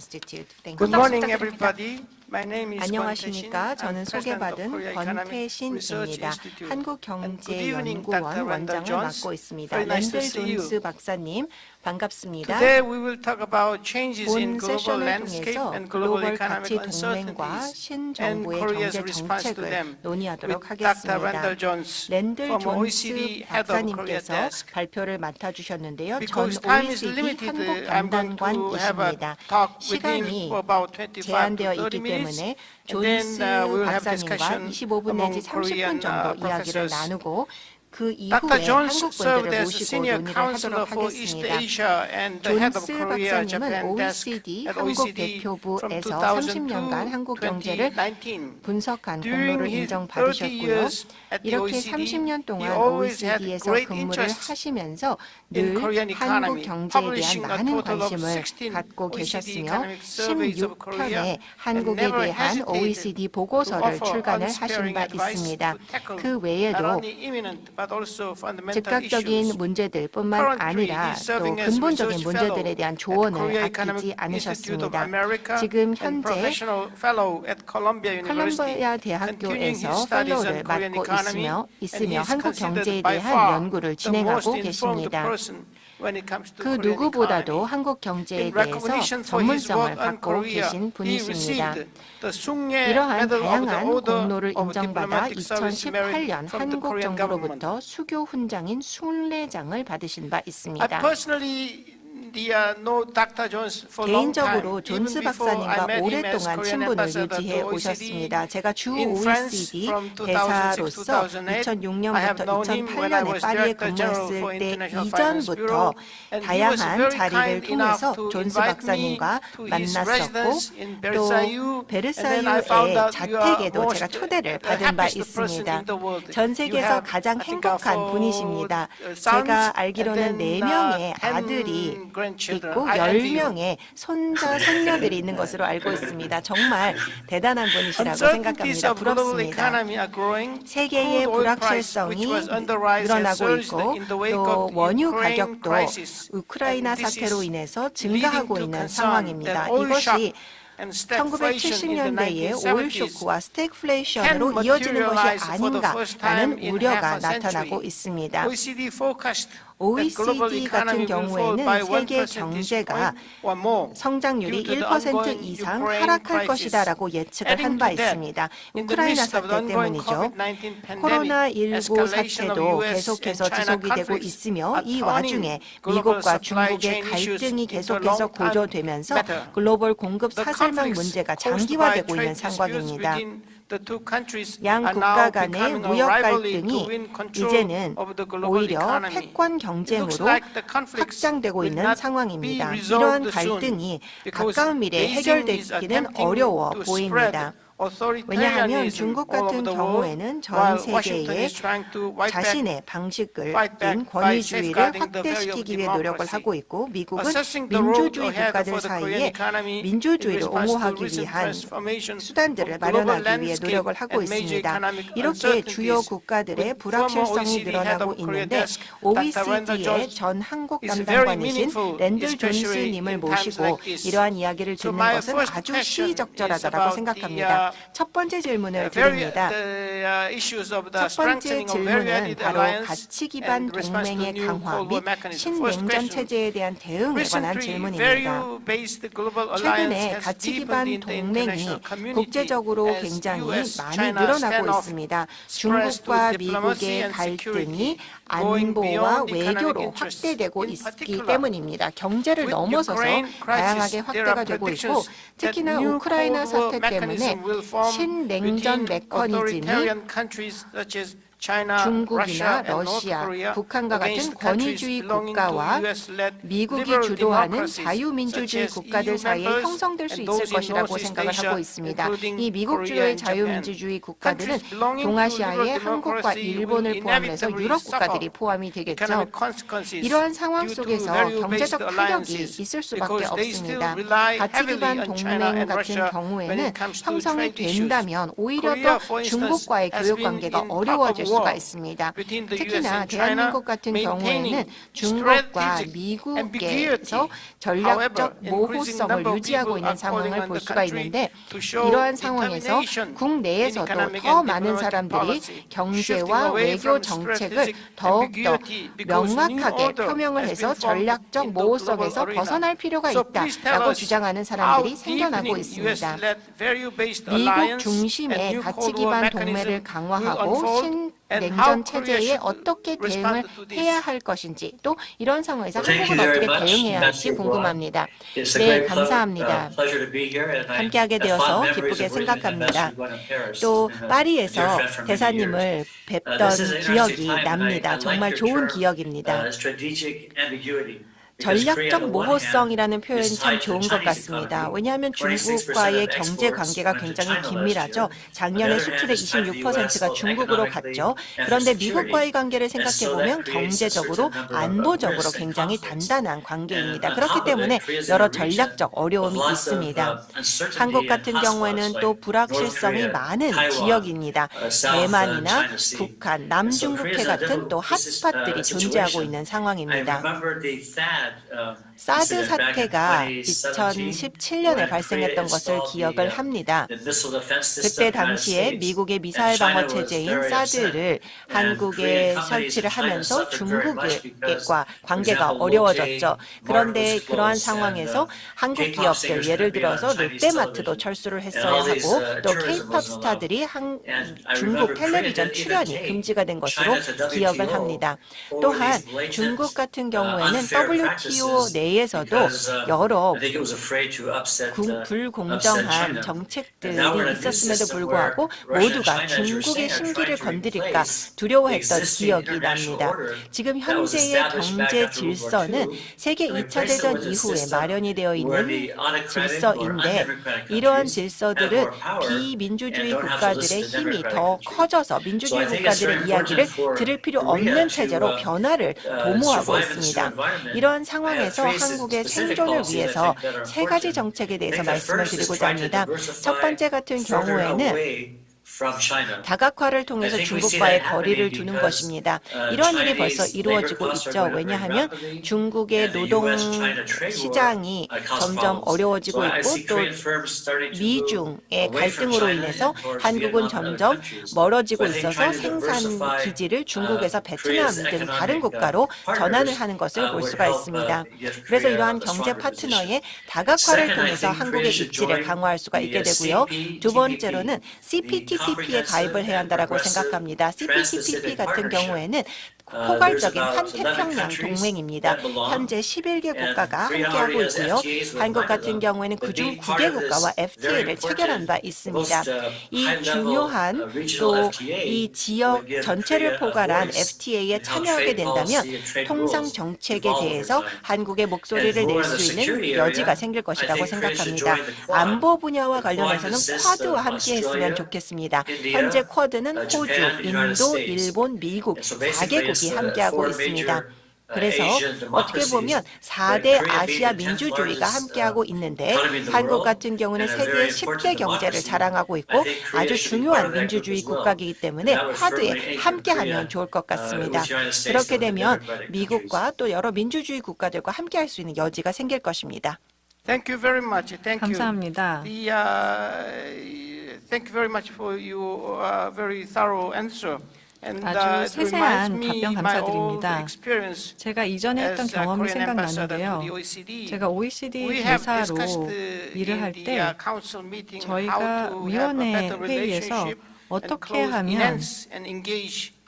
Institute. Thank Good you. morning, everybody. My name is 안녕하십니까? 저는 I'm president of 소개받은 Korea Economic Research 권태신입니다. Institute. And good evening, 한국경제연구원 Dr. Randall 원장을 Jones. 맡고 있습니다. Very nice to 랜들 see you. 존스 박사님, 반갑습니다. Today we will talk about changes in 본 global 세션을 landscape 통해서 and global 글로벌 economic 가치 동맹과 uncertainties and 신정부의 Korea's 경제 response to 정책을 them 논의하도록 with Dr. 하겠습니다. Randall Jones, 랜들 former 존스 OECD head of Korea 박사님께서 desk. 발표를 맡아주셨는데요. 전 Because time is OECD limited, 한국 I'm going to have a 담당관이십니다. talk with him 시간이 for about 25 to 제한되어 30 있기 minutes. 때문에 And then 존스 we will have 박사님과 discussion 25분 내지 among Korean 30분 정도 이야기를 professors. 나누고 그 Dr. 이후에 Jones 한국 served 분들을 as 모시고 senior 논의를 counselor 하도록 for East 하겠습니다. Asia and the head of 존스 Korea 박사님은 Japan desk OECD at 한국 OECD from 대표부에서 2002 30년간 to 한국 경제를 2019. 분석한 During 공로를 his 30 인정받으셨고요. years at the 이렇게 OECD, 30년 he 동안 always had OECD에서 great 근무를 interest 하시면서 in 늘 Korean 한국 economy, 경제에 대한 publishing a 많은 total of 관심을 16 갖고 OECD 계셨으며 economic surveys of Korea 16편의 한국에 and never 대한 hesitated OECD to 보고서를 offer 출간을 하신 unsparing 바 advice 있습니다. to tackle 그 not 외에도 only imminent but also fundamental 즉각적인 issues. 문제들뿐만 Currently, 아니라 he's 또 serving as 근본적인 research 문제들에 fellow 대한 at 조언을 Korea 아끼지 Economic Institute of 않으셨습니다. America 지금 and 현재 professional fellow at Columbia University, 콜롬비아 continuing his 대학교에서 studies 펠로우를 on Korean 맡고 economy, and 있으며 he is 한국 경제에 considered by 대한 far 연구를 the most 진행하고 informed 계십니다. person when it comes to 그 Korean 누구보다도 economy. 한국 경제에 In 대해서 recognition for his 전문성을 work on 갖고 Korea, 계신 he 분이십니다. received the Sungye 이러한 Medal of the 다양한 Order 공로를 of 인정받아 Diplomatic Service Merit 2018년 from the 한국 Korean government. 정부로부터 수교 훈장인 순례장을 받으신 바 I 있습니다. personally know Dr. Jones for a long time, 개인적으로 even 존스 before I 박사님과 met him as 오랫동안 Korean 친분을 ambassador 유지해 to OECD 오셨습니다. 제가 주 in France OECD from 2006 to 대사로서 2008. I have 2006년부터 known him when I 2008년에 was 파리에 Director General for 근무했을 때 International Finance 이전부터 Bureau, and he was 다양한 very 자리를 kind enough 통해서 to 존스 invite me 박사님과 to his 만났었고 residence in 또 Versailles, and then I 베르사유의 found out you are 자택에도 most 제가 초대를 the 받은 바 happiest person 있습니다. in the world. 전 You 세계에서 have, 가장 I think, 행복한 four 분이십니다. sons, 제가 알기로는 and then 4명의 10 아들이 grandchildren. 있고 I envy you. 10명의 손자, 손녀들이 있는 것으로 알고 있습니다. 정말 대단한 분이시라고 Uncertainties 생각합니다. of global 부럽습니다. economy are growing. 세계의 Crude oil price, 불확실성이 which was on the rise, has 늘어나고 surged 있고 in the wake 또 of the 원유 Ukraine 가격도 crisis. 우크라이나 And this 사태로 is 인해서 leading 증가하고 to 있는 concern 상황입니다. that oil 이것이 shock and stagflation in the 1970년대의 오일 1970s 쇼크와 스태그플레이션으로 can 이어지는 것이 materialize for the first time 아닌가라는 in 우려가 half a 나타나고 century. 있습니다. OECD forecast that global OECD economy 같은 will fall 경우에는 by 1 세계 percentage 경제가 point or more 성장률이 due to the 1% ongoing 이상 Ukraine 하락할 crisis. 것이다라고 예측을 한 Adding 바 to that, 있습니다. in the 우크라이나 midst of the 사태 ongoing 때문이죠. COVID-19 pandemic, 코로나19 escalation of 사태도 US 계속해서 and China 지속이 되고 conflicts 있으며 are 이 turning 와중에 global 미국과 supply 중국의 chain issues 갈등이 into 계속해서 long-term 고조되면서 matter. 글로벌 공급 The 사슬망 conflicts 문제가 caused by 장기화되고 있는 trade disputes 상황입니다. within the two countries 양 are 국가 now 간의 becoming a 무역 rivalry to 갈등이 win control 이제는 of the global 오히려 economy. 패권 It looks 경쟁으로 like the conflicts 확장되고 will 있는 not 상황입니다. be 이러한 resolved soon 갈등이 because 가까운 미래에 Beijing is 해결되기는 attempting 어려워 to 보입니다. spread authoritarianism 왜냐하면 중국 all over 같은 the world, 경우에는 전 while Washington 세계에 is trying to fight back 자신의 방식을 fight back 인 by 권위주의를 safeguarding the value of 확대시키기 위해 노력을 democracy. 하고 있고 미국은 Assessing the road 민주주의 ahead 국가들 for the Korean 사이에 economy in 민주주의를 response to 옹호하기 recent 위한 transformation 수단들을 of global 마련하기 위해 landscape 노력을 하고 and major 있습니다. economic 이렇게 주요 uncertainties 국가들의 with 불확실성이 former OECD head 늘어나고 of Korea 있는데 desk, Dr. Randall OECD의 Jones 전 한국 is very 담당관이신 meaningful, 랜들 especially 존스님을 in times 모시고 like this. 이러한 이야기를 So 듣는 my 것은 first 아주 question is 시의적절하다고 about 생각합니다. 첫 번째 질문을 드립니다. issues of the 첫 번째 strengthening of 질문은 value-added 바로 alliance 가치 기반 and response to 동맹의 new 강화 Cold 및 War mechanism. First 신냉전 question. 체제에 대한 대응에 관한 Recently, 질문입니다. value-based global alliance 최근에 has 가치 deepened 기반 in the 동맹이 international community 국제적으로 as 굉장히 US, 많이 China 늘어나고 standoff 있습니다. spreads to 중국과 diplomacy 미국의 and 갈등이 security, going 안보와 beyond 외교로 economic interests. 확대되고 In 있기 particular, 때문입니다. 경제를 with 넘어서서 Ukraine crisis, 다양하게 there are 확대가 되고 있고 predictions that 특히나 new 우크라이나 Cold War 사태 때문에 mechanism will form 신냉전 between 메커니즘이 authoritarian countries such as China, 중국이나 Russia, and North 러시아, Korea 북한과 같은 against countries 권위주의 belonging 국가와 to US-led 미국이 liberal 주도하는 democracies, 자유민주주의 such as 국가들 EU 사이에 members 형성될 수 and 있을 those in 것이라고 Northeast 생각을 Asia, 하고 있습니다. including 이 미국 Korea 주도의 and Japan. 자유민주주의 국가들은 Countries belonging to 동아시아의 liberal 한국과 democracy 일본을 will 포함해서 inevitably 유럽 국가들이 suffer 포함이 되겠죠. economic consequences 이러한 상황 due to 속에서 value-based 경제적 타격이 alliances 있을 수밖에 because they still 없습니다. rely 가치 heavily 기반 on China 동맹 and 같은 Russia when 경우에는 it comes to 형성이 trade issues. 된다면 오히려 Korea, 더 for instance, 중국과의 has 교역 been 관계가 in 어려워질 될 수가 있습니다. 특히나 대한민국 같은 경우에는 중국과 미국에서 전략적 모호성을 유지하고 있는 상황을 볼 수가 있는데 이러한 상황에서 국내에서도 더 많은 사람들이 경제와 외교 정책을 더욱더 명확하게 표명을 해서 전략적 모호성에서 벗어날 필요가 있다라고 주장하는 사람들이 생겨나고 있습니다. 미국 중심의 가치 기반 동맹을 강화하고 신냉전 체제에 어떻게 대응을 해야 할 것인지 또 이런 상황에서 한국은 어떻게 대응해야 할지 궁금합니다. 네, 감사합니다. 함께하게 되어서 기쁘게 생각합니다. 또 파리에서 대사님을 뵙던 기억이 납니다. 정말 좋은 기억입니다. 전략적 모호성이라는 표현이 참 좋은 것 같습니다. 왜냐하면 중국과의 경제 관계가 굉장히 긴밀하죠. 작년에 수출의 26%가 중국으로 갔죠. 그런데 미국과의 관계를 생각해보면 경제적으로 안보적으로 굉장히 단단한 관계입니다. 그렇기 때문에 여러 전략적 어려움이 있습니다. 한국 같은 경우에는 또 불확실성이 많은 지역입니다. 대만이나 북한, 남중국해 같은 또 핫스팟들이 존재하고 있는 상황입니다. 사드 사태가 2017년에 발생했던 것을 기억을 합니다. 그때 당시에 미국의 미사일 방어 체제인 사드를 한국에 설치를 하면서 중국과 관계가 어려워졌죠. 그런데 그러한 상황에서 한국 기업들, 예를 들어서 롯데마트도 철수를 했어야 하고 또 K-팝 스타들이 중국 텔레비전 출연이 금지가 된 것으로 기억을 합니다. 또한 중국 같은 경우에는 WTO 내에서도 여러 불공정한 정책들이 있었음에도 불구하고 모두가 중국의 심기를 건드릴까 두려워했던 기억이 납니다. 지금 현재의 경제 질서는 세계 2차 대전 이후에 마련이 되어 있는 질서인데 이러한 질서들은 비민주주의 국가들의 힘이 더 커져서 민주주의 국가들의 이야기를 들을 필요 없는 체제로 변화를 도모하고 있습니다. 이러한 상황에서 한국의 생존을 위해서 세 가지 정책에 대해서 말씀을 드리고자 합니다. 첫 번째 같은 경우에는 다각화를 통해서 중국과의 거리를 두는 것입니다. 이런 일이 벌써 이루어지고 있죠. 왜냐하면 중국의 노동 시장이 점점 어려워지고 있고 또 미중의 갈등으로 인해서 한국은 점점 멀어지고 있어서 생산 기지를 중국에서 베트남 등 다른 국가로 전환을 하는 것을 볼 수가 있습니다. 그래서 이러한 경제 파트너의 다각화를 통해서 한국의 입지를 강화할 수가 있게 되고요. 두 번째로는 CPTPP에 가입을 해야 한다고 생각합니다. CPTPP 같은 경우에는 포괄적인 환태평양 동맹입니다. 현재 11개 국가가 함께하고 있고요. 한국 같은 경우에는 그중 9개 국가와 FTA를 체결한 바 있습니다. 이 중요한 또 이 지역 전체를 포괄한 FTA에 참여하게 된다면 통상 정책에 대해서 한국의 목소리를 낼 수 있는 여지가 생길 것이라고 생각합니다. 안보 분야와 관련해서는 쿼드와 함께 했으면 좋겠습니다. 현재 쿼드는 호주, 인도, 일본, 미국 4개국이 함께하고 있습니다. 그래서 어떻게 보면 4대 아시아 민주주의가 함께하고 있는데 한국 같은 경우는 세계 10대 경제를 자랑하고 있고 아주 중요한 민주주의 국가이기 때문에 쿼드에 함께하면 좋을 것 같습니다. 그렇게 되면 미국과 또 여러 민주주의 국가들과 함께할 수 있는 여지가 생길 것입니다. Thank you very much. Thank you. 감사합니다. Thank you very much for your very thorough answer. 아주 세세한 답변 감사드립니다. 제가 이전에 했던 경험이 생각나는데요. 제가 OECD 대사로 일을 할 때 저희가 위원회 회의에서 어떻게 하면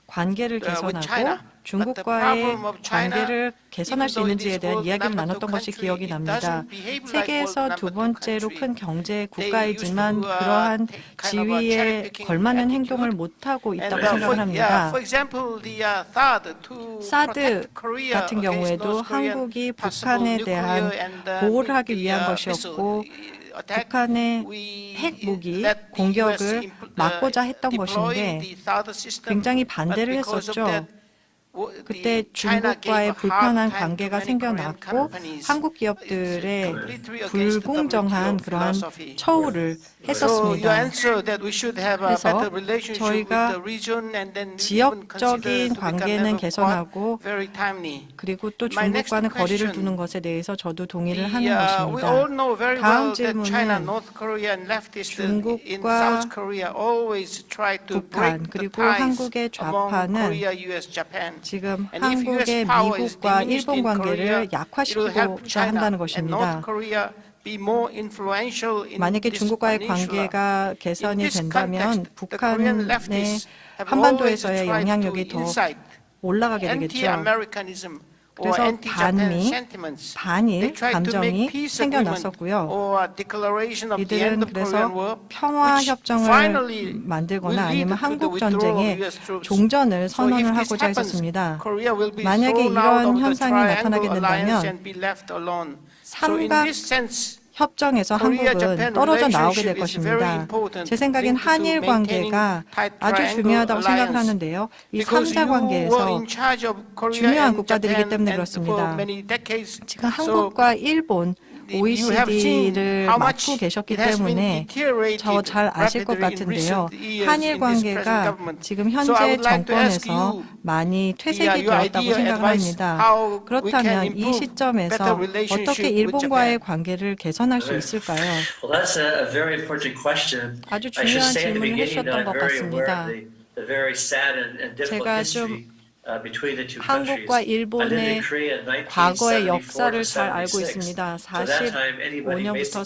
관계를 개선하고 중국과의 관계를 개선할 수 있는지에 대한 이야기를 나눴던 것이 기억이 납니다. 세계에서 두 번째로 큰 경제 국가이지만 그러한 지위에 걸맞는 행동을 못하고 있다고 생각을 합니다. 사드 같은 경우에도 한국이 북한에 대한 보호를 하기 위한 것이었고 북한의 핵무기 공격을 막고자 했던 것인데 굉장히 반대를 했었죠. 그때 중국과의 불편한 관계가 생겨났고 한국 기업들의 불공정한 그러한 처우를 했었습니다. 그래서 저희가 지역적인 관계는 개선하고 그리고 또 중국과는 거리를 두는 것에 대해서 저도 동의를 하는 것입니다. 다음 질문은 중국과 북한 그리고 한국의 좌파는 지금 한국의 미국과 일본 관계를 약화시키고자 한다는 것입니다. 만약에 중국과의 관계가 개선이 된다면 북한의 한반도에서의 영향력이 더 올라가게 되겠죠. 그래서 반미, 반일 감정이 생겨났었고요. 이들은 그래서 평화협정을 만들거나 아니면 한국전쟁의 종전을 선언을 하고자 했었습니다. 만약에 이런 현상이 나타나게 된다면 삼각 협정에서 한국은 떨어져 나오게 될 것입니다. 제 생각엔 한일 관계가 아주 중요하다고 생각을 하는데요. 이 3자 관계에서 중요한 국가들이기 때문에 그렇습니다. 지금 한국과 일본, OECD를 맡고 계셨기 때문에 저 잘 아실 것 같은데요. 한일 관계가 지금 현재 정권에서 많이 퇴색이 되었다고 생각을 합니다. 그렇다면 이 시점에서 어떻게 일본과의 관계를 개선할 수 있을까요? 아주 중요한 질문을 해주셨던 것 같습니다. 제가 좀 한국과 일본의 과거의 역사를 잘 알고 있습니다. 45년부터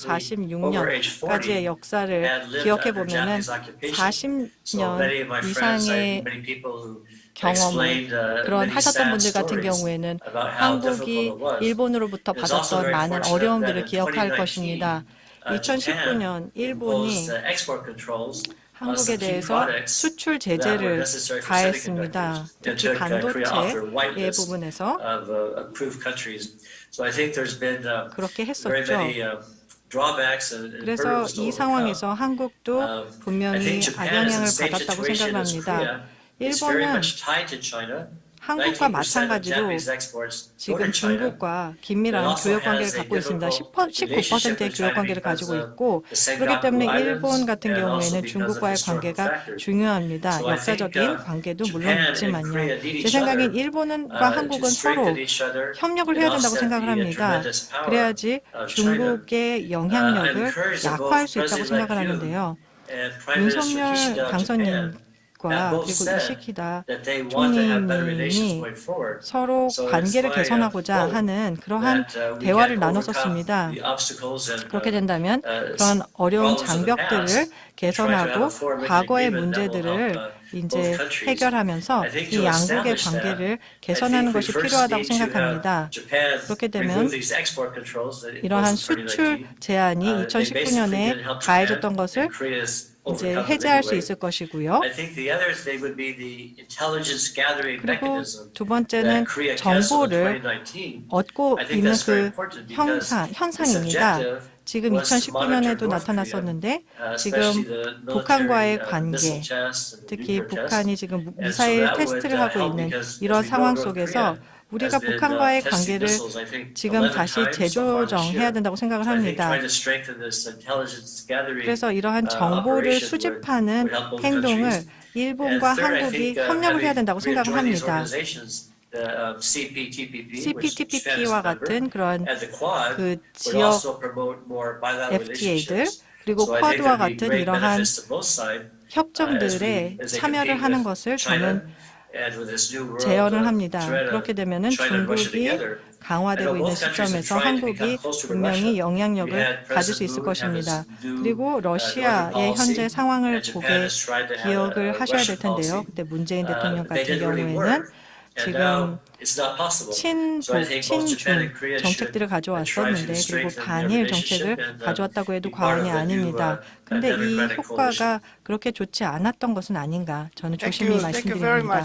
46년까지의 역사를 기억해 보면은 40년 이상의 경험을 그런 하셨던 분들 같은 경우에는 한국이 일본으로부터 받았던 많은 어려움들을 기억할 것입니다. 2019년 일본이 한국에 대해서 수출 제재를 가했습니다. 특히 반도체의 부분에서 그렇게 했었죠. 그래서 이 상황에서 한국도 분명히 악영향을 받았다고 생각합니다. 일본은 한국과 마찬가지로 지금 중국과 긴밀한 교역 관계를 갖고 있습니다. 19%의 교역 관계를 가지고 있고 그렇기 때문에 일본 같은 경우에는 중국과의 관계가 중요합니다. 역사적인 관계도 물론 있지만요. 제 생각엔 일본과 한국은 서로 협력을 해야 된다고 생각을 합니다. 그래야지 중국의 영향력을 약화할 수 있다고 생각을 하는데요. 윤석열 당선인 그리고 이시키다 총리님이 서로 관계를 개선하고자 하는 그러한 대화를 나눴었습니다. 그렇게 된다면 그런 어려운 장벽들을 개선하고 과거의 문제들을 이제 해결하면서 이 양국의 관계를 개선하는 것이 필요하다고 생각합니다. 그렇게 되면 이러한 수출 제한이 2019년에 가해졌던 것을 이제 해제할 수 있을 것이고요. 그리고 두 번째는 정보를 얻고 있는 그 현상입니다. 지금 2019년에도 나타났었는데 지금 북한과의 관계, 특히 북한이 지금 미사일 테스트를 하고 있는 이런 상황 속에서 우리가 북한과의 관계를 지금 다시 재조정해야 된다고 생각을 합니다. 그래서 이러한 정보를 수집하는 행동을 일본과 한국이 협력을 해야 된다고 생각을 합니다. CPTPP와 같은 그런 그 지역 FTA들 그리고 쿼드와 같은 이러한 협정들에 참여를 하는 것을 저는 제언을 합니다. 그렇게 되면 중국이 강화되고 있는 시점에서 한국이 분명히 영향력을 가질 수 있을 것입니다. 그리고 러시아의 현재 상황을 보게 기억을 하셔야 될 텐데요. 그때 문재인 대통령 같은 경우에는 지금 친중 정책들을 가져왔었는데 그리고 반일 정책을 가져왔다고 해도 과언이 아닙니다. 근데 이 효과가 그렇게 좋지 않았던 것은 아닌가 저는 조심히 말씀드립니다.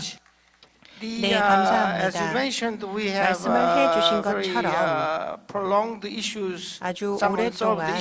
네, 감사합니다. 말씀을 해주신 것처럼 아주 오랫동안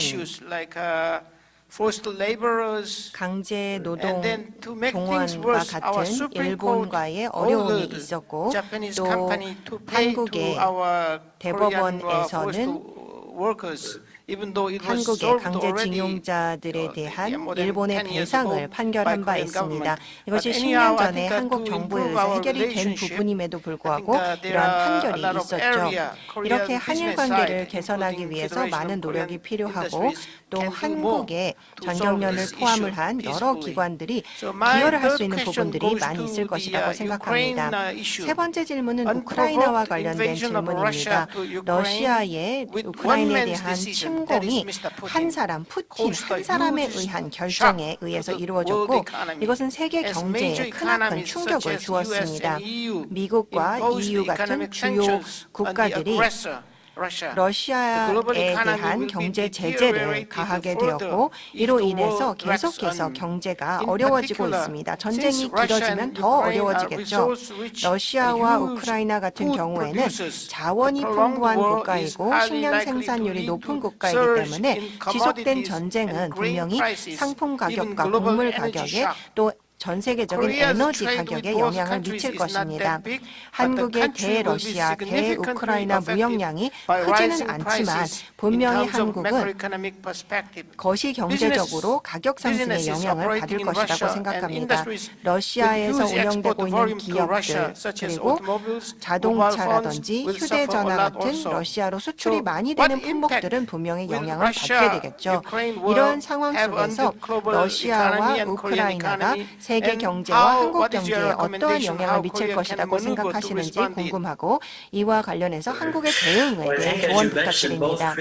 forced laborers. 강제 노동 And then to make things 동원과 worse, our 같은 Supreme Court 일본과의 어려움이 ordered 있었고 Japanese 또 company to pay to 한국의 our Korean 대법원에서는 workers, even though it was 한국의 solved 강제 already. 징용자들에 대한 more than 일본의 10 years 배상을 ago 판결한 바 by Korean 있습니다. government. 이것이 But 10년 anyhow, I 전에 think that 한국 to 정부에 improve 의해서 our 해결이 된 relationship, 부분임에도 I 불구하고 think that there 이러한 are a 판결이 lot of 있었죠. area, Korean 이렇게 한일 business 관계를 side, 개선하기 including 위해서 Federation 많은 of 노력이 Korean 필요하고 Industries, 또 can do more 한국의 to solve 전경련을 this 포함을 issue 한 여러 peacefully. 기관들이 So my 기여를 할 수 third 있는 question 부분들이 goes 많이 to 있을 the 것이라고 생각합니다. Ukraine issue. 세 번째 질문은 우크라이나와 Unprovoked 관련된 invasion of Russia 질문입니다. to Ukraine 러시아의 with one 우크라이나에 man's 대한 decision, that is 침공이 Mr. Putin, 한 사람, 푸틴 caused 한 a 사람에 huge 의한 shock 결정에 to 의해서 the 이루어졌고 world economy. 이것은 세계 As 경제에 major 크나큰 economies 충격을 such as US 주었습니다. and EU 미국과 imposed EU 같은 economic 주요 sanctions on the 국가들이 aggressor, Russia. The 러시아에 global economy 대한 will be 경제 제재를 deteriorated 가하게 further 되었고 if 이로 the 인해서 war drags 계속해서 on. 경제가 In 어려워지고 particular, 있습니다. since 전쟁이 Russia 길어지면 and 더 Ukraine are 어려워지겠죠. resource-rich 러시아와 and huge 우크라이나 같은 food 경우에는 producers, 자원이 the prolonged 풍부한 war is 국가이고 highly 식량 likely to 생산율이 lead 높은 to 국가이기 surge 때문에 in 지속된 commodities 전쟁은 and grain 분명히 prices, 상품 even 가격과 global 곡물 energy 가격에 shock. 또 전 세계적인 Korea's 에너지 trade 가격에 with both 영향을 countries 미칠 is not 것입니다. that big, but the 한국의 country will be 대러시아, significantly 대우크라이나 affected 무역량이 by 크지는 rising 않지만 prices in 분명히 terms of 한국은 macroeconomic perspective. 거시 경제적으로 가격 상승의 Businesses 영향을 받을 operating in 것이라고 Russia and 생각합니다. industries 러시아에서 with huge export 운영되고 있는 volume to 기업들 Russia, such as 그리고 automobiles, 자동차라든지 mobile phones, will suffer a 휴대전화 lot 같은 also. 러시아로 수출이 So 많이 what 되는 impact 품목들은 분명히 will 영향을 Russia, 받게 되겠죠. Ukraine will 이러한 상황 have on the 속에서 global 러시아와 economy and Korean 우크라이나가 economy, 세계 and 경제와 한국 what is your 경제에 어떠한 recommendation 영향을 how 미칠 Korea can 것이라고 maneuver to 생각하시는지 respond in? 궁금하고 이와 관련해서 한국의 대응에 대한 조언 부탁드립니다.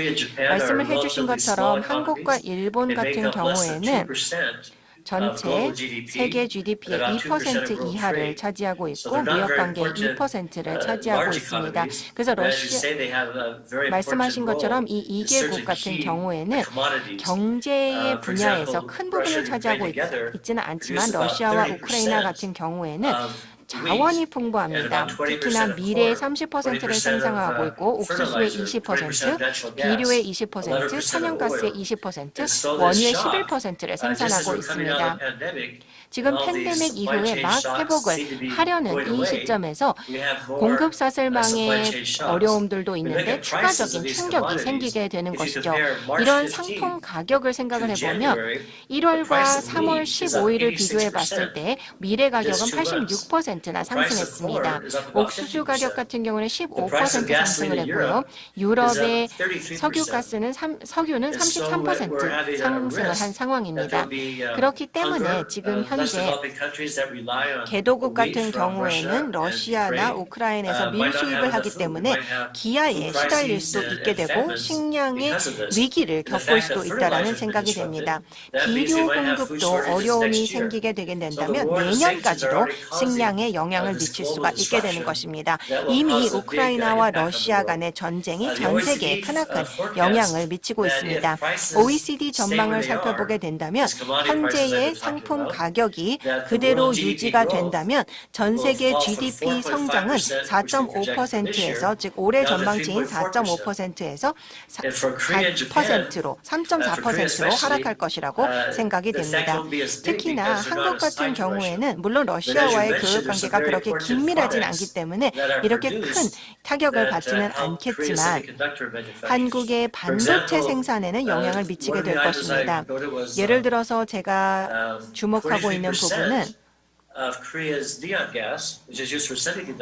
말씀을 해주신 것처럼 한국과 일본 같은 경우에는 전체 세계 GDP의 2% 이하를 차지하고 있고 무역 관계의 2%를 차지하고 있습니다. 그래서 말씀하신 것처럼 이 2개국 같은 경우에는 경제의 분야에서 큰 부분을 차지하고 있지는 않지만 러시아와 우크라이나 같은 경우에는 자원이 풍부합니다. 특히나 밀의 30%를 생산하고 있고 옥수수의 20%, 비료의 20%, 천연가스의 20%, 원유의 11%를 생산하고 있습니다. 지금 팬데믹 이후에 막 회복을 하려는 이 시점에서 공급 사슬망의 어려움들도 있는데 추가적인 충격이 생기게 되는 것이죠. 이런 상품 가격을 생각을 해보면 1월과 3월 15일을 비교해 봤을 때 밀의 가격은 86%나 상승했습니다. 옥수수 가격 같은 경우는 15% 상승을 했고요. 유럽의 석유는 33% 상승을 한 상황입니다. 그렇기 때문에 지금 현재 개도국 같은 경우에는 러시아나 우크라이나에서 밀 수입을 하기 때문에 기아에 시달릴 수도 있게 되고 식량의 위기를 겪을 수도 있다라는 생각이 됩니다. 비료 공급도 어려움이 생기게 되게 된다면 내년까지도 식량에 영향을 미칠 수가 있게 되는 것입니다. 이미 우크라이나와 러시아 간의 전쟁이 전 세계에 크나큰 영향을 미치고 있습니다. OECD 전망을 살펴보게 된다면 현재의 상품 가격이 그대로 유지가 된다면 전 세계 GDP 성장은 4.5%에서 즉 올해 전망치인 4.5%에서 4%로 3.4%로 하락할 것이라고 생각이 됩니다. 특히나 한국 같은 경우에는 물론 러시아와의 교역 관계가 그렇게 긴밀하진 않기 때문에 이렇게 큰 타격을 받지는 않겠지만 한국의 반도체 생산에는 영향을 미치게 될 것입니다. 예를 들어서 제가 주목하고 있는 부분은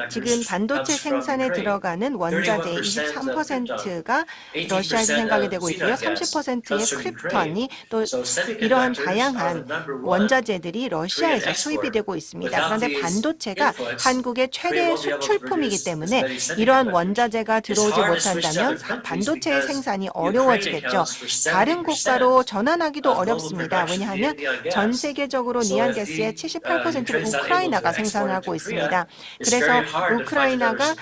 지금 반도체 생산에 들어가는 원자재의 23%가 러시아에서 생각이 되고 있고요. 30%의 크립톤이 또 이러한 다양한 원자재들이 러시아에서 수입이 되고 있습니다. 그런데 반도체가 한국의 최대 수출품이기 때문에 이러한 원자재가 들어오지 못한다면 반도체의 생산이 어려워지겠죠. 다른 국가로 전환하기도 어렵습니다. 왜냐하면 전 세계적으로 니안가스의 78%를 우크라이나가 생산하고 있습니다. 그래서 우크라이나가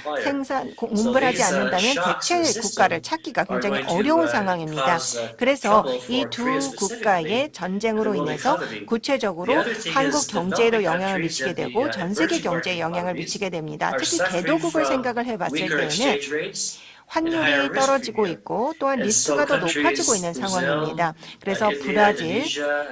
공급을 하지 않는다면 대체 국가를 찾기가 굉장히 어려운 상황입니다. 그래서 이 두 국가의 전쟁으로 인해서 구체적으로 한국 경제에도 영향을 미치게 되고 전 세계 경제에 영향을 미치게 됩니다. 특히 개도국을 생각을 해봤을 때에는 환율이 떨어지고 있고 또한 리스크가 더 높아지고 있는 상황입니다. 그래서 브라질,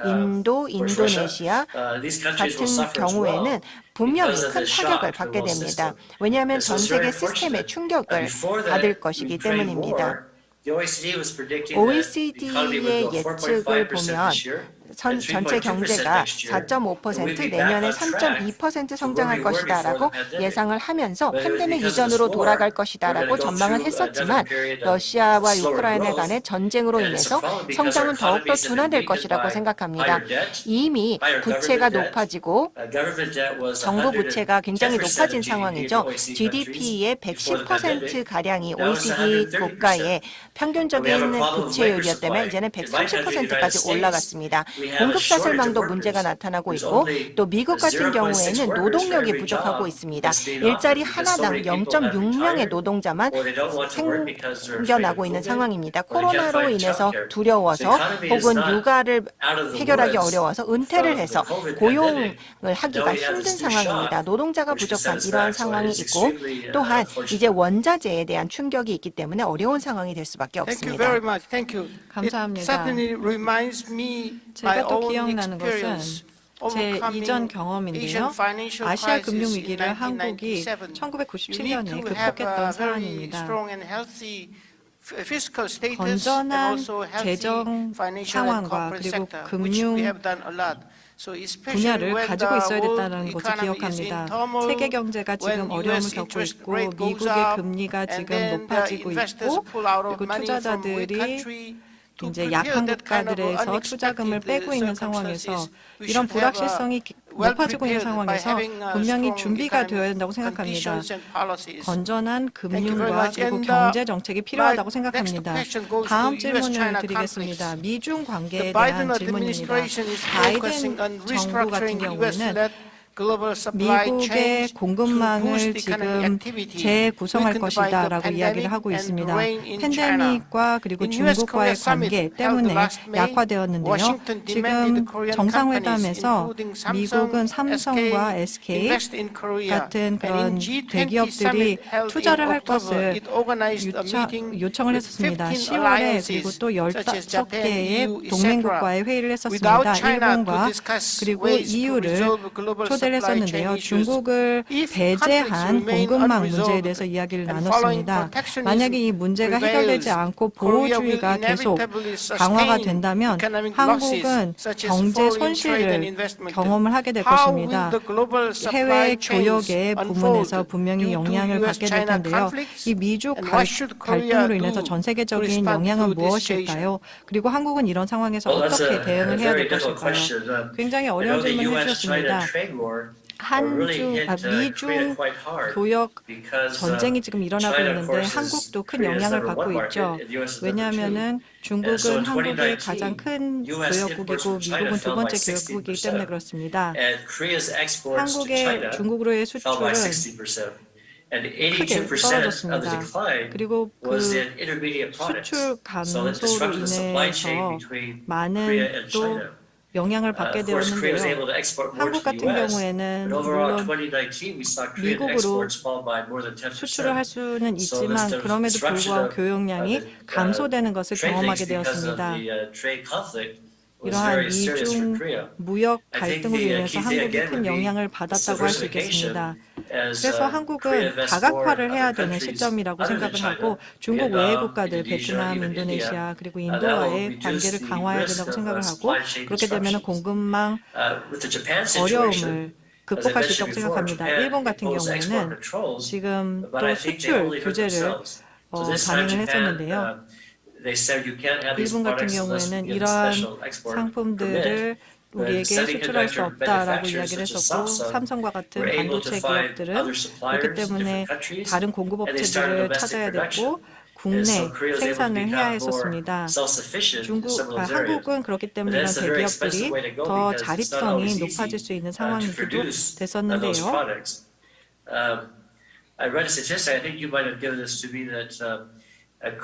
인도, 인도네시아 같은 경우에는 분명히 큰 타격을 받게 됩니다. 왜냐하면 전 세계 시스템에 충격을 받을 것이기 때문입니다. OECD의 예측을 보면 전체 경제가 4.5%, 내년에 3.2% 성장할 것이다라고 예상을 하면서 팬데믹 이전으로 돌아갈 것이다라고 전망을 했었지만 러시아와 우크라이나 간의 전쟁으로 인해서 성장은 더욱더 둔화될 것이라고 생각합니다. 이미 부채가 높아지고 정부 부채가 굉장히 높아진 상황이죠. GDP의 110%가량이 OECD 국가의 평균적인 부채율이었다면 이제는 130%까지 올라갔습니다. 공급 사슬망도 문제가 나타나고 있고 또 미국 같은 경우에는 노동력이 부족하고 있습니다. 일자리 하나당 0.6명의 노동자만 생겨나고 있는 상황입니다. 코로나로 인해서 두려워서 혹은 육아를 해결하기 어려워서 은퇴를 해서 고용을 하기가 힘든 상황입니다. 노동자가 부족한 이러한 상황이 있고 또한 이제 원자재에 대한 충격이 있기 때문에 어려운 상황이 될 수밖에 없습니다. 감사합니다. 제가 또 기억나는 것은 제 이전 경험인데요. 아시아 금융위기를 한국이 1997년에 극복했던 사안입니다. 건전한 재정 상황과 그리고 금융 분야를 가지고 있어야 됐다는 것을 기억합니다. 세계 경제가 지금 어려움을 겪고 있고 미국의 금리가 지금 높아지고 있고 그리고 투자자들이 이제 약한 국가들에서 투자금을 빼고 있는 상황에서 이런 불확실성이 높아지고 있는 상황에서 분명히 준비가 되어야 된다고 생각합니다. 건전한 금융과 그리고 경제 정책이 필요하다고 생각합니다. 다음 질문을 드리겠습니다. 미중 관계에 대한 질문입니다. 바이든 정부 같은 경우에는 미국의 공급망을 지금 재구성할 것이다라고 이야기를 하고 있습니다. 팬데믹과 그리고 중국과의 관계 때문에 약화되었는데요. 지금 정상회담에서 미국은 삼성과 SK 같은 그런 대기업들이 투자를 할 것을 요청을 했었습니다. 10월에 그리고 또 15개의 동맹국과의 회의를 했었습니다. 일본과 그리고 EU를 초대를 했었는데요. 중국을 배제한 공급망 문제에 대해서 이야기를 나눴습니다. 만약에 이 문제가 해결되지 않고 보호주의가 계속 강화가 된다면 한국은 경제 손실을 경험을 하게 될 것입니다. 해외 교역의 부문에서 분명히 영향을 받게 될 텐데요. 이 미중 갈등으로 인해서 전 세계적인 영향은 무엇일까요? 그리고 한국은 이런 상황에서 어떻게 대응을 해야 될 것일까요? 굉장히 어려운 질문을 해주셨습니다. 미중 교역 전쟁이 지금 일어나고 있는데 한국도 큰 영향을 받고 있죠. 왜냐하면은 중국은 한국의 가장 큰 교역국이고 미국은 두 번째 교역국이기 때문에 그렇습니다. 한국의 중국으로의 수출은 크게 떨어졌습니다. 그리고 그 수출 감소로 인해서 많은 또 영향을 받게 되었는데요. 한국 같은 경우에는 물론 미국으로 수출을 할 수는 있지만 그럼에도 불구하고 교역량이 감소되는 것을 경험하게 되었습니다. 이러한 미중 무역 갈등으로 인해서 한국이 큰 영향을 받았다고 할 수 있겠습니다. 그래서 한국은 다각화를 해야 되는 시점이라고 생각을 하고 중국 외의 국가들, 베트남, 인도네시아 그리고 인도와의 관계를 강화해야 된다고 생각을 하고 그렇게 되면 공급망 어려움을 극복할 수 있다고 생각합니다. 일본 같은 경우에는 지금 또 수출 규제를 단행을 했었는데요. 일본 같은 경우에는 이러한 상품들을 우리에게 수출할 수 없다라고 이야기를 했었고 삼성과 같은 반도체 기업들은 그렇기 때문에 다른 공급업체들을 찾아야 됐고 국내 생산을 해야 했었습니다. 한국은 그렇기 때문에 이런 대기업들이 더 자립성이 높아질 수 있는 상황이기도 됐었는데요.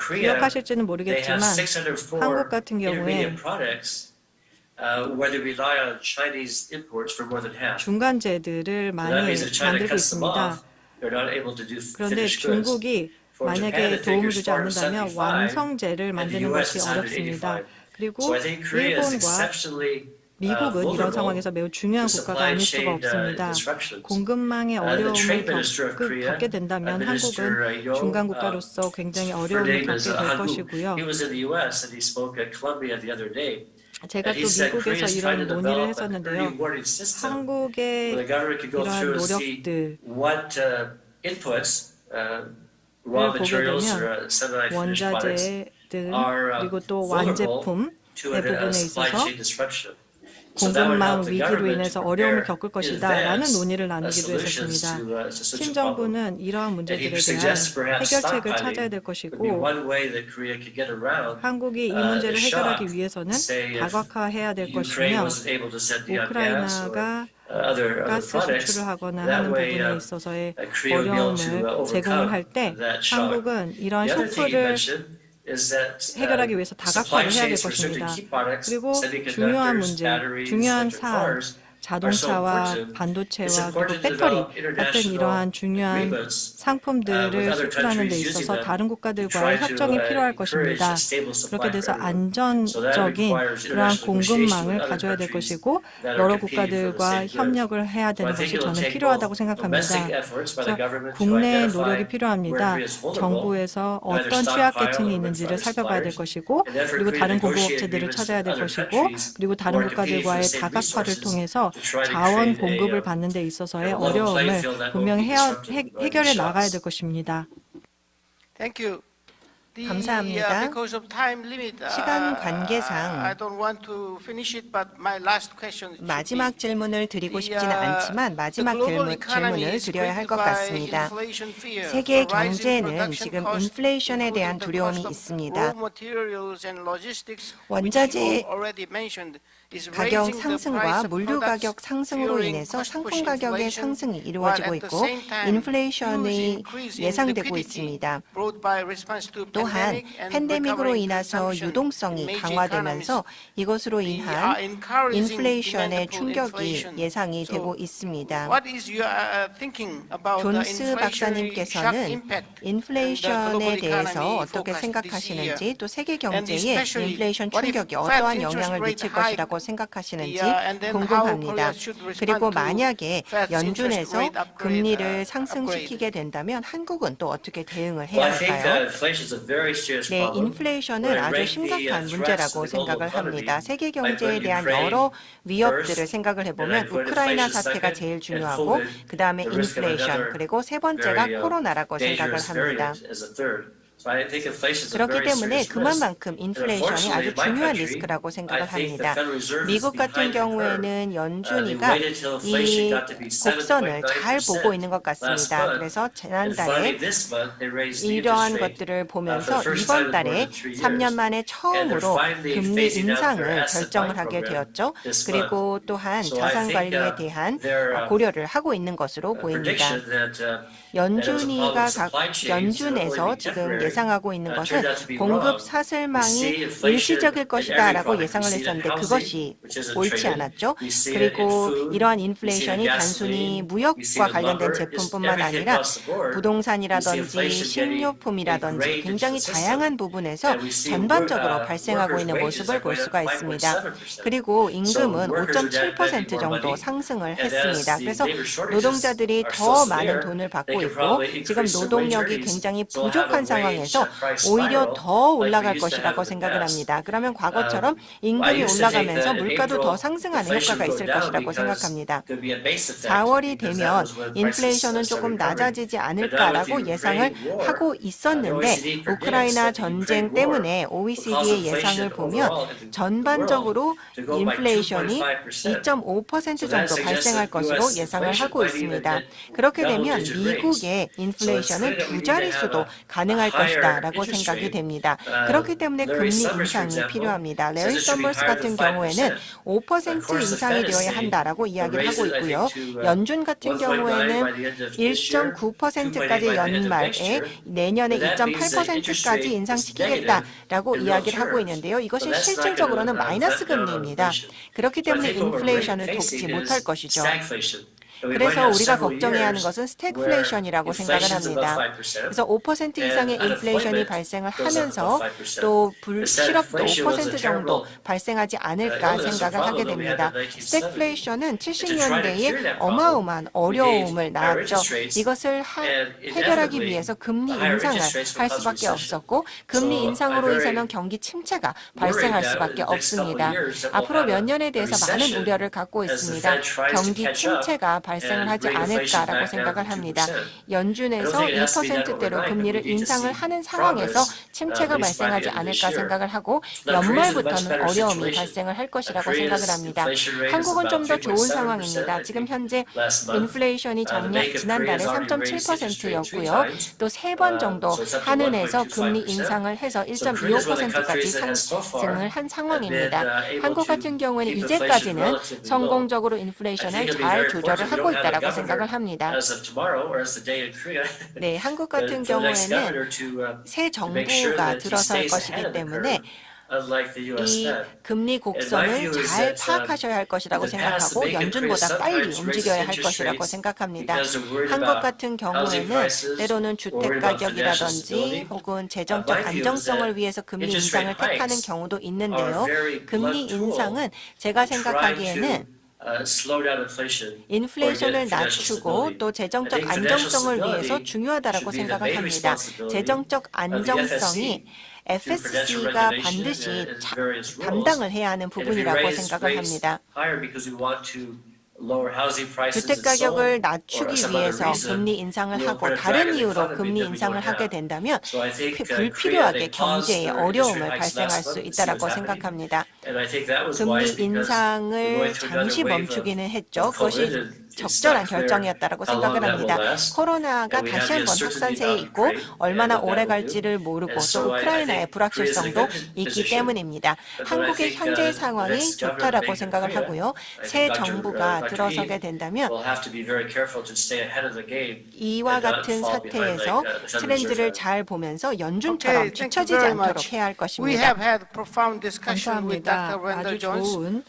기억하실지는 모르겠지만 한국 같은 경우에 중간재들을 많이 만들고 있습니다. 그런데 중국이 만약에 도움을 주지 않는다면 완성제를 만드는 것이 어렵습니다. 그리고 일본과 미국은 이런 상황에서 매우 중요한 국가가 아닐 수가 없습니다. 공급망의 어려움을 겪게 된다면 한국은 중간 국가로서 굉장히 어려움을 겪게 될 것이고요. 제가 또 미국에서 이런 논의를 했었는데요. 한국의 이러한 노력들을 보게 되면 원자재들 그리고 또 완제품의 부분에 있어서 공급망 위기로 인해서 어려움을 겪을 것이다 라는 논의를 나누기도 했었습니다. 신정부는 이러한 문제들에 대한 해결책을 찾아야 될 것이고 한국이 이 문제를 해결하기 위해서는 다각화해야 될 것이며 우크라이나가 가스 수출을 하거나 하는 부분에 있어서의 어려움을 제공을 할 때 한국은 이러한 쇼크를 해결하기 위해서 다각화를 해야 될 것입니다. 그리고 중요한 문제, 중요한 사안, 자동차와 반도체와 그리고 배터리 같은 이러한 중요한 상품들을 수출하는 데 있어서 다른 국가들과의 협정이 필요할 것입니다. 그렇게 돼서 안전적인 그러한 공급망을 가져야 될 것이고 여러 국가들과 협력을 해야 되는 것이 저는 필요하다고 생각합니다. 그래서 국내 노력이 필요합니다. 정부에서 어떤 취약계층이 있는지를 살펴봐야 될 것이고 그리고 다른 공급업체들을 찾아야 될 것이고 그리고 다른 국가들과의 다각화를 통해서 자원 공급을 받는 데 있어서의 어려움을 분명히 해결해 나가야 될 것입니다. 감사합니다. 시간 관계상 마지막 질문을 드리고 싶지는 않지만 마지막 질문을 드려야 할 것 같습니다. 세계 경제는 지금 인플레이션에 대한 두려움이 있습니다. 원자재 가격 상승과 물류 가격 상승으로 인해서 상품 가격의 상승이 이루어지고 있고 인플레이션이 예상되고 있습니다. 또한 팬데믹으로 인해서 유동성이 강화되면서 이것으로 인한 인플레이션의 충격이 예상이 되고 있습니다. 존스 박사님께서는 인플레이션에 대해서 어떻게 생각하시는지 또 세계 경제에 인플레이션 충격이 어떠한 영향을 미칠 것이라고 생각하시는지 궁금합니다. 그리고 만약에 연준에서 금리를 상승시키게 된다면 한국은 또 어떻게 대응을 해야 할까요? 네, 인플레이션은 아주 심각한 문제라고 생각을 합니다. 세계 경제에 대한 여러 위협들을 생각을 해보면 우크라이나 사태가 제일 중요하고 그 다음에 인플레이션 그리고 세 번째가 코로나라고 생각을 합니다. 그렇기 때문에 그만큼 인플레이션이 아주 중요한 리스크라고 생각을 합니다. 미국 같은 경우에는 연준이가 이 곡선을 잘 보고 있는 것 같습니다. 그래서 지난달에 이러한 것들을 보면서 이번 달에 3년 만에 처음으로 금리 인상을 결정을 하게 되었죠. 그리고 또한 자산 관리에 대한 고려를 하고 있는 것으로 보입니다. 연준에서 지금 예상하고 있는 것은 공급 사슬망이 일시적일 것이다라고 예상을 했었는데 그것이 옳지 않았죠. 그리고 이러한 인플레이션이 단순히 무역과 관련된 제품뿐만 아니라 부동산이라든지 식료품이라든지 굉장히 다양한 부분에서 전반적으로 발생하고 있는 모습을 볼 수가 있습니다. 그리고 임금은 5.7% 정도 상승을 했습니다. 그래서 노동자들이 더 많은 돈을 받고 있고 지금 노동력이 굉장히 부족한 상황에서 오히려 더 올라갈 것이라고 생각을 합니다. 그러면 과거처럼 임금이 올라가면서 물가도 더 상승하는 효과가 있을 것이라고 생각합니다. 4월이 되면 인플레이션은 조금 낮아지지 않을까라고 예상을 하고 있었는데 우크라이나 전쟁 때문에 OECD의 예상을 보면 전반적으로 인플레이션이 2.5% 정도 발생할 것으로 예상을 하고 있습니다. 그렇게 되면 미국의 인플레이션은 두 자릿수도 가능할 것이다 라고 생각이 됩니다. 그렇기 때문에 금리 인상이 필요합니다. 레리 서머스 같은 경우에는 5% 인상이 되어야 한다라고 이야기를 하고 있고요. 연준 같은 경우에는 1.9%까지 연말에 내년에 2.8%까지 인상시키겠다라고 이야기를 하고 있는데요. 이것이 실질적으로는 마이너스 금리입니다. 그렇기 때문에 인플레이션을 돕지 못할 것이죠. 그래서 우리가 걱정해야 하는 것은 스태그플레이션이라고 생각을 합니다. 그래서 5% 이상의 인플레이션이 발생을 하면서 또 실업도 5% 정도 발생하지 않을까 생각을 하게 됩니다. 스태그플레이션은 70년대에 어마어마한 어려움을 낳았죠. 이것을 해결하기 위해서 금리 인상을 할 수밖에 없었고 금리 인상으로 인해서는 경기 침체가 발생할 수밖에 없습니다. 앞으로 몇 년에 대해서 많은 우려를 갖고 있습니다. 경기 침체가 발생을 하지 않을까라고 생각을 합니다. 연준에서 2%대로 금리를 인상을 하는 상황에서 침체가 발생하지 않을까 생각을 하고 연말부터는 어려움이 발생을 할 것이라고 생각을 합니다. 한국은 좀 더 좋은 상황입니다. 지금 현재 인플레이션이 지난달에 3.7%였고요. 또 3번 정도 한은에서 금리 인상을 해서 1.25%까지 상승을 한 상황입니다. 한국 같은 경우에는 이제까지는 성공적으로 인플레이션을 잘 조절을 하고 있다고 생각을 합니다. 네, 한국 같은 경우에는 새 정부가 들어설 것이기 때문에 이 금리 곡선을 잘 파악하셔야 할 것이라고 생각하고 연준보다 빨리 움직여야 할 것이라고 생각합니다. 한국 같은 경우에는 때로는 주택가격이라든지 혹은 재정적 안정성을 위해서 금리 인상을 택하는 경우도 있는데요. 금리 인상은 제가 생각하기에는 인플레이션을 낮추고 또 재정적 안정성을 위해서 중요하다고 생각을 합니다. 재정적 안정성이 FSC가 반드시 담당을 해야 하는 부분이라고 생각을 합니다. 주택가격을 낮추기 위해서 금리 인상을 하고 다른 이유로 금리 인상을 하게 된다면 불필요하게 경제에 어려움을 발생할 수 있다고 생각합니다. 금리 인상을 잠시 멈추기는 했죠. 그것이 적절한 결정이었다고 생각을 합니다. 코로나가 다시 한번 확산세에 있고 얼마나 오래 갈지를 모르고 또 우크라이나의 불확실성도 있기 때문입니다. 한국의 현재 상황이 좋다라고 생각을 하고요. 새 정부가 들어서게 된다면 이와 같은 사태에서 트렌드를 잘 보면서 연준처럼 뒤처지지 않도록 해야 할 것입니다. 감사합니다. 아주 좋은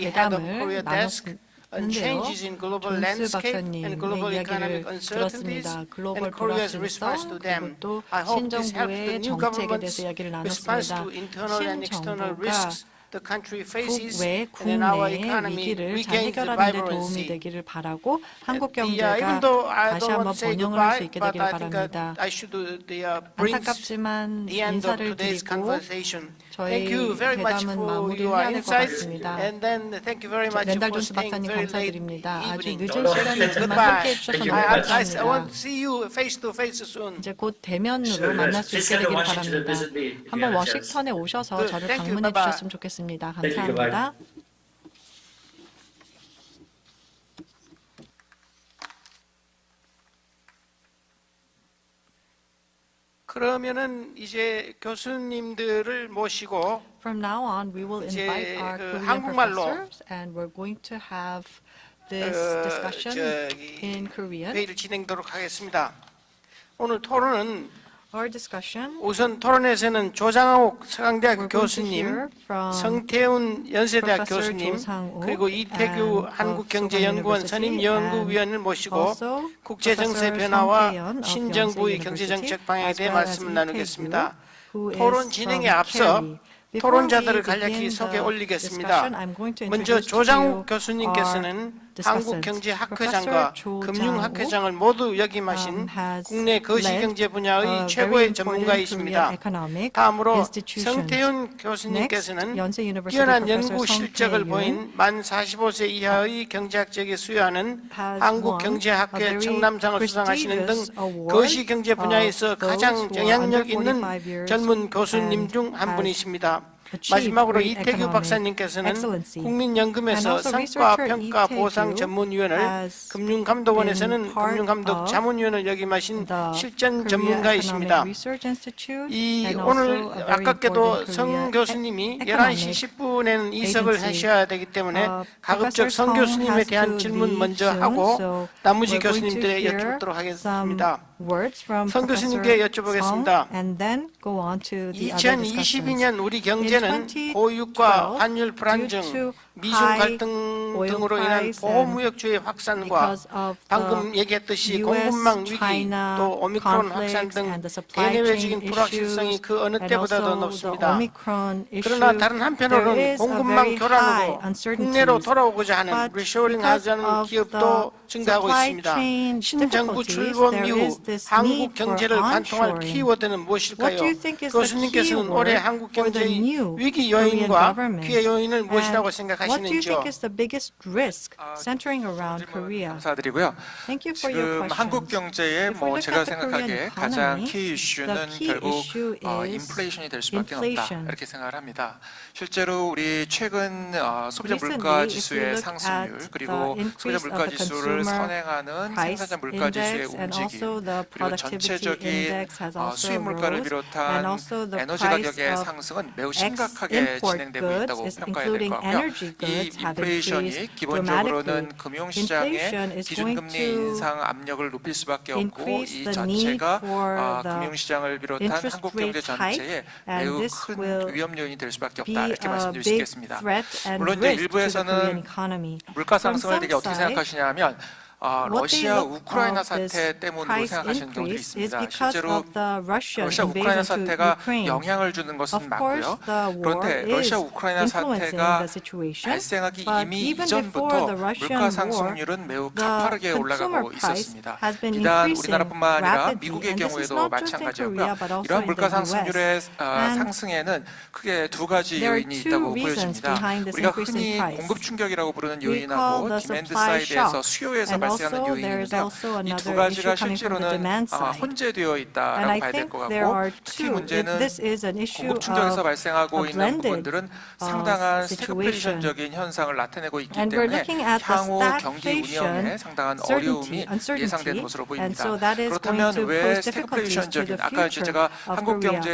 대담을 나눴는데요. 존스 박사님의 이야기를 들었습니다. 글로벌 불확실성 그리고 또 신정부의 정책에 대해서 이야기를 나눴습니다. 신정부가 국외, 국내의 위기를 잘 해결하는 데 도움이 되기를 바라고 한국 경제가 다시 한번 번영을 할 수 있게 되기를 바랍니다. 안타깝지만 인사를 드리고 저희 대담은 마무리를 해야 될 것 같습니다. 렌달 존스 박사님 감사드립니다. 아주 늦은 시간이지만 함께해 주셔서 너무 감사합니다. 이제 곧 대면으로 만날 수 있게 되기를 바랍니다. 한번 워싱턴에 오셔서 저를 방문해 주셨으면 좋겠습니다. 감사합니다. 그러면은 이제 교수님들을 모시고 From now on, we will invite our Korean 한국말로 professors, and we're going to have this discussion in Korean. 회의를 진행하도록 하겠습니다. 오늘 토론은 Our discussion. 우선 토론에서는 조장옥 서강대학교 We're going to 교수님, hear from 성태훈 연세대학 Professor 교수님, 조상욱 그리고 이태규 and 한국경제연구원 of 선임연구위원을 모시고 also 국제정세 Professor 변화와 성태현 of 신정부의 Yonsei 경제정책 University, 방향에 as 대해 well as 말씀을 이태규, 나누겠습니다. who is 토론 진행에 from 앞서 Kerry. Before we 토론자들을 begin 간략히 the 소개 올리겠습니다. discussion, I'm going to 먼저 introduce to 조장욱 you 교수님께서는 our 한국경제학회장과 Professor 금융학회장을 모두 역임하신 has 국내 거시경제 분야의 led 최고의 very 전문가이십니다. important Korean economic 다음으로 institutions. 성태훈 교수님께서는 Next, Yonsei University 뛰어난 Professor 연구 실적을 성태윤 보인 만 45세 이하의 경제학자에게 수여하는 has 한국경제학회 won a very 청남상을 수상하시는 등 prestigious award 거시경제 분야에서 of those 가장 who are 영향력 under 있는 45 years 젊은 교수님 and 중 한 has 분이십니다. achieved 마지막으로 great 이태규 economic 박사님께서는 excellency. 국민연금에서 And also 성과 researcher 평가 보상 이태규 전문위원을 has 금융감독원에서는 been part 금융감독 of 자문위원을 역임하신 the 실전 Korea 전문가이십니다. Economic Research Institute 이 and 오늘 also a very 아깝게도 important 성 Korea 교수님이 economic 11시 10분에는 이석을 agency. 하셔야 되기 때문에 가급적 Professor 성 Song 교수님에 has 대한 to 질문 leave 먼저 soon, 하고 so 나머지 we're going to 교수님들의 hear 여쭙도록 some 하겠습니다. words from 성 Professor 교수님께 여쭤보겠습니다. Song, and then go on to the other discussions. 2022년 우리 경제 문제는 2012, 고유가 환율 due 불안정, to 미중 high 갈등 oil 등으로 인한 price 보호무역주의 확산과 because of 방금 the 얘기했듯이 공급망 위기, US-China 또 오미크론 확산 conflicts 등 and the supply chain 대내외적인 불확실성이 issues 그 어느 and 때보다 더 also the 높습니다. Omicron issue, 그러나 다른 there 한편으로는 is a 공급망 very high 교란으로 국내로 uncertainties. 돌아오고자 하는 But 리쇼링 because 하자는 of 기업도 the 증가하고 supply 있습니다. chain 신정부 difficulties, 출범 there 이후 is this 한국 need for 경제를 관통할 onshoring. 키워드는 What 무엇일까요? do you think is the 교수님께서는 올해 keyword 한국 for the 경제의 new 위기 Korean 요인과 government? 피해 요인을 무엇이라고 And what do you 생각하시는지요? think is the biggest risk centering around 질문 Korea? 감사드리고요. Thank you for your 지금 한국 questions. 경제의 If we look 제가 at the Korean 생각하기에 가장 economy, 키 이슈는 the key 결국 issue is 인플레이션이 될 수밖에 없다 inflation. 이렇게 생각을 합니다. 실제로 우리 최근 소비자 Recently, 물가 if you 지수의 look 상승률 at 그리고 the increase 소비자 of 물가 the 지수를 consumer 선행하는 price 생산자 물가 지수의 index and 움직임 also the 그리고 productivity 전체적인 index has also 수입 물가를 rose, 비롯한 and also the 에너지 price 가격의 of 상승은 매우 심각하게 import 진행되고 goods, 있다고 is 평가해야 될 including 것 같고요. energy 이 goods, have 인플레이션이 increased 기본적으로는 dramatically. 금융시장의 Inflation is going 기준금리 to 인상 압력을 높일 수밖에 없고 increase 이 the need 자체가 for the 금융시장을 비롯한 interest 한국 rate 경제 전체에 hike, and 매우 this 큰 will 위험 요인이 될 수밖에 be 없다 이렇게 a 말씀드릴 수 big 있겠습니다. threat and 물론 이제 risk to the Korean 일부에서는 economy. 물가 From 상승을 some 되게 어떻게 side, 생각하시냐면 what they 러시아 look 우크라이나 of this 사태 때문으로 price 생각하시는 경우들이 increase is 있습니다. because 실제로 of the Russian 러시아 우크라이나 invasion to 사태가 Ukraine. 영향을 주는 Of 것은 course, 맞고요. the war 그런데 is 러시아 우크라이나 influencing 사태가 the situation, 발생하기 but 이미 even 이전부터 before the Russian 물가 war, 상승률은 매우 the 가파르게 consumer 올라가고 price 있었습니다. has been 비단 increasing 우리나라뿐만 아니라 rapidly, 미국의 and this is 경우에도 not just in 마찬가지였고요. Korea, but also 이러한 in 물가 the 상승률의 US. And 상승에는 크게 두 가지 there are 요인이 two 있다고 reasons 보여집니다. behind this 우리가 increase in 흔히 price. 공급 충격이라고 부르는 We call 요인하고 the 디맨드 supply 사이드에서 shock. 수요에서 And 발생하는 also there is 요인인데요. also 이 두 another 가지가 issue coming from the 실제로는 demand side. 혼재되어 And 있다라고 I 봐야 될 think 것 there 같고 are 특히 two. 문제는 This is an issue 공급 충격에서 of 발생하고 a 있는 blended 부분들은 상당한 situation. 스태그플레이션적인 현상을 나타내고 있기 And we're 때문에 looking at the 향후 경기 운영에 stagflation, 상당한 certainty, 어려움이 예상되는 것으로 and 보입니다. so that is going 그렇다면 to 왜 pose difficulties to 스태그플레이션적인 the 아까 이제 future 제가 of 한국 Korea. 경제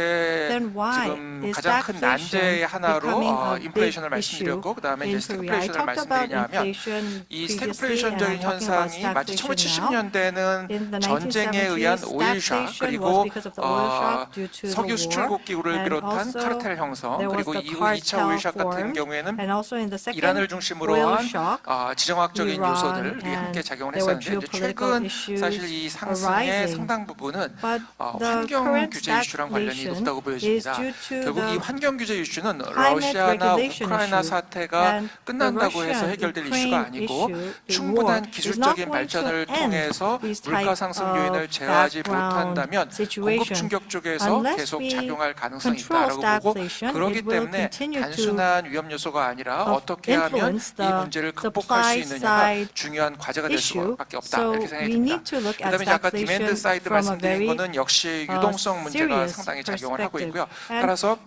Then why 지금 is 가장 큰 난제의 stagflation 하나로 becoming a big 인플레이션을 issue 말씀드렸고 그다음에 in 이제 Korea? I 스태그플레이션을 talked about 말씀드리냐면 inflation 이 previously, and 스태그플레이션적인 I'm talking about 현상이 마치 stagflation now. 1970년대는 In the 전쟁에 의한 1970s, 오일 샥 stagflation 그리고 was because of the oil shock due to the 석유 war, 수출국 기구를 and 비롯한 also 카르텔 형성 there was 그리고 the 이후 2차 오일 샥 cartel 같은 formed, 경우에는 and also in the second 이란을 중심으로 oil 한 shock, 지정학적인 Iran, 요소들이 함께 and 작용을 there were 했었는데 이제 geopolitical 최근 issues 사실 이 상승의 arising. 상당 부분은 But the 환경 current 규제 이슈랑 관련이 stagflation 높다고 is 보여집니다. due to 결국 이 the 환경 규제 이슈는 climate 러시아나 regulation 우크라이나 issue. 사태가 And 끝난다고 the 해서 Russian, 해결될 이슈가 Ukraine 아니고 issue, the 충분한 war, is not 기술적인 going to 발전을 end 통해서 these 물가 type 상승 of 요인을 제어하지 background 못한다면 공급 situation. 충격 쪽에서 Unless 계속 we 작용할 가능성이 control 있다라고 보고 stagflation, 그렇기 it will 때문에 continue to 단순한 위험 요소가 아니라 어떻게 하면 influence 이 the 문제를 극복할 수 supply 있느냐가 side 중요한 과제가 될 issue. 수밖에 없다 So 이렇게 생각이 we 듭니다. need to look at 그다음에 이제 아까 디맨드 stagflation 사이드 from a 말씀드린 very 거는 역시 유동성 문제가 serious 상당히 작용을 하고 perspective. 있고요. And 따라서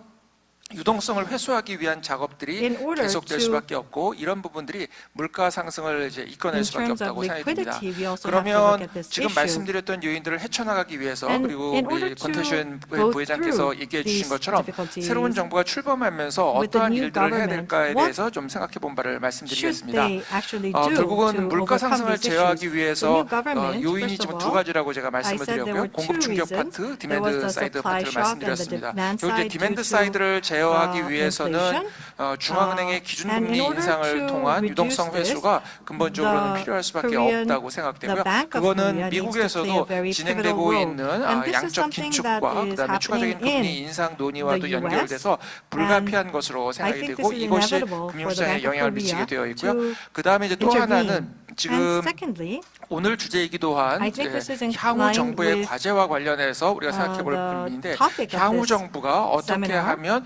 유동성을 회수하기 위한 작업들이 In order 계속될 to- 수밖에 없고 이런 부분들이 물가 상승을 이제 이끌어낼 In 수밖에 terms of 없다고 생각이 듭니다. liquidity, we also have to look 그러면 at this 지금 issue. 말씀드렸던 요인들을 헤쳐나가기 위해서 And 그리고 in 우리 order to 권태준 go 부회장께서 through 얘기해 these 주신 것처럼 difficulties 새로운 정부가 출범하면서 with the 어떠한 new 일들을 해야 government, 될까에 what 대해서 좀 생각해 본 바를 should 말씀드리겠습니다. they actually do to 결국은 물가 overcome 상승을 these issues? 제어하기 The 위해서 new government, 요인이 first 지금 of 두 all, 가지라고 제가 I 말씀을 said there were 드렸고요. two 공급 충격 reasons. 파트, There was 디맨드 the 사이드 supply 파트를 shock and the 말씀드렸습니다. demand 결국 이제 side 디맨드 due to 사이드를 제어하기 위해서는 inflation. 중앙은행의 And 기준금리 in order 인상을 to 통한 reduce 유동성 this, 회수가 근본적으로는 the 필요할 수밖에 Korean- 없다고 생각되고요. the Bank of 그거는 Korea needs to play a 미국에서도 very 진행되고 pivotal 있는 role. And this is 양적 something 기축과 that is 그다음에 추가적인 happening in 금리 인상 논의와도 the US, 연결돼서 불가피한 것으로 I 생각이 think 되고 this is 이것이 inevitable for the 금융시장에 Bank of 영향을 Korea 미치게 되어 있고요. to 그다음에 이제 또 intervene. 하나는 지금 And secondly, 오늘 주제이기도 한 I think this is in 향후 line 정부의 with, 과제와 관련해서 우리가 생각해 볼 the 부분인데 topic of 향후 this 정부가 어떻게 seminar. 하면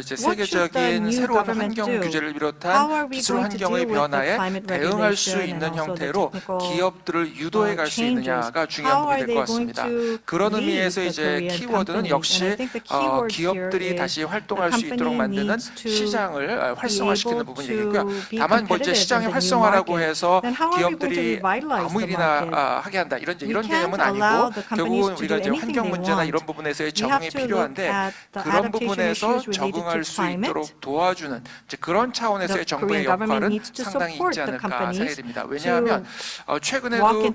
이제 What should the 세계적인 new 새로운 government 환경 do? 규제를 How 비롯한 are we 기술 going to 환경의 deal with the 변화에 climate 대응할 수 regulation 있는 and also the 형태로 technical, 기업들을 유도해 갈 수 changes? 있느냐가 중요한 How 부분이 are 될 they 것 going 같습니다. to 그런 lead 의미에서 the 이제 Korean 키워드는 companies? 역시 And I think the keyword 기업들이 here 다시 is 활동할 the 수 있도록 company 만드는 needs to 시장을 활성화시키는 be able 부분이 되겠고요. to be 다만 뭐 이제 competitive 시장의 in the new 활성화라고 market. 해서 Then how are we going to 기업들이 revitalize 아무 수익이나 하게 한다 이런 개념은 아니고 결국은 우리가 이제 환경 문제나 이런 부분에서의 적응이 필요한데 그런 부분에서 적응할 수 있도록 도와주는 이제 그런 차원에서의 정부의 역할은 상당히 있지 않을까 생각이 듭니다. 왜냐하면 최근에도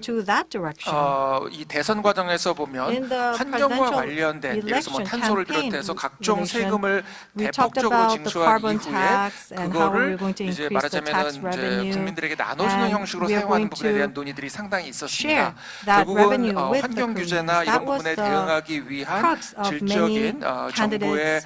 이 대선 과정에서 보면 환경과 관련된 예를 들어서 뭐 탄소를 비롯해서 각종 세금을 대폭적으로 징수한 이후에 그거를 이제 말하자면은 이제 국민들에게 나눠주는 형식으로 사용하는 부분에 대한 논의들이 상당히 있었습니다. 결국은 환경 규제나 이런 부분에 대응하기 위한 질적인 정부의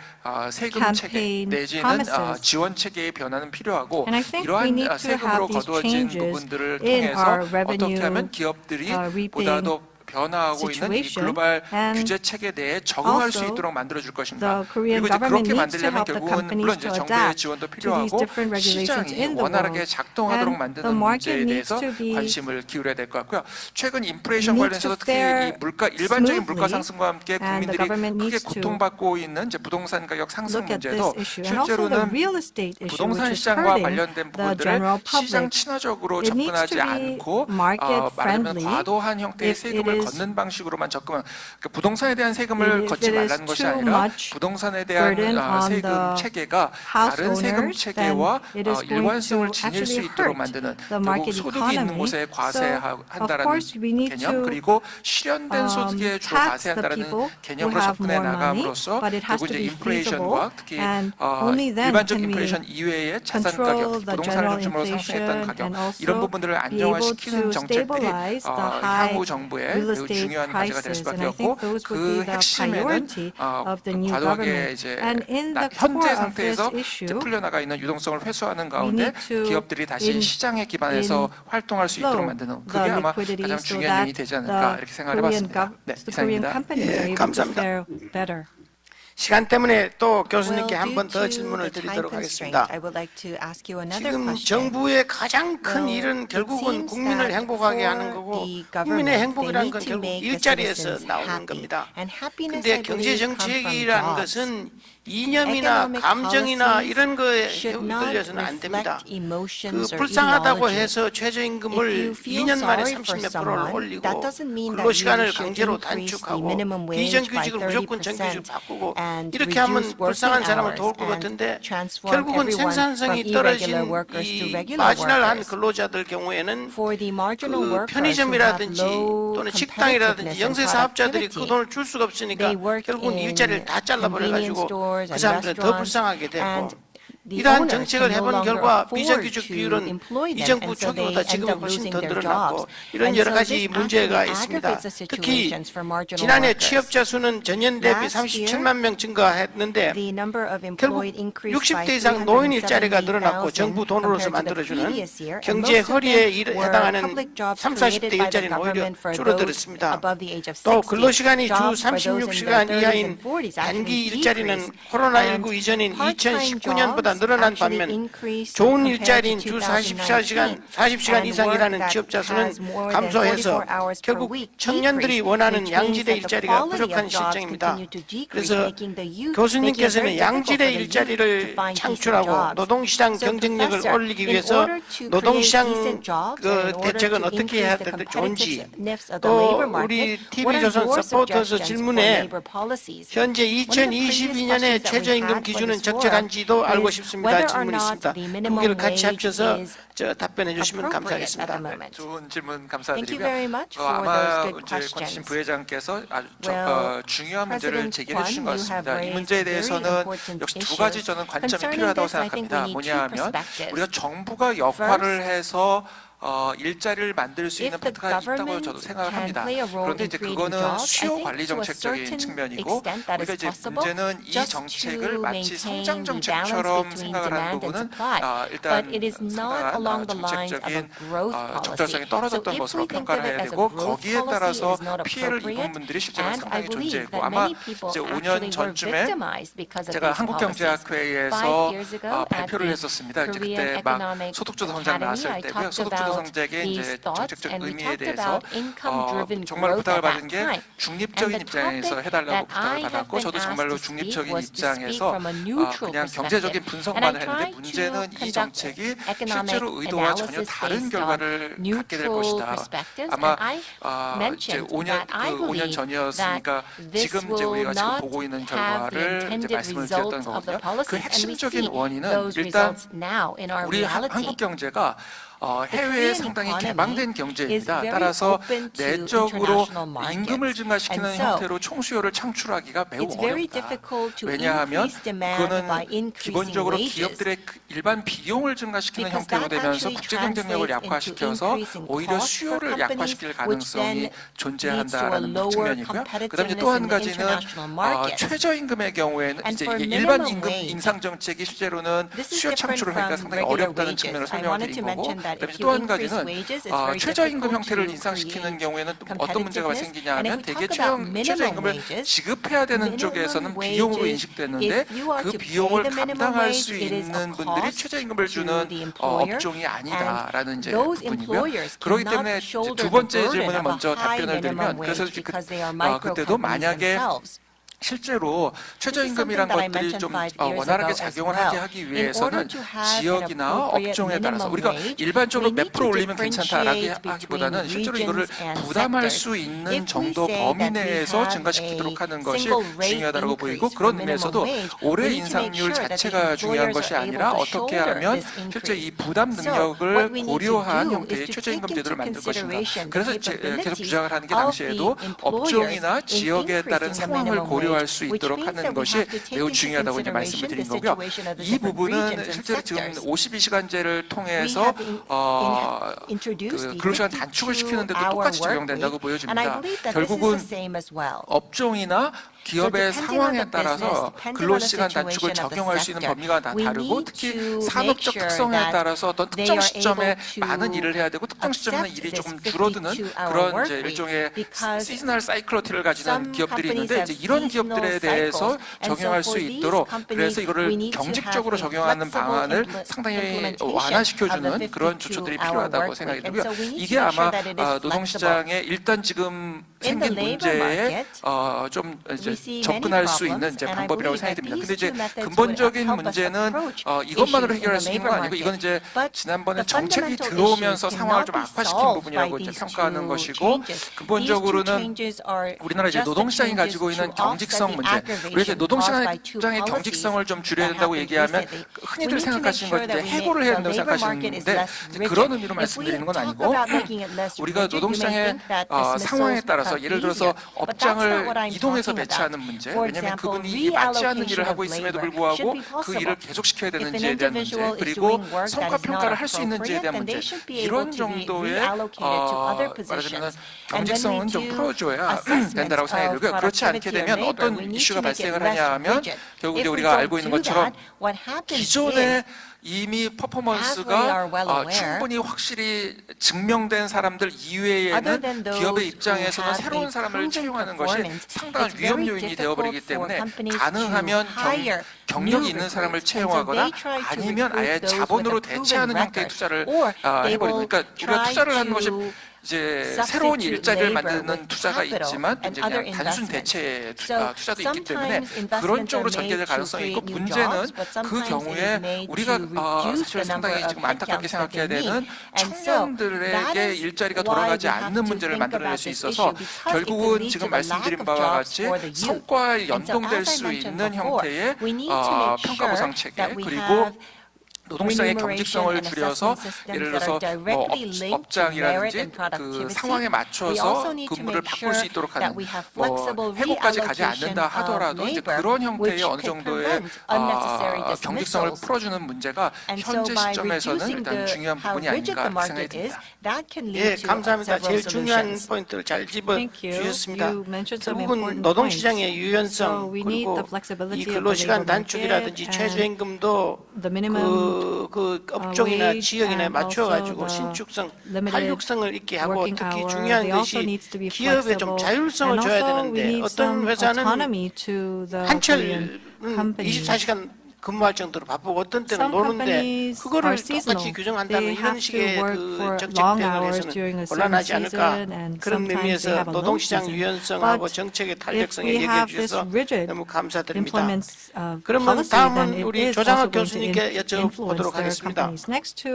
세금 체계 내지는 지원 체계의 변화는 필요하고 이러한 세금으로 거두어진 부분들을 통해서 어떻게 하면 기업들이 보다 더 변화하고 있는 이 글로벌 규제 체계 내에 적응할 수 있도록 만들어줄 것입니다. 그리고 이제 그렇게 만들려면 결국은 물론 이제 정부의 지원도 필요하고 시장이 원활하게 작동하도록 만드는 문제에 대해서 관심을 기울여야 될 것 같고요. 최근 인플레이션 관련해서도 특히 이 일반적인 물가 상승과 함께 국민들이 크게 고통받고 있는 이제 부동산 가격 상승 문제도 실제로는 부동산 시장과 관련된 부분들을 시장 친화적으로 접근하지 않고 말하자면 과도한 형태의 세금을 걷는 방식으로만 접근. 그러니까 부동산에 대한 세금을 걷지 말라는 것이 아니라 부동산에 대한 세금 체계가 다른 세금 체계와 일관성을 지닐 수 있도록 만드는 결국 소득이 있는 곳에 과세한다라는 개념 그리고 실현된 소득에 주로 과세한다라는 개념으로 접근해 나감으로써 결국 이제 인플레이션과 특히 일반적 인플레이션 이외의 자산 가격, 부동산을 중심으로 상승했던 가격 이런 부분들을 안정화시키는 정책들이 향후 정부의 매우 중요한 과제가 될 수밖에 없고 그 핵심에는 과도하게 이제 현재 상태에서 이제 풀려나가 있는 유동성을 회수하는 가운데 기업들이 다시 시장에 기반해서 활동할 수 있도록 만드는 그게 아마 가장 중요한 요인이 되지 않을까 이렇게 생각을 해봤습니다. 네, 이상입니다. 예, 감사합니다. 시간 때문에 또 교수님께 한 번 더 질문을 드리도록 하겠습니다. 지금 정부의 가장 큰 일은 결국은 국민을 행복하게 하는 거고 국민의 행복이라는 건 결국 일자리에서 나오는 겁니다. 그런데 경제정책이라는 것은 이념이나 감정이나 이런 거에 흔들려서는 안 됩니다. 그 불쌍하다고 해서 최저임금을 2년 만에 30몇 %를 올리고 근로시간을 강제로 단축하고 비정규직을 무조건 정규직으로 바꾸고 이렇게 하면 불쌍한 사람을 도울 것 같은데 결국은 생산성이 떨어진 이 마지널한 근로자들 경우에는 그 편의점이라든지 또는 식당이라든지 영세사업자들이 그 돈을 줄 수가 없으니까 결국은 일자리를 다 잘라버려가지고 그 사람들은 더 불쌍하게 되고 이러한 정책을 해본 결과 비정규직 비율은 이 정부 초기보다 지금은 훨씬 더 늘어났고 이런 여러 가지 문제가 있습니다. 특히 지난해 취업자 수는 전년 대비 37만 명 증가했는데 결국 60대 이상 노인 일자리가 늘어났고 정부 돈으로서 만들어주는 경제 허리에 해당하는 30, 40대 일자리는 오히려 줄어들었습니다. 또 근로시간이 주 36시간 이하인 단기 일자리는 코로나19 이전인 2019년보다 늘어난 반면 좋은 일자리인 주 40시간 이상 일하는 취업자 수는 감소해서 결국 청년들이 원하는 양질의 일자리가 부족한 실정입니다. 그래서 교수님께서는 양질의 일자리를 창출하고 노동시장 경쟁력을 올리기 위해서 노동시장 대책은 어떻게 해야 좋은지 또 우리 TV조선 서포터스 질문에 현재 2022년에 최저임금 기준은 적절한지도 알고 싶습니다. 질문이 있습니다. 두 개를 같이 합쳐서 답변해 주시면 감사하겠습니다. 좋은 질문 감사드리고요. 아마 이제 권지신 부회장께서 아주 중요한 문제를 제기해 주신 것 같습니다. 이 문제에 대해서는 역시 두 가지 저는 관점이 필요하다고 생각합니다. 뭐냐 하면 우리가 정부가 역할을 해서 일자리를 만들 수 있는 파트가 있다고 저도 생각을 합니다. 그런데 이제 그거는 수요 관리 정책적인 측면이고 우리가 이제 문제는 이 정책을 마치 성장 정책처럼 생각을 하는 부분은 일단 상당한 정책적인 적절성이 떨어졌던 것으로 평가를 해야 되고 거기에 따라서 피해를 입은 분들이 실제로 상당히 존재했고 아마 이제 5년 전쯤에 제가 한국경제학회에서 발표를 했었습니다. 이제 그때 막 소득주도 성장 나왔을 때고요. 소득주도 성장의 이제 정책적 의미에 대해서 정말 부탁을 받은 게 중립적인 입장에서 해달라고 부탁을 받았고 저도 정말로 중립적인 입장에서 그냥 경제적인 분석만을 했는데 문제는 이 정책이 실제로 의도와 전혀 다른 결과를 갖게 될 것이다. 아마 이제 5년 전이었으니까 지금 이제 우리가 지금 보고 있는 결과를 이제 말씀을 드렸던 거거든요. 그 핵심적인 원인은 일단 우리 한국 경제가 해외에 상당히 개방된 경제입니다. 따라서 내적으로 임금을 증가시키는 형태로 총수요를 창출하기가 매우 어렵다. 왜냐하면 그거는 기본적으로 기업들의 일반 비용을 증가시키는 형태로 되면서 국제 경쟁력을 약화시켜서 오히려 수요를 약화시킬 가능성이 존재한다라는 측면이고요. 그다음에 또 한 가지는 최저임금의 경우에는 이제 이게 일반 임금 인상 정책이 실제로는 수요 창출을 하기가 상당히 어렵다는 측면을 설명을 드린 거고. 그다음에 또 한 가지는 최저임금 형태를 인상시키는 경우에는 또 어떤 문제가 생기냐 하면 대개 최저임금을 지급해야 되는 쪽에서는 비용으로 인식되는데 그 비용을 감당할 수 있는 분들이 최저임금을 주는 업종이 아니다라는 이제 부분이고요. 그렇기 때문에 두 번째 질문을 먼저 답변을 드리면 그래서 그때도 만약에 실제로 최저임금이란 것들이 좀 원활하게 작용을 하게 하기 위해서는 지역이나 업종에 따라서 우리가 일반적으로 몇 프로 올리면 괜찮다라고 하기보다는 실제로 이거를 부담할 수 있는 정도 범위 내에서 증가시키도록 하는 것이 중요하다고 보이고 그런 의미에서도 올해 인상률 자체가 중요한 것이 아니라 어떻게 하면 실제 이 부담 능력을 고려한 형태의 최저임금 제도를 만들 것인가. 그래서 계속 주장을 하는 게 당시에도 업종이나 지역에 따른 상황을 고려할 수 있도록 하는 것이 매우 중요하다고 이제 말씀을 드린 거고요. 이 부분은 실제로 지금 52시간제를 통해서 그 근로시간 단축을 시키는데도 똑같이 적용된다고 보여집니다. 결국은 업종이나 기업의 상황에 따라서 근로시간 단축을 적용할 수 있는 범위가 다 다르고 특히 산업적 특성에 따라서 어떤 특정 시점에 많은 일을 해야 되고 특정 시점에는 일이 조금 줄어드는 그런 이제 일종의 시즈널 사이클러티를 가지는 기업들이 있는데 이제 이런 기업들에 대해서 적용할 수 있도록 그래서 이거를 경직적으로 적용하는 방안을 상당히 완화시켜주는 그런 조처들이 필요하다고 생각이 들고요. 이게 아마 노동시장에 일단 지금 생긴 문제에 좀 이제 접근할 수 있는 이제 방법이라고 생각이 듭니다. 근데 이제 근본적인 문제는 이것만으로 해결할 수 있는 건 아니고 이건 이제 지난번에 정책이 들어오면서 상황을 좀 악화시킨 부분이라고 이제 평가하는 것이고 근본적으로는 우리나라 이제 노동시장이 가지고 있는 경직성 문제, 우리 이제 노동시장의 경직성을 좀 줄여야 된다고 얘기하면 흔히들 생각하시는 건 이제 해고를 해야 된다고 생각하시는데 그런 의미로 말씀드리는 건 아니고 우리가 노동시장의 상황에 따라서 예를 들어서 업장을 이동해서 배치하는 문제, 왜냐하면 그분이 맞지 않는 일을 하고 있음에도 불구하고 그 일을 계속시켜야 되는지에 대한 문제, 그리고 성과평가를 할 수 있는지에 대한 문제, 이런 정도의 말하자면 경직성은 좀 풀어줘야 된다고 생각이 들고요. 그렇지 않게 되면 어떤 이슈가 발생을 하냐 하면 결국 우리가 알고 있는 것처럼 기존의 이미 퍼포먼스가 충분히 확실히 증명된 사람들 이외에는 기업의 입장에서는 새로운 사람을 채용하는 것이 상당한 위험 요인이 되어버리기 때문에 가능하면 경력이 있는 사람을 채용하거나 아니면 아예 자본으로 대체하는 형태의 투자를 해버리는 그러니까 우리가 투자를 하는 것이 이제 새로운 일자리를 만드는 투자가 있지만 이제 그냥 단순 대체 투자도 있기 때문에 그런 쪽으로 전개될 가능성이 있고 문제는 그 경우에 우리가 사실 상당히 지금 안타깝게 생각해야 되는 청년들에게 일자리가 돌아가지 않는 문제를 만들어낼 수 있어서 결국은 지금 말씀드린 바와 같이 성과에 연동될 수 있는 형태의 평가 보상 체계 그리고 노동시장의 경직성을 줄여서 예를 들어서 업장이라든지 그 상황에 맞춰서 근무를 바꿀 수 있도록 하는 해고까지 가지 않는다 하더라도 이제 그런 형태의 어느 정도의 경직성을 풀어주는 문제가 현재 시점에서는 일단 중요한 부분이 아닌가 생각이 듭니다. 예, 감사합니다. 제일 중요한 포인트를 잘 짚어주셨습니다. 결국은 노동시장의 유연성 그리고 이 근로시간 단축이라든지 최저임금도 그 업종이나 지역이나 맞춰가지고 신축성, 활력성을 있게 하고 특히 중요한 것이 기업에 좀 자율성을 줘야 되는데 어떤 회사는 한철 24시간 근무할 정도로 바쁘고 어떤 때는 Some 노는데 companies 그거를 are seasonal. 똑같이 규정한다는 They 이런 have to 식의 work 그 for 정책 long 대응을 hours during a 해서는 certain 곤란하지 않을까 season, and 그런 sometimes they 의미에서 have a low 노동시장 season. 유연성하고 But 정책의 if 탄력성에 we 얘기해 have this 주셔서 rigid 너무 감사드립니다. employment 그러면 policy, then 다음은 it 우리 is also 조장학 going to 교수님께 influence 여쭤보도록 their 하겠습니다. companies. Next to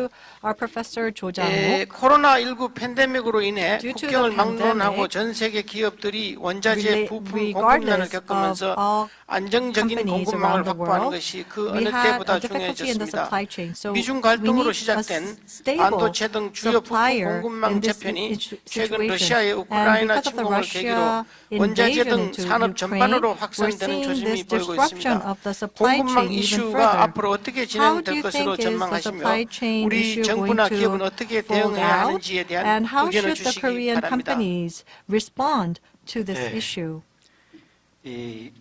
our Professor Jo Jang-wook. 코로나19 팬데믹으로 인해 Due to 국경을 the 막론하고 pandemic, 전 세계 기업들이 원자재 부품 공급난을 regardless of 겪으면서 all 안정적인 companies 공급망을 around the 확보하는 world, 것이 그 we 어느 had 때보다 a difficulty in the 중요해졌습니다. supply chain. So 미중 we 갈등으로 need a 시작된 stable 반도체 등 주요 부품 supplier 공급망 in this 재편이 최근 situation. 러시아의 And 우크라이나 because of the 침공을 계기로 Russia 원자재 invasion 등 into 산업 Ukraine, 전반으로 we're 확산되는 seeing 조짐이 this 보이고 disruption 있습니다. of the supply 공급망 chain even 이슈가 further. 앞으로 어떻게 How 진행될 do you 것으로 think is the 전망하시며 supply chain 우리 issue going 정부나 기업은 to 어떻게 fold 대응해야 out? 하는지에 대한 And how 의견을 should the 주시기 Korean 바랍니다. companies respond to this 네. issue? 이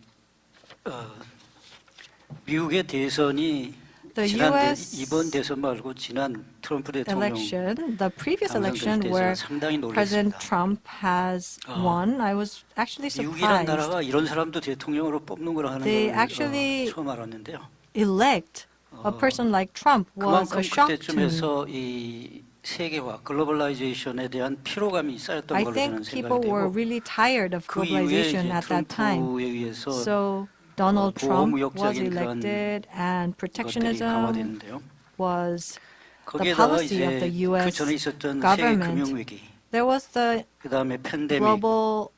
미국의 대선이 The 지난 US 이번 대선 말고 지난 트럼프 대통령 election, the previous 당선될 election 때에서 where 상당히 President 놀랐습니다. Trump has won, I was actually 미국이란 surprised. 나라가 이런 사람도 대통령으로 뽑는 걸 하는 They 걸 actually 처음 알았는데요. Elect a person like Trump was 그만큼 a shock to me. 그때쯤에서 이 세계화, 글로벌라이제이션에 대한 피로감이 쌓였던 I 걸로 저는 think people 생각이 were 되고 really tired of 그 이후에 globalization 이제 at that time. 트럼프에 의해서 So Donald Trump was 보호무역적인 그런 elected and 것들이 protectionism 강화됐는데요. was the 거기에다가 policy of 이제 the 그 US 전에 있었던 세계 government. 금융위기, There was the 그 다음에 팬데믹, global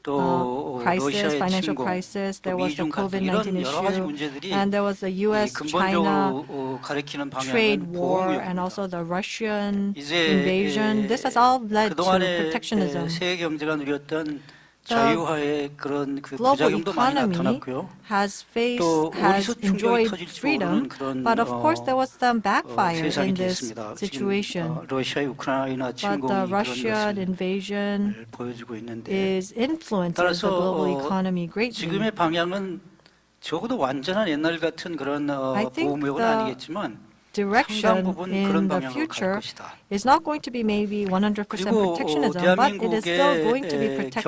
또 crisis, 러시아의 financial 침공, crisis. 또 There was the 미중 갈등 이런 COVID-19 여러 가지 issue, 문제들이 and there was the 이 U.S.-China 근본적으로 가리키는 trade 방향은 war, and 보호무역입니다. also the Russian 이제 invasion. This has all led to 그동안에 protectionism. 세계 경제가 누렸던 The 자유화의 그런 그 global 부작용도 많이 economy 나타났고요. has 또 어디서 충격이 enjoyed 터질지 freedom, 모르는 그런 but of course there was some backfire 세상이 in this 됐습니다. situation. 지금 러시아의 우크라이나 But the 침공이 그런 Russian 것을 invasion 보여주고 있는데 is influences the 따라서 global economy greatly. 지금의 방향은 적어도 완전한 옛날 같은 그런 I think 보호무역은 the 아니겠지만 상당 direction 부분 그런 in the 방향으로 갈 future 것이다. is not going to be maybe 100% 그리고 protectionism, but it is still going to be 대한민국의 protected.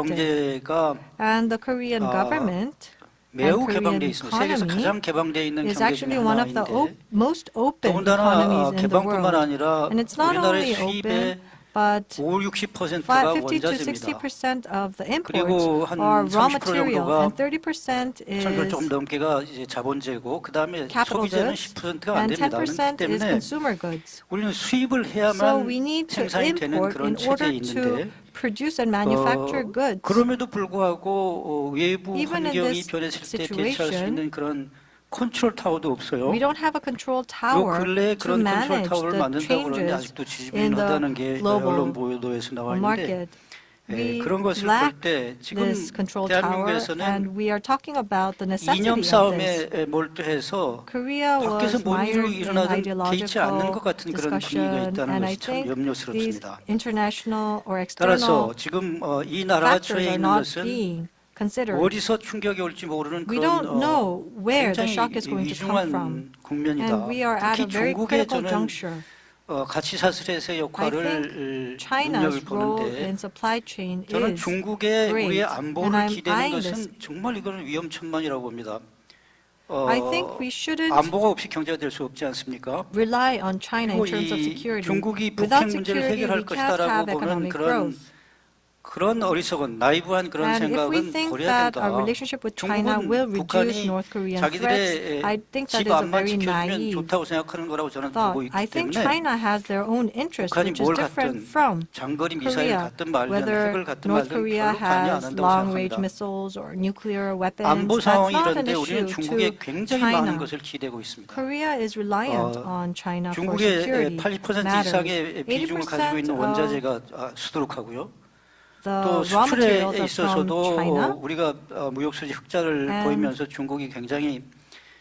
경제가 And the Korean government 매우 and 개방돼 Korean 있습니다. 세계에서 economy 가장 개방돼 있는 is 경제 actually 중에 one of the 하나인데 most open 더군다나 economies in the 개방뿐만 world. 아니라 And it's not 우리나라의 only 수입의 open, but 50~60%가 50 to 원자재입니다. 60% of the 그리고 imports 한 are raw 30% material, 정도가 and 30% 절반 조금 is 넘게가 이제 자본재고 그다음에 capital 소비재는 goods, 10%가 안 and 됩니다. 그렇기 10% is 때문에 consumer goods. 우리는 수입을 So 해야만 we need to 생산이 되는 import 그런 in order 체제에 to 있는데 produce and manufacture goods. 그럼에도 불구하고 외부 Even in 환경이 this 변했을 때 대처할 수 situation, 있는 그런 컨트롤 타워도 없어요. We don't have a control 요 tower 근래에 to 그런 컨트롤 manage 타워를 the 만든다고 그러는데 changes 아직도 in 지지부진하다는 the 게 언론 global 보도에서 나와 있는데 market. We 그런 것을 볼 lack 때 지금 this control tower, 대한민국에서는 and we are talking about the 이념 necessity of this. 싸움에 몰두해서 Korea 밖에서 was 뭔 일이 mired in 일어나든 개의치 않는 것 ideological 같은 그런 분위기가 discussion, 있다는 and I 것이 참 think these 염려스럽습니다. international or 따라서 external 지금 이 나라가 factors 처해 are 있는 not 것은 being considered. 어디서 충격이 올지 모르는 We 그런 don't know where the shock is 굉장히 going to come from, 위중한 국면이다. and we are at 특히 a very 중국의 critical 저는 juncture. 가치 사슬에서의 I 역할을 think 능력을 China's role 보는데 in supply chain 저는 is 중국의 great, 우리의 and 안보를 I'm 기대는 eyeing 것은 this. 정말 이거는 위험천만이라고 봅니다. I think we shouldn't 안보가 없이 경제가 될 수 없지 않습니까? rely on China in 그리고 terms of 이 security. 중국이 Without 북핵 문제를 security, 해결할 we can't have 것이다라고 보는 economic growth. 그런 어리석은 나이브한 그런 And if we 생각은 think 버려야 that 된다. our relationship with China 중국은 will reduce 북한이 North Korean threats, I think that 자기들의 집 is a 안만 very 지켜주면 naive 좋다고 생각하는 거라고 저는 thought. 보고 있기 I think 때문에 China has their own interest, 북한이 which is 뭘 different 갖든 from 장거리 미사일 Korea. 갖든 말든 Whether 핵을 갖든 North 말든 Korea 별로 관여 안 has 한다고 long-range 생각합니다. missiles or nuclear weapons, 안보 that's 상황이 not an 이런데 우리는 issue 중국에 to 굉장히 많은 China. 것을 기대고 있습니다. Korea is reliant on China for 중국의 security 80% matters. 이상의 비중을 가지고 있는 80% of 원자재가 수두룩하고요. the 또 raw 수출에 materials are from 있어서도 China. 우리가 무역수지 흑자를 And 보이면서 중국이 굉장히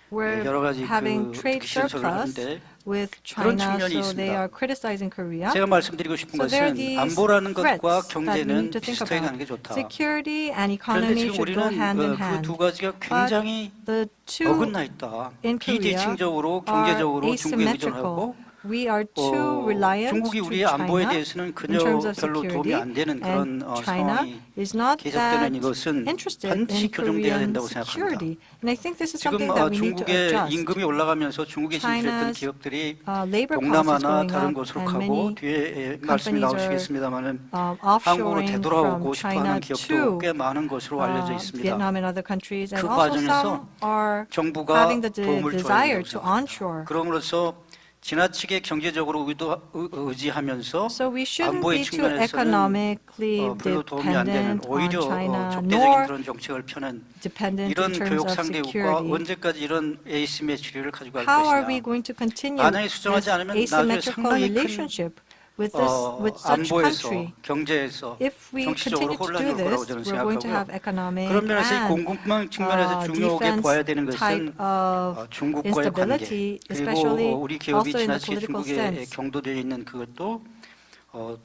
We're 여러 가지 having 그 trade 특히 신설을 surplus 하는데 with 그런 China, 측면이 so they 있습니다. are criticizing Korea. 제가 말씀드리고 싶은 So there are 것은 these 안보라는 것과 threats that we 경제는 need to think 비슷하게 가는 게 about. 좋다. Security and 그런데 economy 지금 should go 우리는 hand in 그 hand. 두 가지가 굉장히 The two 어긋나 있다. in Korea 비대칭적으로 are 경제적으로 중국에 asymmetrical. 의존하고 we are too reliant 중국이 to 우리의 안보에 China 대해서는 in 그저 terms of 별로 도움이 security, 안 되는 그런 and China 상황이 is not 계속되는 that 이것은 interested 반드시 in 교정돼야 Korean 된다고 생각합니다. security. And I think this is 지금 something that we need to 중국의 adjust. 임금이 올라가면서 중국에 진출했던 China's 기업들이 labor cost is 동남아나 going 다른 up, 곳으로 and 가고 many 뒤에 말씀이 companies are 나오시겠습니다만은 한국으로 offshoring 되돌아오고 from 싶어하는 China 기업도 to 꽤 많은 것으로 알려져 있습니다. Vietnam and other countries, and 그 also 과정에서 some are 정부가 having the 도움을 줘야 desire 된다고 to 생각합니다. onshore. 그럼으로써 지나치게 경제적으로 의지하면서 So we shouldn't 안보의 be too 측면에서는 economically 별로 도움이 안 되는 dependent on 오히려 China, 적대적인 nor 그런 정책을 펴는 dependent 이런 in terms 교육 of 상대국과 security. 언제까지 이런 에이시메트리를 가지고 갈 How are we 것이냐. going to continue 만약에 this 수정하지 않으면 나중에 asymmetrical 상당히 큰 relationship with such 안보에서 country? 경제에서 If we 정치적으로 continue to 혼란이 do 올 거라고 this, 저는 we're going to have 생각하고요. economic 그런 면에서 이 and 공급망 측면에서 중요하게 defense 봐야 되는 type 것은 of 중국과의 관계 instability, 그리고 especially 우리 기업이 also in the 지나치게 political 중국에 sense. 경도되어 있는 그것도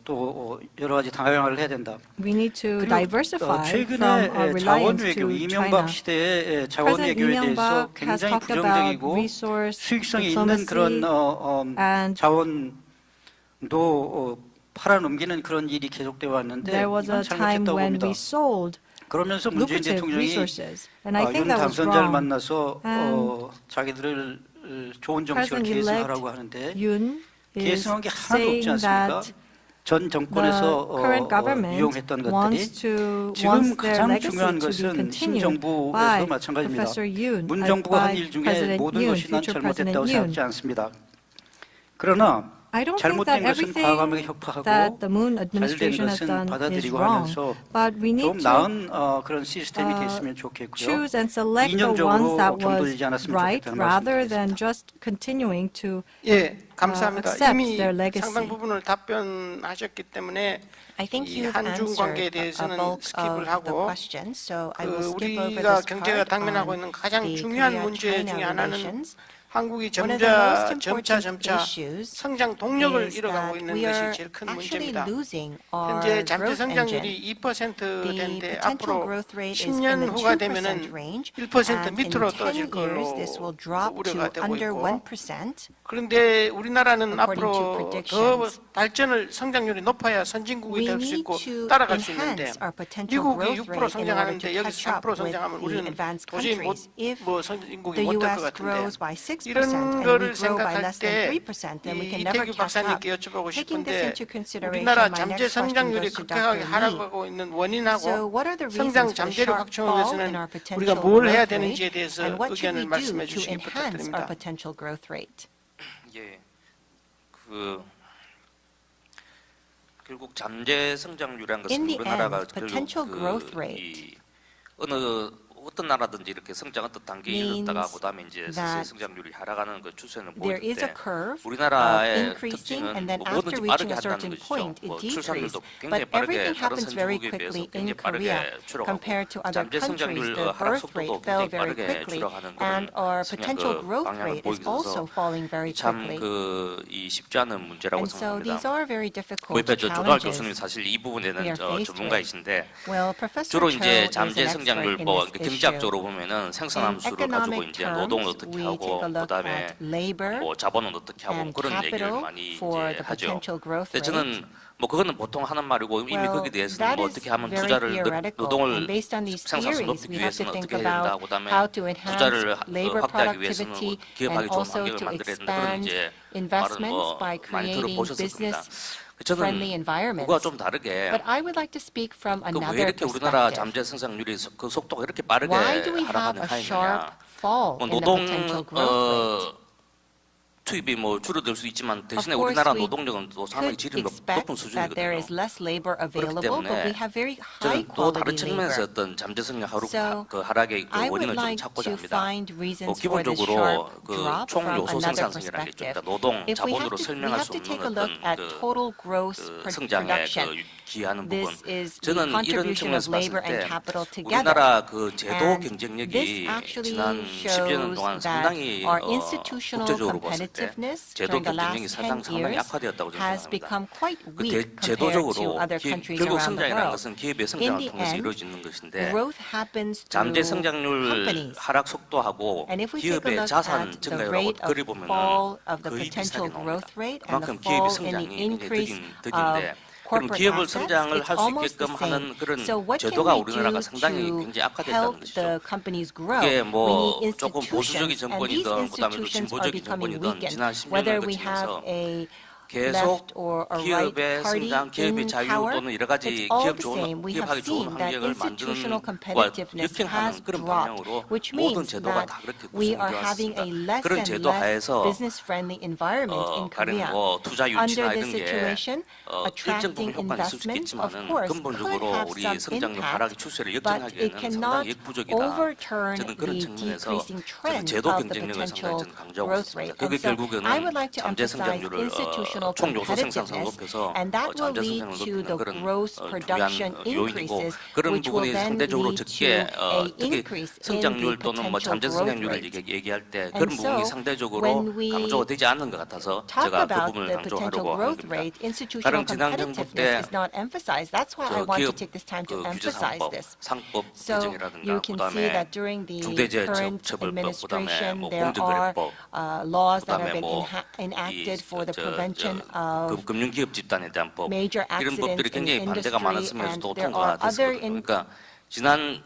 또 여러 가지 다양화를 해야 된다. We need to 그리고 diversify from 최근에 our 자원 reliance 외교 to 이명박 China. 시대의 자원 President 외교에 대해서 I명박 has 굉장히 talked about 부정적이고 resource 수익성이 있는 그런 diplomacy and 자원도 팔아넘기는 그런 일이 계속되어 왔는데 there was a 이건 time 잘못했다고 when 봅니다. we sold 그러면서 문재인 lucrative 대통령이 resources, and I think 윤 that was 당선자를 wrong. 만나서 And 자기들을 좋은 정책을 President-elect 계승하라고 하는데 Yoon is 계승한 게 하나도 없지 saying 않습니까? that 전 the 정권에서 current government 유용했던 것들이 wants 지금 their 가장 legacy 중요한 to be 것은 continued 신정부에도 by 마찬가지입니다. Professor Yoon, 문 정부가 한 by 일 중에 President 모든 Yoon, 것이 난 future 잘못됐다고 President 생각하지 Yoon. 않습니다. 그러나 I don't think that 잘못된 것은 과감하게 everything 협파하고 that the Moon 잘된 administration has 것은 done is 받아들이고 wrong, 하면서 but we 좀 need to 나은 그런 시스템이 됐으면 좋겠고요. choose and select the 이념적으로 ones that was 경도되지 않았으면 right 좋겠다는 rather 말씀드리겠습니다. than just continuing to 예, 감사합니다. accept 이미 their legacy. 상당 부분을 답변하셨기 때문에 I think 이 you've 한중 관계에 answered a 대해서는 bulk 스킵을 of the 하고 questions, so I will 그 skip over 우리가 this 경제가 part 당면하고 on 있는 가장 the 중요한 문제 Korea-China 중에 하나는 relations. 한국이 One of the most 점차 important issues 성장 동력을 is 잃어가고 that 있는 we 것이 are 제일 큰 actually 문제입니다. losing our 현재 잠재 growth 성장률이 engine. 2% The 된데 potential 앞으로 growth rate is in 10년 the 후가 2% 되면은 range, 1% and in 밑으로 10 떨어질 걸로 years this will drop to 우려가 되고 under 있고 1%. 그런데 우리나라는 according to 앞으로 더 predictions. 발전을 성장률이 높아야 선진국이 We 될 수 need 있고 to 따라갈 수 있는데 enhance our potential 미국이 growth 6% rate in order to 성장하는데 여기서 catch up 3% with 성장하면 the 우리는 advanced 도저히 countries. If 선진국이 the 못 될 것 U.S. 같은데 grows by 6% 이런 and we 거를 grow by 생각할 less than 때 3%, then we 이 can never 이태규 catch up. 박사님께 여쭤보고 Taking this 싶은데 into consideration, 우리나라 my 잠재 next question 성장률이 goes to 급격하게 Dr. Lee. 하락하고 있는 So 원인하고 what are the 성장 reasons for the 잠재력 sharp 확충을 fall 위해서는 in our 우리가 potential 뭘 해야 growth 되는지에 rate, 대해서 and what should 의견을 we do 말씀해 to 주시기 enhance our 부탁드립니다. potential growth rate? 예, 결국 잠재 성장률이라는 것은 In the 우리나라가 end, potential growth 결국 rate 어떤 나라든지 이렇게 성장 어떤 단계에 이르다가 means 그다음에 이제 서서히 that 성장률이 하락하는 그 추세는 There is a 보이는데 curve of 우리나라의 increasing, 특징은 and then 뭐 after 뭐든지 reaching 빠르게 a 한다는 certain 것이죠. point, it 뭐 decreases. 출산율도 But 굉장히 빠르게 everything 다른 happens very 선진국에 비해서 quickly 굉장히 in 빠르게 Korea. 줄어가고 Compared to other 잠재 countries, 성장률 the 하락 birth 속도도 rate fell 굉장히 very 빠르게 quickly, 줄어가는 and our 그런 potential 그 growth 방향을 rate is 보이게 also 돼서 falling very quickly. 참이 쉽지 않은 문제라고 And so these 생각합니다. are very difficult 옆에 조달 교수님 challenges. 사실 이 we 부분에는 are faced 전문가이신데 Well, Professor 주로 Cho 이제 is an 잠재 expert 성장률 in 뭐 this issue. 경제학적으로 보면은 생산함 In 수를 가지고 economic 이제 노동을 terms, 어떻게 we 하고 take a look 그다음에 at labor 뭐 자본은 어떻게 하고 and 그런 얘기를 capital 많이 for 이제 the 하죠. potential growth 근데 rate. 저는 뭐 그거는 보통 하는 말이고 이미 Well, 거기에 대해서는 that 뭐 is 어떻게 하면 very 투자를 theoretical. 노동을 And based on these 생산성 theories, 높이기 we have to 위해서는 think 어떻게 해야 된다. about 그다음에 how to enhance 투자를 labor 확대하기 위해서는 productivity 기업하기 and 좋은 also 환경을 to 만들어야 된다. 그런 expand 이제 말은 investments 뭐 by 많이 creating 들어보셨을 겁니다. business-friendly 저는 environments. 그거와 좀 다르게 But I would like to speak from 왜 another 이렇게 우리나라 perspective. 잠재 성장률이 그 속도가 이렇게 빠르게 Why do we have 하락하는 a sharp 하이냐? fall 뭐 in the potential growth rate? 투입이 뭐 줄어들 수 있지만 대신에 Of course, 우리나라 we 노동력은 또 상당히 could 질이 expect 높은 that there is 수준이거든요. less labor 그렇기 available, but we 때문에 have very high 저는 또 다른 quality 측면에서 labor. 어떤 잠재 성장 So, 그 하락의 그 I would 원인을 좀 like 찾고자 to 합니다. find reasons for this 기본적으로 sharp 그 drop 총 from 요소 another 생산성이라는 게 있죠. perspective. 그러니까 노동 If we 자본으로 설명할 수 have to take a 없는 look 어떤 at total gross 그 성장의 production. 그 기하는 부분. This is the 저는 이런 contribution of 측면에서 봤을 labor and 때 capital together. 우리나라 그 제도 And 경쟁력이 this actually 지난 10여 년 shows 동안 that 상당히 our institutional 국제적으로 봤을 때 competitiveness 제도 during the 경쟁력이 last 상당히 10 years 약화되었다고 저는 has 생각합니다. become quite 그 weak compared to 제도적으로 other countries 결국 around the 성장이라는 world. 것은 기업의 In 성장을 the 통해서 end, 이루어지는 것인데 growth happens 잠재 through 성장률 companies. 하락 속도하고 And if we take a 기업의 look 자산 at the 증가율하고 rate of 그리 보면은 fall of the 거의 potential 비슷하게 나옵니다. growth rate and the 그만큼 기업의 fall in the 성장이 increase 굉장히 of 덕인데 그럼 corporate 기업을 assets, 성장을 it's 할 수 almost the 있게끔 same. 하는 그런 So what can 제도가 we 우리나라가 do 상당히 to 굉장히 악화됐다는 help 것이죠. the companies grow? 그게 We 뭐 need 조금 보수적인 institutions, and these 정권이든 그다음에 또 institutions are 진보적인 becoming 정권이든 weakened. 지난 10년을 Whether we have 거치면서 a 계속 left or a right 기업의 party 성장, 기업의 in 자유 power, 또는 여러 it's 가지 all 기업 the 좋은 same. We have 기업하기 좋은 seen that 환경을 institutional 만드는 것과 competitiveness 역행하는 has 그런 dropped, 방향으로 which 모든 means 제도가 that 다 그렇게 we 구성되어 are having a 왔습니다. less 그런 and 제도 less 하에서 business-friendly environment in 가령 Korea. 뭐 투자 Under 유치나 this 이런 게 situation, 일정 attracting 부분 효과는 있을 수 investment, of 있겠지만은 course, could 근본적으로 have 우리 some 성장률 하락의 impact, 추세를 but it 역전하기에는 cannot 상당히 역부족이다. overturn 저는 그런 the 측면에서 decreasing 저는 trend 제도 of the 경쟁력을 상당히 potential 저는 강조하고 growth 있습니다. rate. 그게 And so 결국에는 I would like to 잠재 emphasize 성장률을 institutional 총 요소 생산성을 competitiveness, 높여서 and that will 잠재 lead 성장을 to 높이는 the 그런 gross 중요한 production 요인이고 increases, 그런 which will 부분이 then 상대적으로 lead to 적게 a 특히 increase in the 성장률 또는 뭐 potential 잠재 growth 성장률을 rate. 얘기할 때 And 그런 부분이 so 상대적으로 when we 강조가 되지 않는 것 같아서 talk 제가 그 about 부분을 the potential 강조하려고 하는 growth 겁니다. rate, institutional 다른 지난 정부 때 competitiveness is not emphasized. That's why I 저 want to 기업 take this time to 그 emphasize 규제상법, this. 상법 So 개정이라든가 you can see 그다음에 that during the current 중대재해처벌법, 그다음에 administration, 뭐 there are 공정거래법, laws that 그다음에 have been 뭐 enacted for the 저 prevention of 금융기업 집단에 대한 법 major 이런 법들이 accidents in 굉장히 반대가 industry, and 많았으면서도 there 통과가 are other 됐었거든요. 그러니까 지난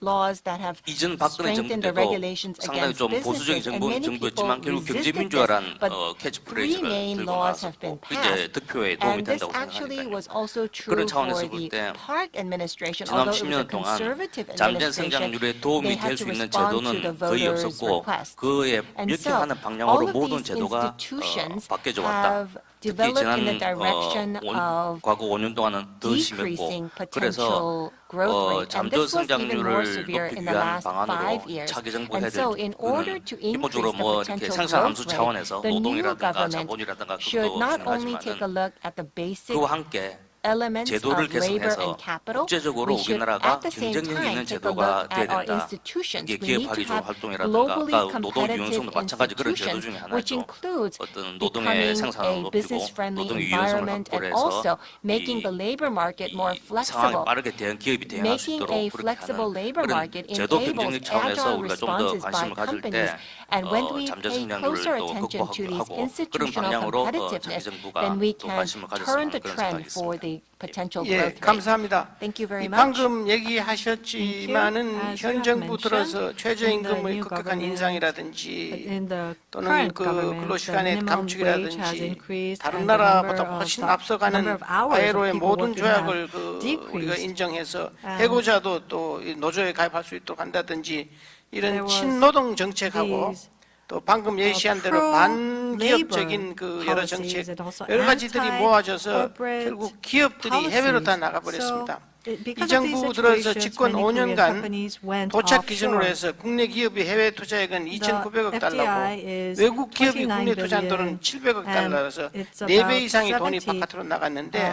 laws that have 이전 박근혜 정부 strengthened the 때도 regulations 상당히 against 좀 보수적인 businesses, and many people 정부였지만 결국 resisted 경제민주화란 this, but three 캐치프레이즈를 main 들고 laws have been 나왔었고 이제 passed. 득표에 도움이 And this 된다고 actually 생각하니까요. was also true 그런 for 차원에서 볼 the 때 Park administration. 지난 Although it was a 10년 동안 conservative 잠재 administration, 성장률에 they 도움이 had 될 to 수 있는 respond to the 제도는 거의 voters' 없었고 requests. 그에 And so 역행하는 all 방향으로 of 모든 these 제도가 institutions 바뀌어져 왔다. have 특히 developed in the 지난 direction of 과거 5년 동안은 더 decreasing 심했고 그래서 potential growth rate, and 잠재 this was even more 성장률을 severe 높이기 in the 위한 last 5 방안으로 years. 차기 정부가 And 해야 될 so in order 부분은 to increase 기본적으로 the 뭐 이렇게 potential 생산 growth 함수 rate, 차원에서 the new 노동이라든가 government 자본이라든가 should 그것도 not only take a 중요하지만은 look at the basic 그와 함께 elements 제도를 of labor 개선해서 and capital, 국제적으로 we should 우리나라가 at the same 경쟁력 time 있는 take a 제도가 look 돼야 at our 된다. institutions. 이게 We need 기업하기 to 좋은 have 활동이라든가 globally 아까 노동 competitive 유연성도 마찬가지 그런 제도 institutions, 중에 which 하나죠. includes 어떤 노동의 becoming 생산을 a 높이고 business-friendly 노동의 유연성을 environment, and 확보해서 also making the labor market more 이 상황에 flexible. 빠르게 기업이 대응할 수 Making 있도록 a 그렇게 flexible 하는 labor 그런 market 제도 enables 경쟁력 차원에서 agile 우리가 좀 더 responses by 관심을 가질 companies. 때 And when we 잠재 pay 성장률을 closer 또 attention to these 극복하고 그런 institutional 방향으로 자기 competitiveness, 정부가 then we 또 can 관심을 turn 가졌으면 the 그런 trend 생각이 for 있습니다. the potential 예, growth rate. 감사합니다. Thank you very 이 much. 방금 얘기하셨지만은 As you 현 have 정부 mentioned, 들어서 in the 최저임금의 new 급격한 government, 인상이라든지 in the 또는 current 그 government, the 근로시간의 minimum wage has 감축이라든지 increased 다른 and the 나라보다 number 훨씬 of 앞서가는 hours of ILO의 people 모든 working 조약을 have 우리가 decreased. 인정해서 And 해고자도 또 이 노조에 가입할 수 있도록 한다든지 there 이런 was 친노동 정책하고 these 또 방금 예시한 대로 반기업적인 그 여러 정책 여러 가지들이 모아져서 결국 기업들이 해외로 다 나가버렸습니다. 이 정부 들어서 집권 5년간 도착 기준으로 해서 국내 기업이 해외 투자액은 2,900억 달러고 외국 기업이 국내 투자한도는 700억 달러라서 4배 이상의 돈이 바깥으로 나갔는데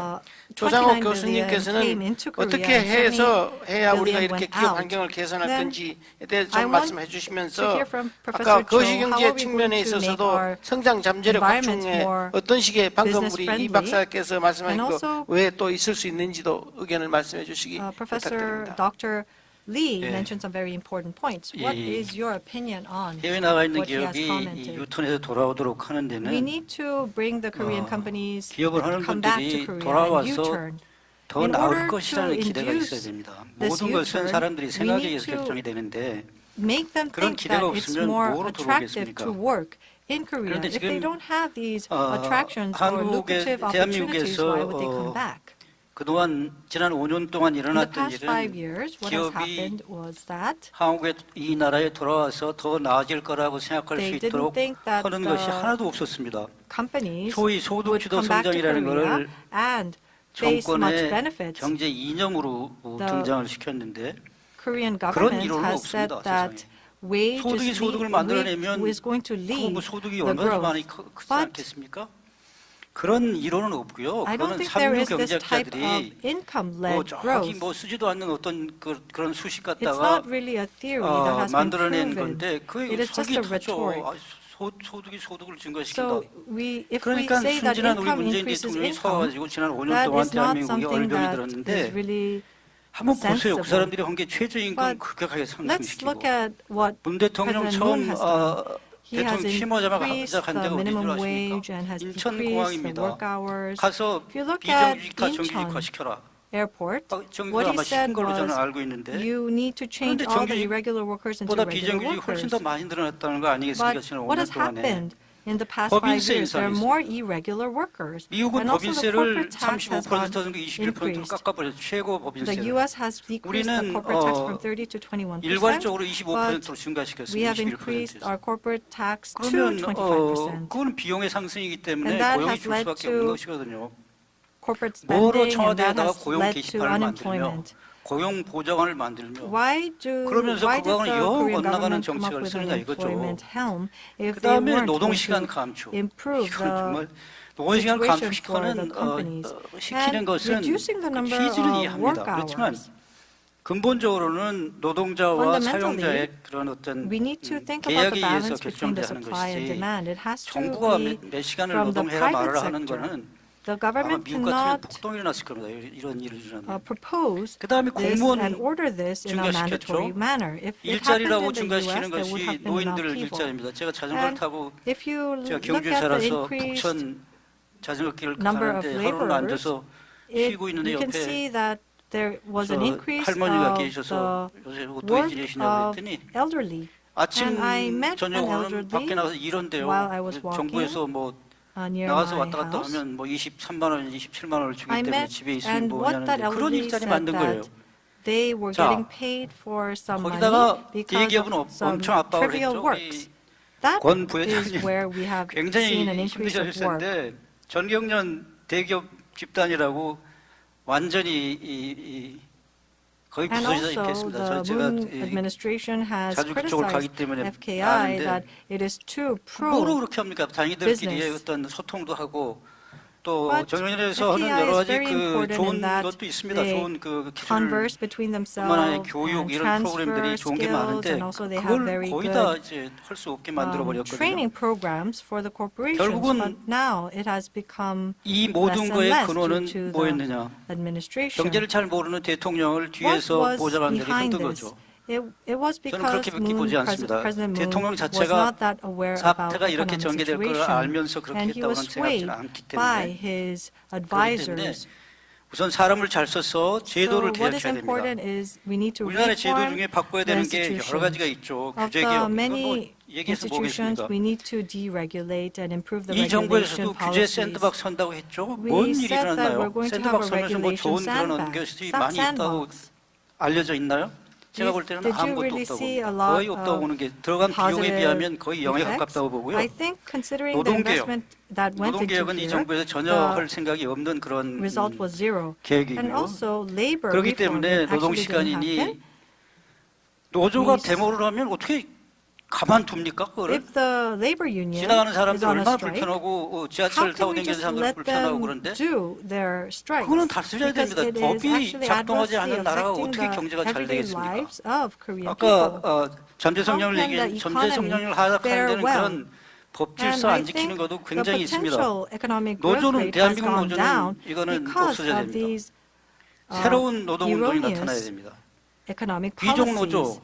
조장호 교수님께서는 어떻게 해서 해야 우리가 이렇게 기업 환경을 개선할 건지에 대해서 좀 말씀해 주시면서 아까 거시경제 측면에 있어서도 성장 잠재력 확충에 어떤 식의 방금 우리 이 박사께서 말씀하신 거 왜 또 있을 수 있는지도 의견을 말씀해 주시기 Professor 부탁드립니다. Dr. Lee 예. mentioned some very important points. What 예. is your opinion on 해외 나가 있는 what he has 기업이 이 commented? 유턴해서 돌아오도록 하는 We 데는 need to bring the Korean companies 기업을 하는 come back 분들이 to Korea and 돌아와서 U-turn. 더 In 나을 order 것이라는 to 기대가 induce 있어야 됩니다. this 모든 것은 U-turn, 사람들이 we 생각에 need 의해서 to 결정이 되는데 make them 그런 think 기대가 that it's 없으면 more 뭐로 attractive 들어오겠습니까? to work in Korea. 그런데 If they 지금, don't have these attractions or 한국에, lucrative opportunities, 대한민국에서, why would they come back? 그동안 지난 5년 동안 In the 일어났던 past 5 일은 years, what has 기업이 happened was that 한국에 이 나라에 돌아와서 더 나아질 거라고 생각할 they 수 didn't 있도록 think that 하는 것이 the 하나도 없었습니다. companies 소위 would 소득주도 come back to 성장이라는 Korea 것을 and face much 정권의 benefits. 경제 이념으로 등장을 시켰는데 Korean 그런 government 이론은 has said 없습니다, that wage 소득이 소득을 만들어내면 is going to 그거 lead 뭐 소득이 the 얼마나 growth. 많이 크지 But 않겠습니까? 그런 이론은 없고요. I don't 그거는 think there 삼류 is this type of 경제학자들이 income-led 저기 growth. 뭐 쓰지도 않는 어떤 그런 수식 It's 갖다가 not really a theory that has been 만들어낸 proven. 건데 그게 It is just a 설기타죠. rhetoric. 소득이 소득을 증가시킨다. So if we 그러니까 say that 순진한 우리 income 문재인 increases 대통령이 income, 서가지고 지난 5년 that 동안 is not 대한민국에 something 얼병이 that 들었는데 is really 한번 보세요. sensible. 그 사람들이 한 게 최저임금 But 급격하게 let's 상승시키고 look at what 문 대통령 President 처음 Moon has done. He has 대통령 취임하자마자 increased 간 the 데가 어딘 줄 minimum 아십니까? wage and has decreased the 인천공항입니다. work hours. 가서 If you look at 비정규직화 정규직화 Incheon 시켜라. Airport, 정규직화 what he 아마 said 시킨 걸로 저는 was 알고 있는데 you need to change 그런데 all the 정규직 irregular workers into 보다 regular 비정규직이 훨씬 workers. 더 많이 늘어났다는 거 아니겠습니까? But 지난 what 5년 has 동안에. happened in the past 5 법인세 years? There are 인상이 more irregular workers. 미국은 And also the 법인세를 corporate tax has 35% gone 정도 21%로 increased. 깎아버렸죠. 최고 The 법인세를. U.S. has decreased the 우리는 corporate tax from 30 to 21%, 일괄적으로 but 25%로 we 증가시켰습니다. have increased 21%에서. our corporate tax to 그러면 25%. 그거는 비용의 상승이기 때문에 And that 고용이 has 줄 led 수밖에 to 없는 것이거든요. corporate 뭐로 spending, and that 청와대에다가 has 고용 led to 게시판을 만들며 unemployment. 고용 보장안을 만들며 Why 그러면서 did 그거는 the 영 Korean 엇나가는 government come up 정책을 with an 쓰느냐 이거죠. employment helm if 그 they 다음에 weren't going 노동시간 to 감축. improve 이건 the 정말 노동시간 situation for the 감축시키는 companies? 시키는 And 것은 reducing the 그 number 취지는 of 이해합니다. work 그렇지만 hours. 근본적으로는 노동자와 Fundamentally, 사용자의 그런 어떤 We need to think about 계약에 the 의해서 balance between the 결정되는 supply and 것이지 demand. It has to 정부가 be 몇 시간을 from the 노동해라 private 말을 하는 sector. 거는 The 아마 government 미국 같으면 cannot 폭동이 일어났을 겁니다. 이런 일을 일어나면. propose 그다음에 this 공무원 and order this in a mandatory 증가시켰죠. manner. If it happened 일자리라고 in the U.S., 증가시키는 there would 것이 have been an 노인들 upheaval. 일자리입니다. 제가 자전거를 And 타고 if you 제가 look 경주에 at the 살아서 increased 북천 자전거길을 number of 가는데 하루는 laborers, 앉아서 쉬고 있는데 you can 옆에 see that there was 저 an increase 할머니가 of 계셔서 the 요새 어떻게 work 지내시냐고 of 했더니 elderly. 아침 And I met an 저녁으로는 elderly 밖에 나가서 일한대요. while I was walking 정부에서 뭐 near 나가서 my 왔다 갔다 house. 하면 뭐 23만 원, 27만 원을 주기 I 때문에 met, 집에 있으면 and 뭐 what that 하는데 그런 elderly 일자리 said 만든 거예요. that they were 자, getting paid for some money 거기다가 because 대기업은 of some 엄청 압박을 trivial 했죠. works. 이 That 권 is 부회장님 where we have seen an 굉장히 increase of 힘드셨을 work. 텐데 전경련 대기업 집단이라고 완전히 거의 And 부서지다 also, 있겠습니다. the 제가 Moon administration has 자주 그쪽으로 가기 criticized 때문에 FKI 아는데 that it is too 뭐로 pro. 그렇게 합니까? 자기들끼리의 business. 어떤 소통도 하고 또 But 정연에서 하는 FKI 여러 is 가지 very 그 important 좋은 in that 것도 있습니다. they 좋은 그 기술 converse between 뿐만 아니라 themselves 교육 and 이런 프로그램들이 transfer 좋은 게 skills, 많은데 and also they have 그걸 very 거의 다 good 이제 할 수 없게 만들어 버렸거든요. training programs for the corporations. 결국은 But now it has become 이 less 모든 and 거의 less due 근원은 to the 뭐였느냐? administration. 경제를 잘 모르는 대통령을 What 뒤에서 was 보좌관들이 behind 흔든 this? 거죠. It was 저는 because 그렇게밖에 보지 않습니다. President Moon 대통령 was 자체가 not that aware about 사태가 이렇게 economic 전개될 걸 situation, 알면서 그렇게 and he 했다고는 was 생각하지 swayed 않기 by 때문에 his 그렇기 때문에 advisors. 우선 사람을 잘 써서 제도를 So what is 개혁해야 됩니다. important is we need to 우리나라 제도 reform 중에 바꿔야 the 되는 게 여러 가지가 institutions. 있죠. Of 규제 the 개혁. 이건 뭐 many 얘기해서 institutions, 뭐겠습니까? we need to deregulate and improve the 이 정부에서도 regulation 규제 policies. 샌드박스 한다고 했죠. We 뭔 일이 said that 일어나요? we're going to have a 샌드박스 하면서 뭐 regulation 좋은 그런 sandbox. 것이 많이 있다고 알려져 있나요? 제가 볼 때는 Did you 아무것도 really 없다고 see a 봅니다. lot 거의 없다고 of 보는 게 들어간 비용에 positive 비하면 거의 0에 effects? 가깝다고 보고요. I think considering the 노동개혁. investment that went into 노동개혁은 이 here, 정부에서 전혀 the 할 생각이 없는 그런 result was zero. And 계획이고요. also labor 그렇기 reform 때문에 actually didn't 노동시간이니 happen. 노조가 We- 데모를 하면 어떻게 가만둡니까? 그거를? If the labor union 지나가는 is 사람들 on a 얼마나 strike, 불편하고 how 지하철 can 타고 we 다니는 just 사람들 let 불편하고 them 그런데 do their strikes? 그거는 다스려야 Because 됩니다. it is 법이 actually 작동하지 adversely 않는 나라가 affecting 어떻게 the 경제가 잘 everyday 되겠습니까? lives of Korean 아까 people. 잠재 성장률 How can 얘기, the 잠재 economy 성장률 하락하는 fare 데는 well? 그런 법 And 질서 I 안 지키는 think 것도 the 굉장히 있습니다. potential economic growth 노조는 rate has 대한민국 gone 노조는 down 이거는 because 없어져야 of 됩니다. these 새로운 노동운동이 나타나야 erroneous 됩니다. economic 귀족 policies. 노조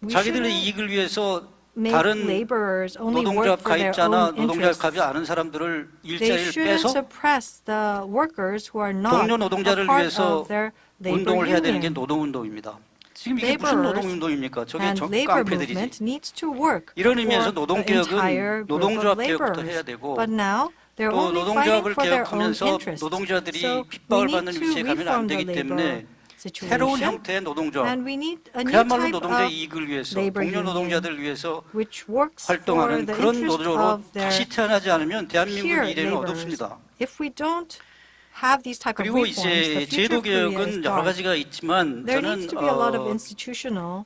We 자기들의 shouldn't 이익을 위해서 make 다른 laborers only work 노동조합 for their 가입자나 own 노동조합 interests. 가입이 아는 사람들을 They 일자리를 shouldn't 빼서 suppress the workers who are not 동료 a 노동자를 part 위해서 of their labor 운동을 해야 되는 게 union. 노동운동입니다. 지금 이게 무슨 Laborers 노동운동입니까? 저게 And labor 깡패들이지. movement needs to work 이런 for 의미에서 the 노동개혁은 entire group of 노동조합 개혁부터 해야 laborers. 되고 But now they're 또 only fighting 노동조합을 for their own 개혁하면서 interests. 노동자들이 So we 핍박을 need 받는 to 위치에 가면 안 reform the 되기 때문에 labor 새로운 situation, 형태의 노동조합 and we need a new 그야말로 type 노동자의 of 이익을 위해서 labor 동료 union 노동자들을 위해서 which works for 활동하는 the 그런 interest 노조로 of their 다시 태어나지 않으면 대한민국 peer 미래는 laborers. 어둡습니다. If we don't have these type of 그리고 reforms, the 이제 future 제도 of Korea is 개혁은 여러 dark. 가지가 있지만 There 저는 needs to be a lot of institutional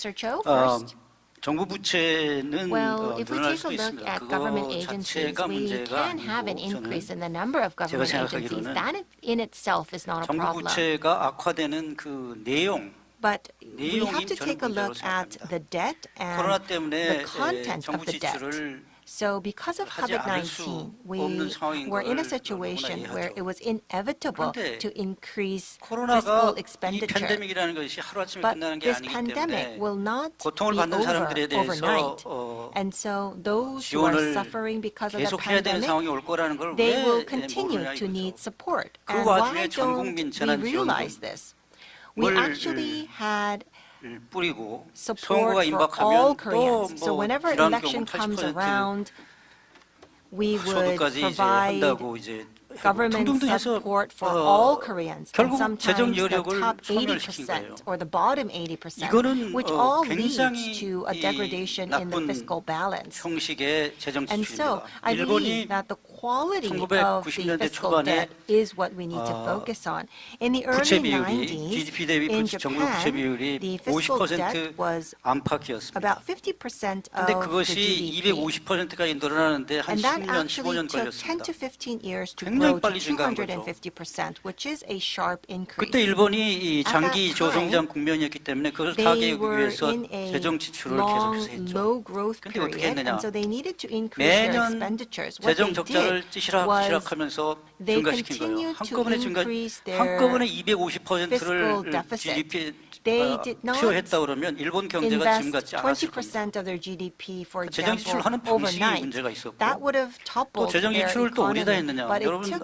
Professor Cho Um, first. 정부 부채는 Well, if we 늘어날 take a 수도 look 있습니다. at government 그거 agencies, 자체가 we 문제가 can have an 아니고 increase 저는 in the number of government agencies. 생각하기로는 That in itself is not a 정부 problem. 부채가 악화되는 그 내용, But we have to 저는 take a 문제라고 look at 생각합니다. the debt 코로나 and 때문에 the content 정부 of the debt. 지출을 So because of 하지 않을 수 COVID-19, we 없는 상황인 were in a 거를 situation 누구나 where 이해하죠. it was inevitable 그런데 to increase 코로나가 fiscal 이 expenditure. 팬데믹이라는 것이 하루아침에 But 끝나는 게 this 아니기 pandemic 때문에 will not 고통을 be 받는 over 사람들에 대해서 overnight. And so those who are 지원을 suffering because of the 계속 해야 되는 pandemic, 상황이 올 거라는 걸 they 왜 will continue 모르냐 to 이거죠. need support. 그 And 와중에 why 전 don't 국민 we 재난 realize 지원금 this? We 을 actually had 뿌리고 support 선거가 for all 임박하면 Koreans. So 또뭐 whenever 필요한 election 경우는 comes 80% around, we would 소득까지 이제 provide 한다고 이제 government 등등등 해서 support for all Koreans, and 결국 재정 sometimes the 여력을 top 소멸시킨 거예요. 80% or the bottom 80%, 이거는 which all leads 굉장히 to a degradation in the 나쁜 fiscal balance. 형식의 재정 And so 지출입니다. I 일본이 believe that the quality of the 1990년대 fiscal 초반에 debt is what we need to focus on. In the 부채 early 비율이 90s, GDP 대비 in 정부 부채 Japan, 비율이 the fiscal debt 50% was 안팎이었습니다. about 50% 근데 of the 그것이 GDP. 250%까지 늘어나는데 한 And that 10년, actually 15년 took 10 걸렸습니다. to 15 years to 굉장히 grow to 빨리 증가한 거죠. 250%, which is a sharp increase. 그때 일본이 이 At 장기 that 저성장 국면이었기 때문에 그것을 They 타개하기 were 위해서 in a 재정 지출을 long, 계속해서 했죠. low growth 근데 어떻게 period, 했느냐? and so they needed to increase their 매년 expenditures. What 재정 they 적자를 did was 찌시락하면서 they 증가시킨 거예요. continued to 한꺼번에 increase their 한꺼번에 fiscal 250%를 deficit. GDP에 They did not 투여했다 그러면 일본 경제가 지금 같지 invest 않았을 겁니다. 20% of their GDP, for 재정 example, 지출하는 방식이 overnight. 문제가 있었고 That would have 또 toppled 재정 their 지출을 또 어디다 economy. 했느냐? But it 여러분 took,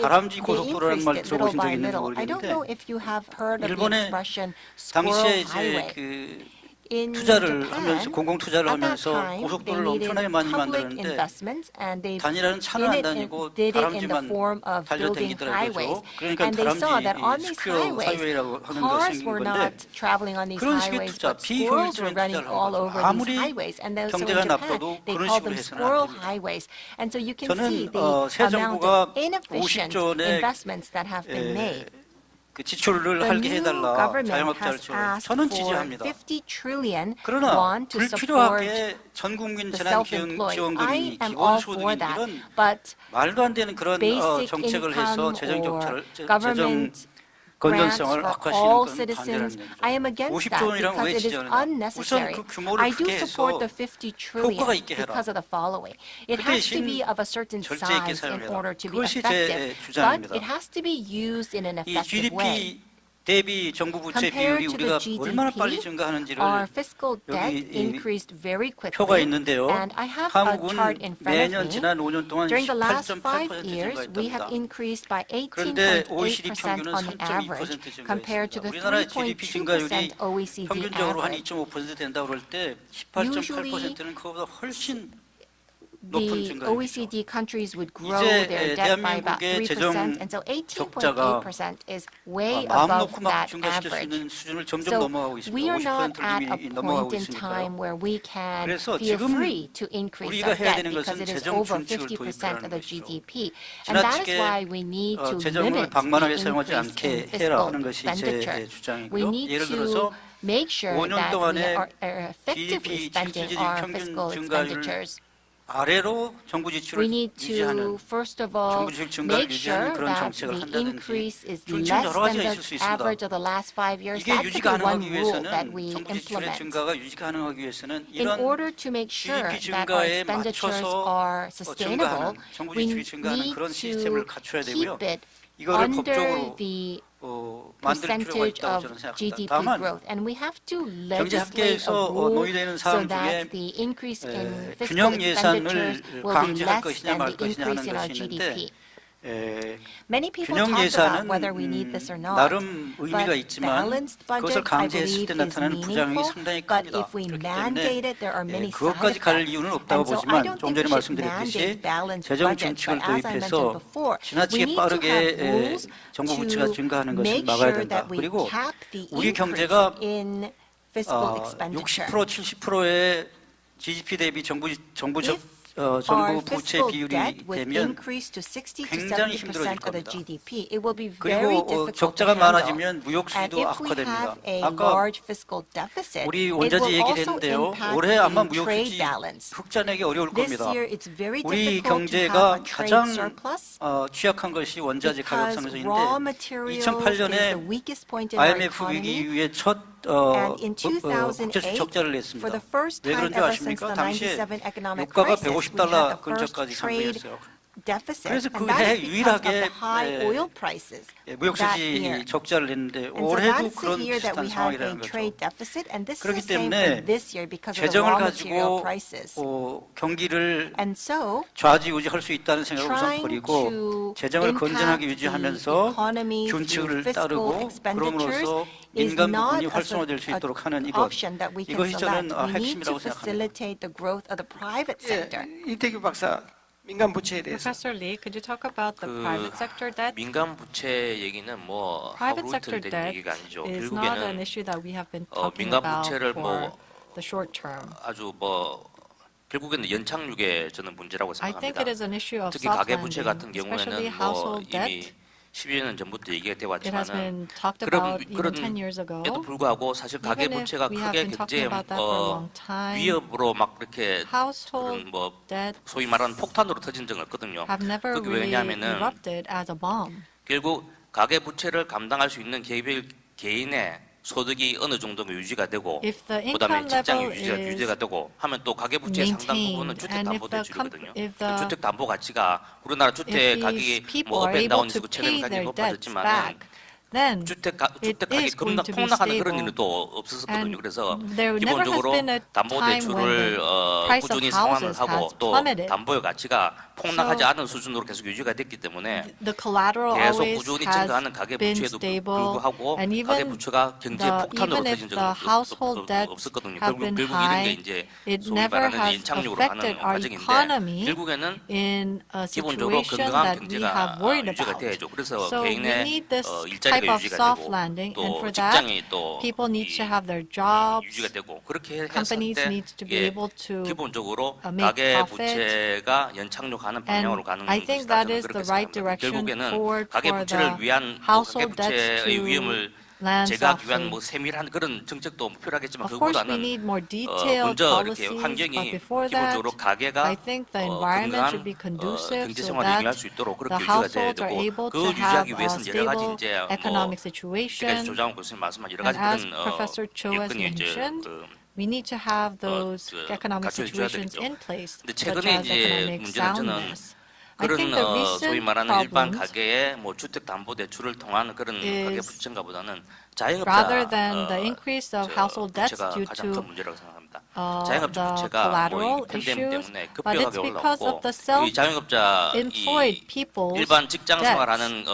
다람쥐 they 고속도로라는 increased 말 it 들어보신 little 적 by 있는지 little. I don't know 모르겠는데 if you have heard of the 일본의 expression 당시에 squirrel 이제 highway. 그 In 투자를 Japan, 하면서 공공 투자를 at that 하면서 time, they 고속도로를 needed 엄청나게 많이 public 만들었는데 investments, and they 다니라는 차는 안 다니고 did it in the 다람쥐만 form of building 달려다니더라고요. highways. 그러니까 And they saw that on 다람쥐 these 스퀘어 highways, 하이웨이라고 하는 것이 cars 생긴 were 건데 not traveling on these 그런 식의 highways, 투자, but squirrels were 비효율적인 running 투자를 all 하는 over 거죠. 아무리 these highways. And then, so in 경제가 Japan, 나빠도 they 그런 call 식으로 them 해서는 안 squirrel 됩니다. highways. And so you can 저는 see the 새 amount 정부가 of inefficient 50조 내 investments that have been made. 그 지출을 The 하게 new 해달라 government 자영업자를 has 지원. asked 저는 for 지지합니다. 50 trillion 그러나 won to support 불필요하게 전 국민 the 재난 self-employed. 지원금이 I am all for 기본소득인 that, 이런 but 말도 안 되는 그런 basic 정책을 해서 income 재정 or 적자를 재정 government grants 건전성을 for 악화시키는 all 건 citizens, 반대라는 I am 얘기죠. against that 50조원이랑 왜 because it is 지지하느냐? 우선 unnecessary. 그 규모를 I do 크게 support 해서 the 50 trillion 효과가 있게 해라. because of the following. It 그 has to 대신 be of a certain 절제 있게 size in 사용해라. order to be 그것이 제 effective, but 주장입니다. it has to be used in an 이 effective way. GDP 대비 정부 부채 비율이 Compared to 우리가 the 얼마나 빨리 GDP, 증가하는지를 our fiscal debt 여기 이 increased very 표가 quickly, 있는데요. and I have a chart in 한국은 front of 매년 me. 지난 5년 동안 During the last 5 18.8% years, we have 증가했답니다. increased by 그런데 OECD 18.8% 평균은 on the average 3.2% compared to 증가했습니다. the 우리나라의 GDP 증가율이 3.2% OECD 평균적으로 한 average. 2.5% 된다고 그럴 때 18.8%는 그거보다 훨씬 높은 The 증가율이죠. OECD countries would grow 이제 their debt by about 대한민국의 3%, 재정 and so 적자가 18.8% is way 마음 above 놓고 막 that 증가시킬 수 average. 있는 수준을 점점 So 넘어가고 있습니다. we are not at 50%를 a 이미 넘어가고 point in time 있으니까요. where we can 그래서 feel 지금 free to increase 우리가 our 해야 debt 되는 because 것은 it is 재정 over 준칙을 50% of 도입하라는 the 것이죠. GDP. And that is 지나치게 why we need to 재정을 limit 방만하게 the 사용하지 increase 않게 in 해라 fiscal 하는 것이 제 expenditure. We 주장이고요. need 예를 to 들어서 make sure 5년 that we 동안에 are effectively GDP spending 실질적인 our 평균 fiscal 증가율을 expenditures. 아래로 정부 We 지출을 need 유지하는 to, first of all, 정부 지출 증가를 make 유지하는 sure 그런 that 정책을 the 한다든지 increase is 둘 중 less 여러 가지가 than 있을 수 the 있습니다. average of the last 5 years. 이게 That could 유지가 be one 가능하기 rule that 위해서는 we 정부 지출의 implement. 증가가 유지가 가능하기 위해서는 In 이런 order to make sure GDP that our 증가에 expenditures 맞춰서 are sustainable, 증가하는 정부 we 지출이 증가하는 need 그런 to 시스템을 갖춰야 되고요. keep it 이거를 under 법적으로 the 만들 필요가 percentage 있다고 of 저는 생각합니다. GDP 다만 growth, and we have to legislate a 경제학계에서 rule 논의되는 so 사항 that 중에 the increase in fiscal 균형 expenditures 예산을 will be 강제할 less 것이냐 than 말 the 것이냐 increase 하는 in our 것이 GDP. 있는데 Many people 균형 talk about 예산은 whether we need this or not. 나름 의미가 But 있지만 balanced 그것을 budget, I 강제했을 believe, 때 is 나타나는 부작용이 meaningful. 상당히 But 큽니다. if we 그렇기 mandate 때문에 it, there are many side 그것까지 갈 effects. 이유는 없다고 And so I 보지만 don't 좀 think 전에 we should 말씀드렸듯이 mandate balanced 재정 budget. 준칙을 But as I mentioned 도입해서 before, we 지나치게 need to 빠르게 have rules 정부 부채가 to 증가하는 것을 make 막아야 sure 된다. that we 그리고 cap the 우리 increase 경제가 in fiscal expenditure. 60% 70%의 GDP 대비 정부 If our 정부 부채 fiscal 비율이 debt would 되면 increase to 60 to 굉장히 70% 힘들어질 of the 겁니다. GDP. It will be very 그리고 difficult to 적자가 handle. 많아지면 무역 And 수지도 if we 악화됩니다. have a 아까 large fiscal deficit, 우리 it 원자재 will 얘기를 also 했는데요. impact 올해 아마 the 무역 trade 수지 balance. 흑자내기 어려울 This 겁니다. year, it's very 우리 difficult to have 경제가 a trade 가장 surplus 취약한 것이 원자재 가격 because 상승인데 raw materials is the 2008년에 weakest point in our IMF 위기 economy. 이후에 첫 And in 국제수 적자를 2008, for 냈습니다. the first 왜 time 그런지 ever since 아십니까? the 당시에 97 economic 유가가 crisis, we had $150 the first 근처까지 trade 상승했어요. deficit, 그래서 and 그 that 해 is because of 유일하게 the high oil prices 무역 that year. 수지 적자를 냈는데 And so 올해도 that's the 그런 year that 비슷한 we had a 상황이라는 trade 거죠. deficit, and this is 그렇기 the same for 때문에 this year because of the 재정을 raw material 가지고 prices. 경기를 And so, 좌지우지할 수 있다는 생각을 우선 trying 버리고 to 재정을 건전하게 impact the 유지하면서 economy through 균칙을 fiscal 따르고 expenditures 그럼으로써 is 민간 not 부분이 활성화될 수 있도록 하는 an 이것 option that we can 이것이 저는 select. We need to 핵심이라고 생각합니다. facilitate the growth of the private sector. 이태규 박사 민간 부채에 대해서. Professor Lee, could you talk about the private sector debt? 민간 부채 얘기는 뭐 하루 Private 이틀 sector 된 debt 얘기가 아니죠. is not an 결국에는 issue that we have been talking 민간 about 부채를 for 뭐 the short term. 아주 뭐 결국에는 연착륙의 저는 문제라고 I think 생각합니다. it is an issue of 특히 soft 가계 부채 같은 landing, especially 경우에는 뭐 household 이미 debt. 12년 전부터 얘기가 되어 It has 왔지만은 been talked about even 10 years ago. 에도 불구하고 사실 가계 Even if 부채가 we have 크게 been 경제 talking about that for a long time, 위협으로 막 이렇게 household 그런 뭐 debt 소위 말하는 폭탄으로 터진 적은 없거든요. have never 그게 really 왜냐하면은 erupted as a bomb. 결국 가계 부채를 감당할 수 있는 개인의 소득이 어느 정도가 유지가 되고 If the 그다음에 income 직장이 level 유지가 is 되고 하면 또 가계 부채의 상당 부분은 maintained, 주택 and 담보 if the 대출이거든요. if the- 주택 담보 가치가 우리나라 주택 if 가격이 these people 뭐 are able 업앤다운 to 있고 최근에 pay 가격이 their debts 높아졌지만은 back, then 주택 it 가격이 is going to be 폭락하는 그런 stable. 일은 또 없었거든요. And 그래서 there never has 기본적으로 been a 담보 time 대출을 when the price of 꾸준히 상환을 houses 하고 has 또 plummeted. 담보의 가치가 폭락하지 So 않은 수준으로 계속 유지가 됐기 때문에 The collateral 계속 always 꾸준히 has 증가하는 가계 been 부채에도 stable, 불구하고 and 가계 even 부채가 경제 폭탄으로 even if 터진 the 적은 household debts 없었거든요. have been 결국 이런 게 high, 이제 it 소위 never 말하는 has 연착륙으로 가는 affected our 과정인데 economy 결국에는 in a 기본적으로 situation 건강한 that we 경제가 have worried 유지가 about. 돼야죠. 그래서 So we 개인의 need this type 일자리가 of 유지가 soft 되고 landing, and 또 for that, 직장이 또 people need to 이 have their jobs. 유지가 되고 그렇게 했을 Companies 때 need to be 이게 able to 기본적으로 make 가계 profit. 부채가 연착륙하는 방향으로 And 가는 I think 것이다. that 저는 is 그렇게 the right 생각합니다. direction 결국에는 forward 가계 for 부채를 the 위한 가계 household debts 부채의 to 위험을 land 제거하기 위한 softly. 뭐 세밀한 그런 정책도 필요하겠지만 Of course, we 그보다는 need more detailed 먼저 이렇게 policies, but 환경이 before that, 기본적으로 가계가 I think the environment should be 건강한 conducive 경제 so 생활을 that 유지할 수 있도록 그렇게 the 유지가 돼야 households are 되고 able 그걸 to have 유지하기 a 위해서는 여러 가지 stable 이제 뭐 economic 지금까지 situation. 조장훈 교수님 말씀한 여러 And 가지 as 그런 Professor Cho has 여건이 이제 mentioned, 그 we need to have those economic 갖춰줘야 situations 되겠죠. in place, 근데 such 최근에 as 이제 economic 문제는 저는 soundness. I 그런 think the 소위 recent 말하는 일반 problems, 가계의 뭐 주택 담보 대출을 통한 그런 가계 is 부채인가 보다는 자영업자 rather than the increase of household debts 부채가 due 가장 큰 to 문제라고 생각합니다. the 자영업자 부채가 뭐 collateral 이 팬데믹 issues, 때문에 but it's 급격하게 because of 올라왔고 the 이 자영업자 self-employed 이 people's 일반 직장 debts. 생활하는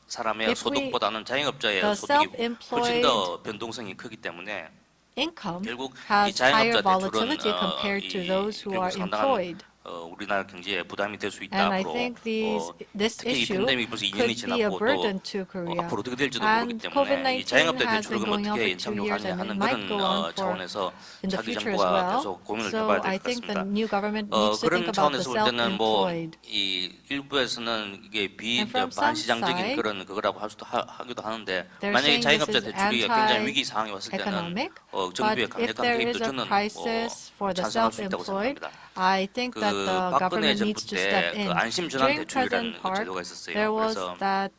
사람의 If we- 소득보다는 자영업자의 the 소득이 훨씬 self-employed 더 변동성이 크기 때문에 income 결국 이 has higher 자영업자 volatility 대출은 compared to those who are 결국 employed. 상당한 우리나라 경제에 부담이 될 수 있다. And I 앞으로 think this 특히 이 issue 팬데믹 벌써 2년이 could be a 지났고 burden 또 to Korea. 앞으로 어떻게 될지도 모르기 And 때문에 이 COVID-19 자영업자 has 대출을 been going on 어떻게 for 2 years 연착륙하냐 and 하는 it might go on 그런 for 차원에서 in the 자기 future as 정부가 well. 계속 고민을 So 해봐야 I 될 것 think the 같습니다. new government needs to think 그런 about the 차원에서 볼 때는 self-employed. 이 일부에서는 이게 And from some 반시장적인 side, 그런 그거라고 하기도 하는데 they're 만약에 saying 자영업자 this is 대출이 굉장히 위기 상황이 왔을 때는 economic, 정부의 but if 강력한 there 개입도 is a 저는 crisis for the 찬성할 수 있다고 self-employed, 생각합니다. I think that the 박근혜 government 정부 needs to step 때 in. 그 안심 전환 During 대출이라는 President 그 Park, 제도가 있었어요. there was 그래서 that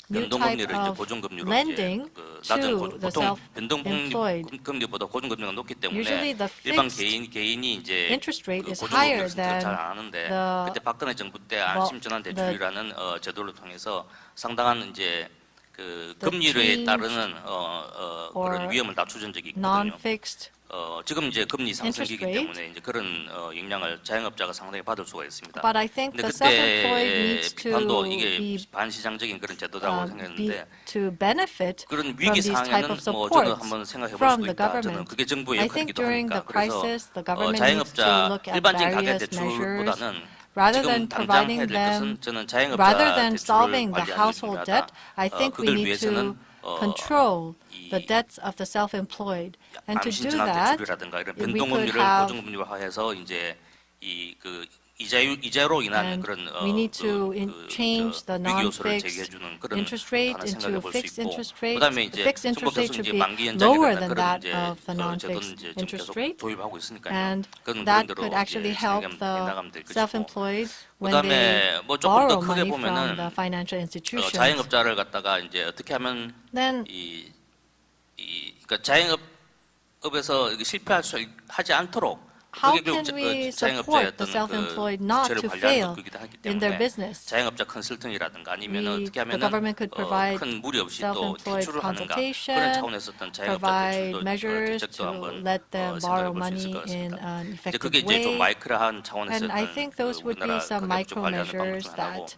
new type 변동금리를 이제 of 고정금리로 lending 이제 그 낮은 to the 보통 self-employed. 변동금리보다 고정금리가 높기 Usually 때문에 the 일반 fixed 개인이 이제 interest rate 그 is higher 고정금리를 than 잘 아는데 the 그때 박근혜 정부 때 안심 전환 대출이라는 제도를 통해서 상당한 이제 그 금리에 change 따르는 그런 or 위험을 낮춰준 적이 있거든요. non-fixed 지금 이제 금리 상승기이기 interest rate. 때문에 이제 그런 영향을 자영업자가 상당히 받을 수가 있습니다. But I think 근데 the self-employed 그때 needs to 비판도 이게 be 반시장적인 그런 제도라고 생각했는데 to benefit 그런 from 위기 these type 상황에는 of 뭐 저는 supports 한번 생각해 볼 from 수도 the 있다. 저는 government. 그게 정부의 I think 역할이기도 during 하니까. the crisis, the 그래서 government needs to 자영업자 look at 일반적인 가계 various measures 대출보다는 rather 지금 than 당장 해야 providing 될 them, 것은 저는 자영업자 rather than 대출을 solving the 관리하는 게 household 중요하다. debt. I think we 그걸 need 위해서는 to control the debts of the self-employed. And to do 안심전환 that, 대출이라든가 이런 we could 변동금리를 have 고정금리화해서 이제 이 그 이자로 인한 And 그런 we need to change the 위기 요소를 non-fixed 제기해주는 그런 interest rate 하나 into 생각해 볼 수 fixed 있고, interest rate. 그다음에 The 이제 fixed 정부 interest rate 계속 should 이제 be 만기 lower 연장이라는 than 그런 that 이제 of the 제도는 non-fixed 이제 좀 interest 계속 rate. 도입하고 있으니까요. And 그건 that 그런대로 could actually 이제 help 진행해 the 나가면 될 것이고, self-employed when they 그다음에 뭐 조금 더 borrow 크게 money from the 보면은 financial institutions. 자영업자를 갖다가 이제 어떻게 하면 Then 그러니까 자영업에서 실패하지 않도록, how 그게 can 결국 we 자영업자의 support the 어떤 self-employed 그 not 부채를 to 관리하는 fail 것이기도 하기 in their 때문에 business? 자영업자 컨설팅이라든가 아니면 The 어떻게 하면 government could provide 큰 무리 없이 또 self-employed 대출을 하는가, 그런 consultation, 차원에서 어떤 자영업자 provide 대출도 measures 대책도 to 한번 let them borrow 생각해 볼 수 있을 money 것 in 같습니다. an 이제 그게 effective 이제 좀 way. 마이크로한 차원에서 And I think those would be 우리나라 some 가계부채 micro 관리하는 방법 measures 중 하나고, that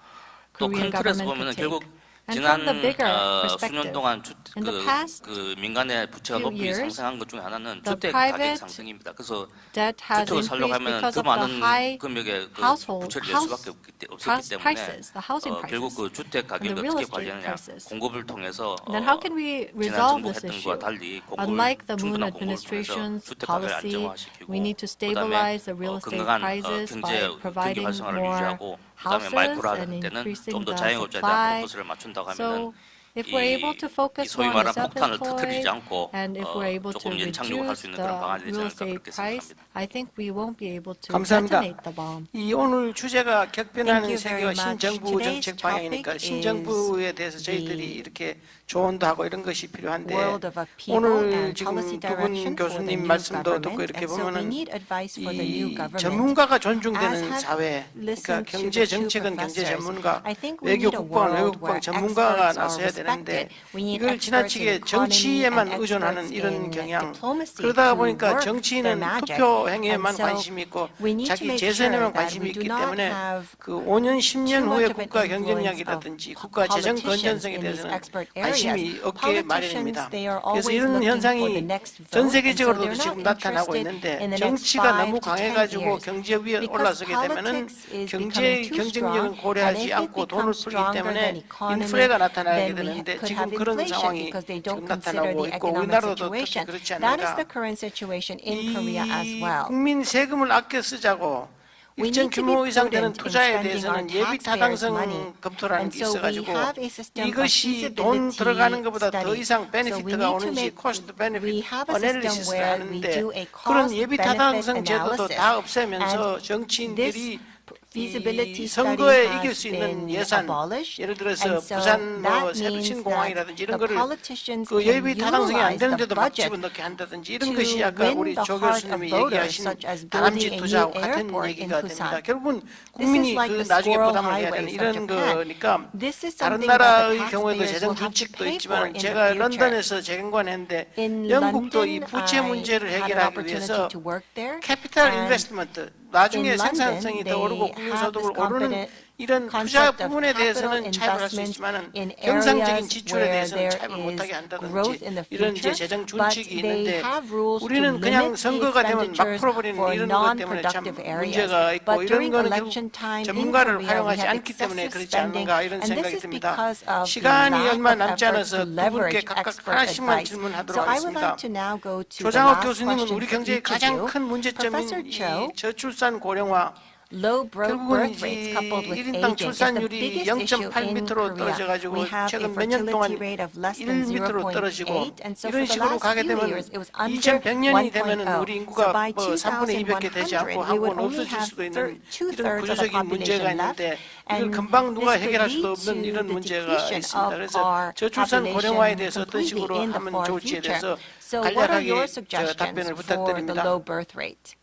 또 Korean 큰 틀에서 government 보면은 could 결국 take. And 지난 from the bigger 수년 perspective, 동안 in the past 그 민간의 부채가 few 높이 years, 상승한 것 중에 하나는 the 주택 private 가격 상승입니다. 그래서 debt has 주택을 살려고 increased 하면 because 더 of the 많은 high 금액의 그 household 부채를 낼 house 수밖에 없었기 때문에 prices, the housing 결국 prices, 그 주택 and 가격을 the real 어떻게 estate 관리하느냐, prices. 공급을 통해서 Then how can we 지난 resolve 정부 this 했던 issue? 것과 달리 Unlike the Moon 충분한 공급을 통해서 administration's 주택 가격을 policy, 안정화시키고, we need to 그다음에 stabilize the real estate 건강한 prices 경제 by providing 활성화를 more 유지하고, 그다음에 houses 마이크로 할 and 때는 increasing 좀 더 the 자영업자에 대한 supply. 포커스를 맞춘다고 하면은 So if we're able to 이 focus 소위 more on the 말하는 폭탄을 터뜨리지 self-employed, 않고 and if we're able to 조금 연착륙을 할 reduce 수 있는 the 그런 방안이 되지 real 않을까 estate 그렇게 price, 생각합니다. I think we won't be able to 감사합니다. detonate the bomb. 이 오늘 주제가 Thank 격변하는 you very 세계와 much. 신정부 Today's 정책 topic 방향이니까 is 신정부에 대해서 저희들이 the 이렇게 조언도 하고 이런 것이 필요한데, world of upheaval 오늘 and 지금 policy 두 분 direction for the 교수님 new 말씀도 듣고 government, 이렇게 and so we 보면은 need advice for the new 이 government. 전문가가 As 존중되는 have 사회, 그러니까 listened to 경제 the two 정책은 경제 professors, 전문가, I think we 외교 need a 국방은 외교 world 국방 where 전문가가 experts are 나서야 되는데, respected. We need 이걸 experts in 지나치게 economy 정치에만 and 의존하는 experts 이런 in 경향, diplomacy 그러다 to 보니까 work their 정치인은 magic. 투표 행위에만 And so 관심이 있고 we need to 자기 make 재선에만 sure that 관심이 we do 있기 not 때문에 have 그 5년, 10년 too 후에 much of an 국가 influence 경쟁력이라든지 of 국가 재정 politicians 건전성에 in these 대해서는 expert 관심이 areas. 없게 Politicians, 마련입니다. they are 그래서 always 이런 looking for the 현상이 next vote, 전 and so 세계적으로도 they're 지금 not 나타나고 interested 있는데, in the next 정치가 5 너무 to 10 강해가지고 years. 경제 위에 Because 올라서게 되면은 politics is 경제 becoming too 경쟁력은 strong, and 고려하지 if it 않고 돈을 becomes 풀기 stronger 때문에 than economy, 인플레가 나타나게 then we 되는데 could 지금 have 그런 inflation 상황이 because they 지금 don't consider 나타나고 the 있고 economic 우리나라도 특히 situation. 그렇지 That is 않는가. the current situation in Korea as 이 well. 국민 세금을 아껴 쓰자고 We 일정 need to be 규모 이상 되는 prudent in 투자에 spending our 대해서는 예비 taxpayers' money. 타당성 검토라는 And 게 so we 있어가지고 have a system of 이것이 돈 feasibility 들어가는 것보다 더 study. 이상 So we 베네피트가 need to 오는지 make, 코스트 we 베네피트 have a system 어널리시스를 where we 하는데 do a 그런 cost 예비 benefit 타당성 제도도 analysis. 다 없애면서 And 정치인들이 feasibility 이 study 선거에 이길 has 수 있는 been 예산, abolished. 예를 들어서 And so 부산 뭐 that means 새신공항이라든지 that 이런 the 거를 politicians 그 can 예비 타당성이 안 utilize the 되는데도 막 budget 집어넣게 한다든지 이런 to 것이 아까 win 우리 the 조 heart of 교수님이 voters, 얘기하신 such as 다람쥐 building a new 투자하고 같은 airport in 얘기가 됩니다. Busan. 결국은 This 국민이 is like 그 the 나중에 squirrel 부담을 해야 되는 highways of 이런 Japan. 거니까 This is 다른 something that 나라의 the 경우에도 taxpayers 재정 will have to 준칙도 pay for 있지만 in the 제가 future. 런던에서 재경관했는데 In 영국도 이 London, 부채 문제를 I had an 해결하기 opportunity 위해서 to work there. 캐피탈 And 인베스트먼트 나중에 in London, 생산성이 더 오르고 they 국민소득을 have this 오르는 이런 투자 concept of 부분에 capital 대해서는 차입을 할 수 investment 있지만은 in 경상적인 areas 지출에 where 대해서는 there 차입을 못하게 is 한다든지 growth in the 이런 이제 future, 재정 but 준칙이 they 있는데 have rules to 우리는 그냥 limit the 선거가 되면 막 expenditures 풀어버리는 for 이런 것 때문에 참 non-productive areas. 문제가 있고 But 이런 during 거는 결국 election time in 전문가를 Korea, we 활용하지 have 않기 때문에 excessive 그렇지 spending, 않는가 이런 and this 생각이 is 듭니다. because of the 시간이 lack 얼마 of 남지 efforts 않아서 to 두 분께 leverage 각각 expert 하나씩만 advice. 질문하도록 So I would 하겠습니다. like to now go to the 조장욱 last 교수님은 question 우리 for 경제의 each of 가장 you. 큰 문제점인 Professor Cho, 이 저출산 고령화 low 결국은 birth rates 이제 coupled with 1인당 aging is the 출산율이 biggest issue 0.8m로 in 떨어져가지고 Korea. We have a 최근 몇 년 동안 fertility rate of less than 1m로 떨어지고 0.8, and so for 이런 the 식으로 last 가게 few 되면 years, it was under 2100년이 되면 1.0. 우리 So 인구가 by 뭐 3분의 2밖에 되지 2200, 않고 we 한국은 would only 없어질 have 수도 있는 이런 two-thirds of the 구조적인 문제가 population left, 있는데 이걸 and 금방 누가 this could 해결할 수도 lead 없는 to 이런 the 문제가 depletion 있습니다. of 그래서 our 저출산 고령화에 population 대해서 어떤 completely 식으로 in the 하면 far 좋을지에 future. 대해서 So what are your 간략하게 suggestions 답변을 for the 부탁드립니다. low birth rate?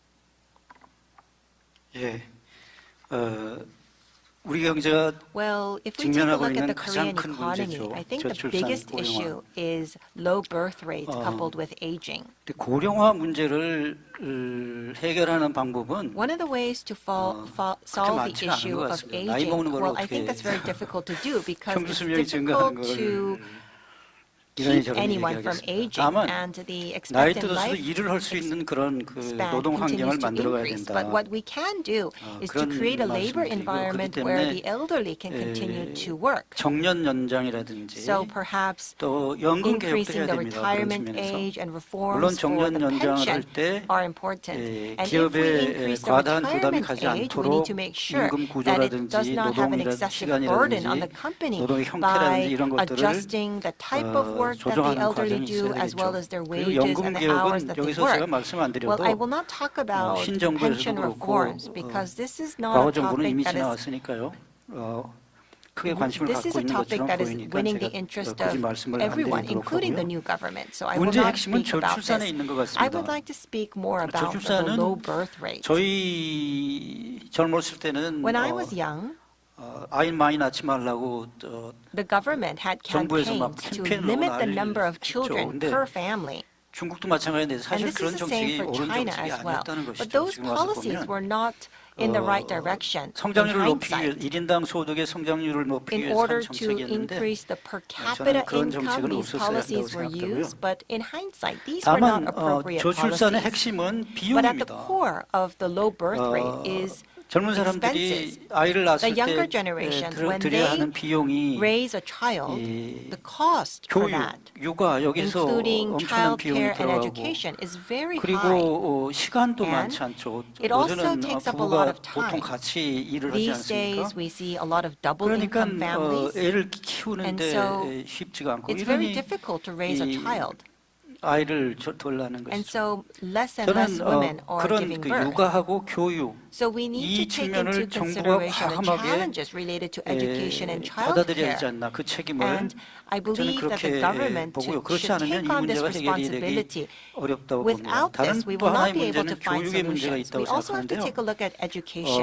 예, 우리 경제가 Well, if we take a 직면하고 look at 있는 the 가장 Korean 큰 economy, 문제죠. I think the 저출산 biggest 고령화. issue is low birth rate coupled with aging. 근데 고령화 문제를 해결하는 방법은 One of the ways to solve the 많지는 않은 issue 것 of 같습니다. 나이 aging, 먹는 걸 well, I 어떻게 think that's very difficult to do because 평균 it's 수명이 증가하는 difficult 거를 to 이런이 keep 저런이 anyone from 얘기하겠습니다. aging, 다만 and the 나이 expected 들어서도 life 일을 할 수 있는 그런 그 span 노동 환경을 continues to 만들어가야 increase. 된다. But what we can do is to 그런 create a labor 말씀드리고, environment 그렇기 where 때문에 the elderly can continue to work. 정년 연장이라든지 So perhaps 또 연금 개혁도 increasing 해야 the 됩니다. 그런 retirement 측면에서 age and 물론 reforms for 정년 the 연장을 할 pension 때 are important. And if we 기업에 increase the 과다한 부담이 retirement 가지 age, we 않도록 need to make sure 임금 that it does 구조라든지 not have an 노동이라든지 excessive burden on the 시간이라든지 company 노동의 형태라든지 by 이런 것들을 adjusting the type of work that the 조정하는 elderly 과정이 do 있어야 as well 되겠죠. as their 그리고 wages 연금 and the hours 개혁은 that they 여기서 제가 work. 말씀 안 Well, I 드려도 will not talk about 신정부에서도 pension 그렇고 reforms because this is not a 과거 정부는 topic 이미 that is 지나갔으니까요. 크게 관심을 This is 갖고 a 있는 topic 것처럼 that is 보이니까 winning the 제가 interest 굳이 of 말씀을 안 everyone, 드리도록 including the 하고요. new government. So I will 문제의 not 핵심은 speak about 저출산에 this. 있는 것 I would 같습니다. like to speak more about the 저출산은 low birth rate. 저희 젊었을 때는 When I was young, 아이 많이 낳지 말라고 the government had 정부에서 막 campaigns to 캠페인을 limit the 많이 number of 했죠. children 근데 per family. 중국도 마찬가지인데 And 사실 this 그런 is the same 정책이 for 옳은 China 정책이 as well. 아니었다는 But 것이죠. those 지금 와서 policies 보면 were not in the right direction in 성장률을 높이기 위해 hindsight. 1인당 소득의 성장률을 높이기 In 위해서 한 order to 정책이었는데 increase the per capita 그런 income, 정책은 these 없었어야 policies 한다고 were 생각하고요. used, but in hindsight, these were not 다만 appropriate 저출산의 policies. 핵심은 But at the 비용입니다. core of the low birth rate is 젊은 사람들이 아이를 낳았을 The younger 때 generation, when 들여야 they 하는 비용이 raise a child, 이 the cost for 교육, that, 육아 여기서 including 엄청난 비용이 childcare and 들어가고 education, is very high. 그리고 시간도 And 많지 않죠. it also 요새는 takes up a lot 부부가 of time. 보통 같이 일을 하지 These 않습니까? days, we see a lot of double 그러니까 income families, 애를 and 키우는데 so 쉽지가 않고 it's very 이러니 difficult to raise a 이 child. 아이를 덜 낳는 And 것이죠. so less and less 저는 women are 그런 giving 그 birth. 육아하고 교육 So we need 이 to take 측면을 into 정부가 consideration the 과감하게 challenges related to education and 받아들여야 되지 childcare. 않나 그 책임을 And I 저는 believe that the 그렇게 government 보고요. 그렇지 should 않으면 이 take on this 문제가 해결이 responsibility. 되기 어렵다고 봅니다. Without 다른 this, we 또 will not 하나의 be able to 문제는 find 교육의 문제가 solutions. 있다고 We also have to 생각하는데요. take a look at education.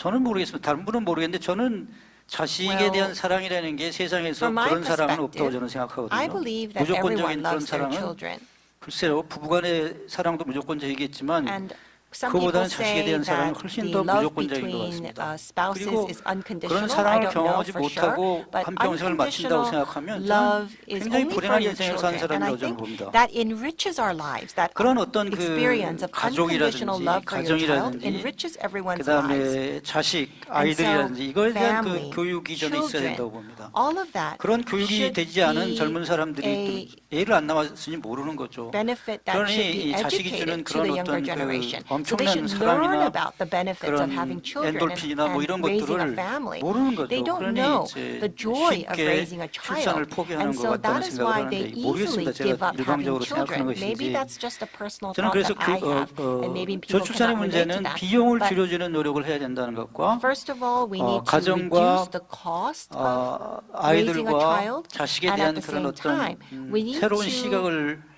저는 모르겠습니다. 다른 분은 모르겠는데 저는 자식에 대한 사랑이라는 게 세상에서 From my 그런 사랑은 없다고 perspective, 저는 I 생각하거든요. believe that everyone 무조건적인 그런 loves their 사랑은 children. 글쎄요. 부부간의 사랑도 무조건적이겠지만 And some people 그보다는 자식에 say 대한 사랑이 that 훨씬 the 더 love 무조건적인 것 between 같습니다. spouses 그리고 is 그런 unconditional. I 사랑을 don't know 경험하지 for 못하고 sure, but 한평생을 마친다고 unconditional 생각하면 저는 love is 굉장히 only for 불행한 your 인생을 사는 children. And 사람이라고 I 저는 think 봅니다. that enriches our lives. That 그런 어떤 그 experience of unconditional 가족이라든지 love for your child 가정이라든지 enriches everyone's lives. 그다음에 자식, 아이들이라든지 이거에 대한 그 family, 교육이 저는 있어야 children, 된다고 봅니다. all of that 그런 교육이 should 되지 않은 be 젊은 사람들이 애를 안 낳았으니 모르는 거죠. benefit that should 그러니 be 이 자식이 주는 educated to 그런 the younger 어떤 그 generation. So they 엄청난 should learn 사랑이나 about the benefits of 그런 having children 엔돌핀이나 뭐 and 이런 raising a 것들을 family. 모르는 거죠. They don't 그러니 know 이제 the joy of 쉽게 raising a 출산을 child. 포기하는 And 것 so 같다는 that is 생각을 why 하는데 they 모르겠습니다. easily 제가 give up having 일방적으로 생각하는 children. Maybe 것인지. that's just a personal 저는 thought 그래서 that I have, and maybe people 저출산의 cannot relate to 문제는 that. 비용을 But 줄여주는 노력을 해야 된다는 것과 first of all, we need to 가정과 reduce the cost of raising a 아이들과 child, 자식에 and at 대한 the 그런 same 어떤 time, we need 새로운 to 시각을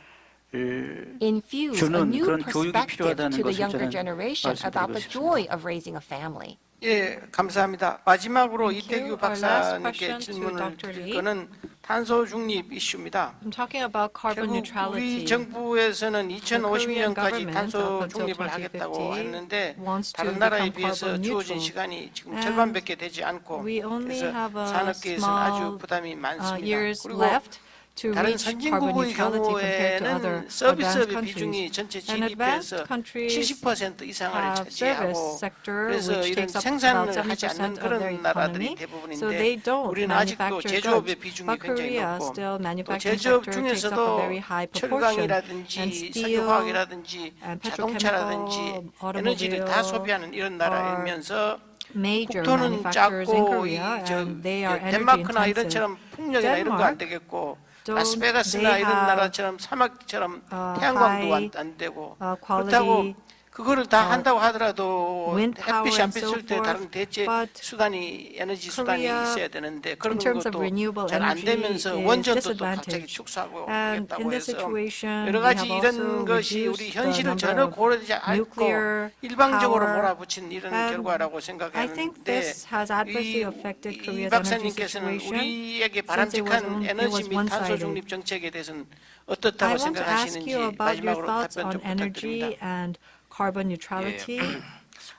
infuse a 주는 new 그런 교육이 perspective 필요하다는 to the 것을 younger 저는 generation about the 말씀드리고 joy of raising a family. 예, 감사합니다. 마지막으로 Thank you. 이태규 Our last 박사님께 question to 질문을 Dr. 드릴 Lee. 거는 탄소 중립 이슈입니다. I'm talking about carbon 결국 neutrality. 우리 정부에서는 The Korean 2050년까지 government, 탄소 up until 중립을 하겠다고 2050, 했는데 wants to 다른 나라에 become 비해서 carbon 주어진 neutral. 시간이 지금 And 절반밖에 되지 않고 we only 그래서 have a 산업계에서는 아주 small 부담이 많습니다. years 그리고 left to 다른 reach carbon 선진국의 neutrality compared to other 경우에는 서비스업의 advanced 비중이 countries. 전체 And advanced GDP에서 countries 70% 이상을 have service 차지하고 sector 그래서 which 이런 takes up about 생산을 하지 70% 않는 of their 그런 나라들이 economy. 대부분인데 So they don't 우리는 아직도 manufacture 제조업의 goods. 비중이 But 굉장히 Korea 높고 still 또 manufacturing 제조업 sector takes up a 중에서도 very high proportion. 철강이라든지 And steel 석유화학이라든지 and 자동차라든지 petrochemical, 에너지를 다 소비하는 이런 나라이면서 major 국토는 manufacturers in 작고 Korea, 저 and they are energy 덴마크나 intensive. 이런처럼 풍력이나 이런 거 안 Denmark, 되겠고 don't 라스베가스나 they 이런 have, 나라처럼 사막처럼 태양광도 high, 안 되고 quality, 그렇다고 그거를 다 한다고 하더라도 wind power 햇빛이 안 and so 비칠 때 다른 forth, 대체 but 수단이 에너지 수단이 Korea, 있어야 되는데 그런 in terms of 것도 renewable 잘 안 energy, 되면서 is 원전도 또 갑자기 disadvantaged. 축소하고 And 하겠다고 in this 해서 situation, 여러 we 가지 have 이런 also 것이 우리 reduced the 현실을 number 전혀 of 고려하지 않고 nuclear 일방적으로 power. 몰아붙인 이런 And 결과라고 I think 생각했는데 this has adversely affected 이 Korea's energy 박사님께서는 situation. 우리에게 since it 바람직한 에너지 was 및 탄소 one-sided. 중립 정책에 대해서는 I 어떻다고 want to ask 생각하시는지 you about your 마지막으로 thoughts 답변 on 좀 부탁드립니다. energy and carbon neutrality.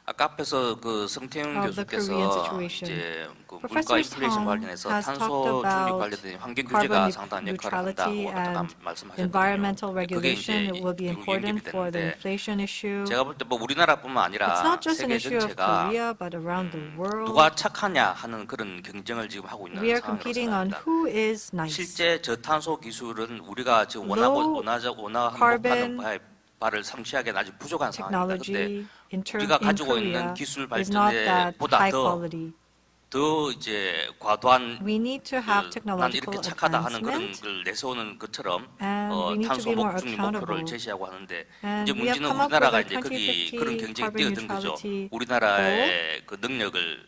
아까 앞에서 그 성태영 of the Korean 교수께서 situation. 이제 그 물가 Professor 인플레이션 Song 관련해서 has 탄소 talked 중립 about 관련된 환경 carbon 규제가 상당한 역할을 neutrality 한다고 and 말씀하셨거든요. environmental 그게 regulation. 이제 It will be 결국 important 연결이 for the 되는데 inflation issue. 제가 볼 때 뭐 우리나라뿐만 It's 아니라 not just an 세계 issue of 전체가 Korea, but around the world. 누가 착하냐 하는 그런 경쟁을 지금 하고 있는 We are 상황이라고 competing on 생각합니다. who is nice. 실제 저탄소 기술은 우리가 지금 Low 원하는 carbon 바를 상쇄하기에는 아직 부족한 상황입니다. 근데 technology in 우리가 가지고 Korea 있는 기술 is not that 발전보다 high 더 quality. 이제 과도한 We need to have 난 technological 이렇게 착하다 하는 그런 advancement, 걸 내세우는 것처럼 and we need to 탄소 be more 목중 accountable. 목표를 제시하고 하는데 And 이제 we have 문제는 come up 우리나라가 with a 이제 거기 2050 그런 경쟁에 carbon 뛰어든 거죠. neutrality 우리나라의 그 능력을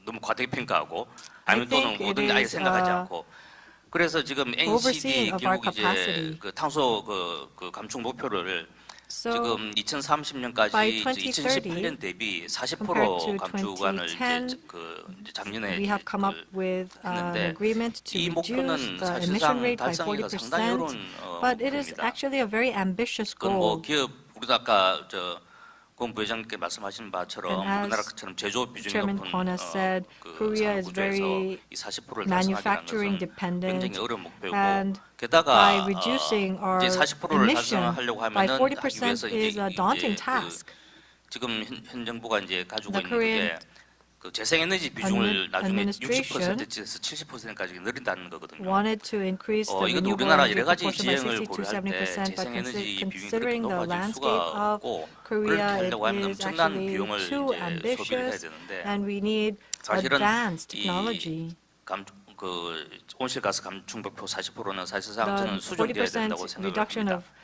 너무 과대평가하고 아니면 I 또는 think 모든 it 아예 is, 생각하지 않고 그래서 지금 NCD overseeing of our 결국 이제 capacity. 그 탄소 그 감축 목표를 So 지금 2030년까지 by 2018년 대비 compared 40% to 감축안을 이제 2010, 이제 작년에 we have come up with an 했는데 agreement to 이 목표는 reduce the emission 사실상 rate by 달성하기가 상당히 40%, 어려운 but it is 목표입니다. actually a very ambitious 그건 뭐 goal. 기업 우리도 아까 공 부회장님께 말씀하신 바처럼 And as 우리나라처럼 제조업 비중이 Chairman 높은 Kwon has said, 그 Korea is 산업 구조에서 very 이 40%를 달성하기라는 manufacturing 것은 dependent, 굉장히 어려운 목표고 and 게다가 by reducing our 이제 40%를 emission 달성하려고 by 하면은 40% 하기 위해서 is a daunting task. 지금 현 정부가 이제 가지고 The 있는 Korean 게 그 재생에너지 비중을 나중에 administration 60%에서 70%까지 늘린다는 거거든요. wanted to increase the 이것도 renewable 우리나라 energy 여러 가지 proportion by 지형을 60 to 고려할 때 70%, but 재생에너지 비중이 그렇게 considering the 높아질 landscape 수가 of 없고 Korea, 그렇게 it 하려고 하면 is 엄청난 actually 비용을 too 이제 소비를 해야 ambitious, 되는데 and we need 사실은 advanced 이 technology. 온실가스 감축 목표 40%는 사실상 The 저는 수정돼야 된다고 40% 생각을 reduction 합니다. of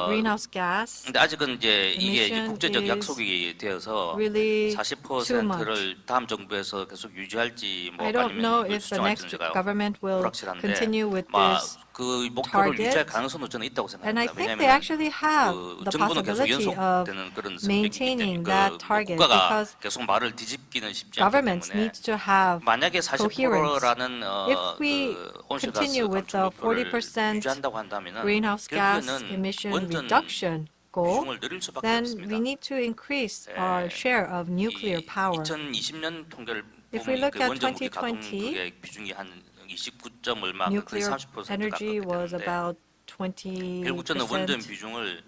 greenhouse gas 근데 아직은 이제 이게 emission 국제적 is 약속이 되어서 really too 40%를 다음 정부에서 계속 유지할지 뭐 I don't know 아니면 if the next 수정할지가 government will 불확실한데 continue with 막 this 그 목표를 target. 유지할 가능성도 저는 있다고 And I 생각합니다. think they 왜냐하면 actually have 그 the 정부는 계속 possibility of 연속되는 그런 maintaining 성격이기 that 때문에 target 국가가 because 계속 말을 뒤집기는 쉽지 않기 governments 때문에 need to have 만약에 coherence. 40%라는 If we 그 온실가스 continue with the 감축 목표를 40% 유지한다고 한다면은 greenhouse gas 결국에는 emission 원전 reduction goal, 비중을 늘릴 수밖에 then 없습니다. we need to increase our share of nuclear power. 2020년 통계를 If we 보면 look 그 at 원전 무기 2020, 가동률의 비중이 한 29점 얼마 거의 nuclear 30% energy 가깝게 was 되는데 about 20%. 결국 저는 원전 비중을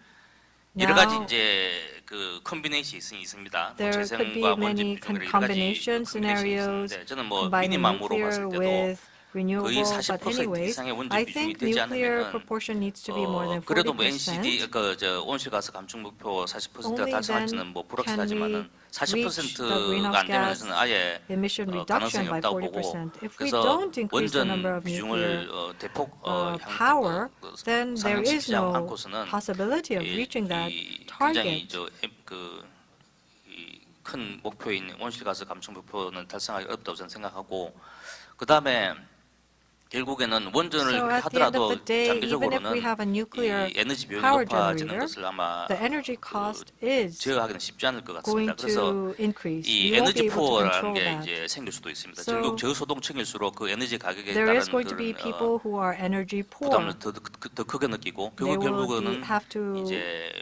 여러 가지 Now, 이제 그 컨비네이션이 있습니다. 뭐 there could be 재생과 원전 many 비중을 여러 가지 combination 컨비네이션이 scenarios 있는데 저는 뭐 combining 미니멈으로 nuclear 봤을 때도 with 거의 renewable, but 40% anyways, 이상의 원전 I 비중이 think 되지 nuclear 않으면은 proportion needs to be more than 그래도 뭐 40%. NCD 저 온실가스 감축 목표 40%가 Only 달성할지는 뭐 then 불확실하지만은 can we reach the 40%가 greenhouse 안 되면서는 아예 emission 가능성이 reduction by 없다고 보고 40%. If we 그래서 don't increase the number 원전 of 비중을 nuclear 대폭 power, then there is 상향시키지 no 않고서는 possibility of reaching that 굉장히 target. 큰 목표인 온실가스 감축 목표는 달성하기 어렵다고 저는 생각하고 그 다음에 결국에는 원전을 So at the end of 하더라도 the day, even if 장기적으로는 we have a nuclear 이 에너지 비용이 power 높아지는 generator, 것을 아마 the energy cost is 제어하기는 쉽지 않을 것 going 같습니다. 그래서 to increase. 이 We won't 에너지 be able to 푸어라는 control 게 that. 이제 생길 수도 있습니다. So 전국 저소득층일수록 그 에너지 가격에 There 따른 is going to be 그런 people who are energy poor. 부담을 더 크게 느끼고 They 결국은 will have to 이제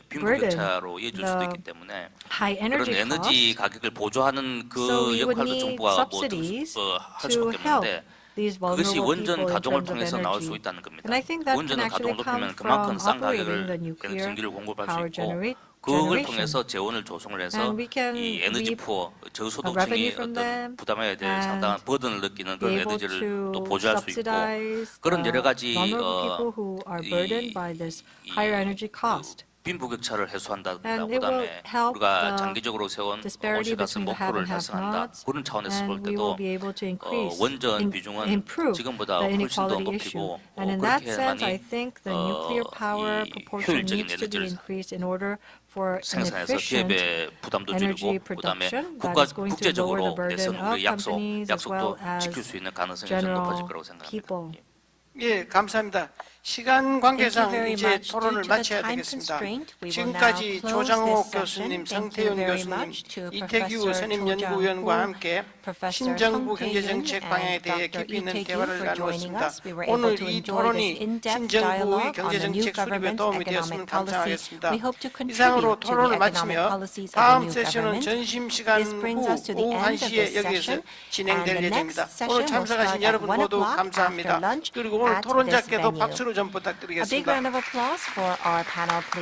burden 빈부격차로 이어질 수도 the 있기 때문에 high 그런 energy 에너지 costs. 가격을 보조하는 그 So we would 역할도 need 정부가 subsidies 할 to 수밖에 help 없는데 these 그것이 vulnerable 원전 people in 가동을 terms of 통해서 나올 수 energy. 있다는 겁니다. And I think that can 원전을 actually 가동을 come 높이면 그만큼 from 싼 operating 가격을 the nuclear 전기를 공급할 수 power 있고 그걸 generation. 통해서 재원을 조성을 해서 And we can 이 에너지 reap 푸어 revenue 저소득층이 from 어떤 them 부담해야 될 and 상당한 버든을 느끼는 be 그런 able 에너지를 to 또 보조할 수 있고 subsidize 그런 the 여러 가지 vulnerable people who are burdened by this higher energy cost. 빈부격차를 해소한다든가 And it will 그다음에 help 우리가 the 장기적으로 세운 disparity 온실가스 between the have 목표를 and have 달성한다 nots, 그런 차원에서 볼 and we will 때도 be able to increase, 원전 비중은 improve 지금보다 the 훨씬 더 inequality issue. 높이고 And in that 그렇게 sense, I 많이 think the nuclear power 이 proportion 효율적인 needs to be 에너지를 increased in order for an 생산해서 efficient 기업의 부담도 energy 줄이고 그다음에 production that is going to lower the 국제적으로 burden 내세운 of 우리 companies as well 약속도 as 지킬 수 있는 가능성이 좀 높아질 general 거라고 생각합니다. people. 예, 감사합니다. 시간 관계상 very 이제 much. 토론을 Due to the 마쳐야 time 되겠습니다. constraint, we will 지금까지 now close 조장호 this 교수님, session. Thank you 성태윤 very 교수님, much to 이태규 Professor 선임연구위원과 조장호, 함께 Professor 신정부 Song 경제정책 방향에 Tae-yoon 대해 and 깊이 있는 Dr. 대화를 for joining 나누었습니다. us. We were 오늘 able to 이 enjoy 토론이 this in-depth 신정부의 dialogue on the new 경제정책 수립에 government's 도움이 economic 되었으면 policy. 감사하겠습니다. We hope to 이상으로 contribute to the 토론을 economic 마치며 policies of the 다음 new 세션은 government. 점심시간 This brings us to 후 the 오후 end of 1시에 this 여기에서 session, 진행될 and the 예정입니다. next session 오늘 will 참석하신 start at 여러분 1 모두 o'clock 감사합니다. after lunch 그리고 오늘 at this 토론자께도 venue. 박수를 좀 A big 부탁드리겠습니다. round of applause for our panel, please.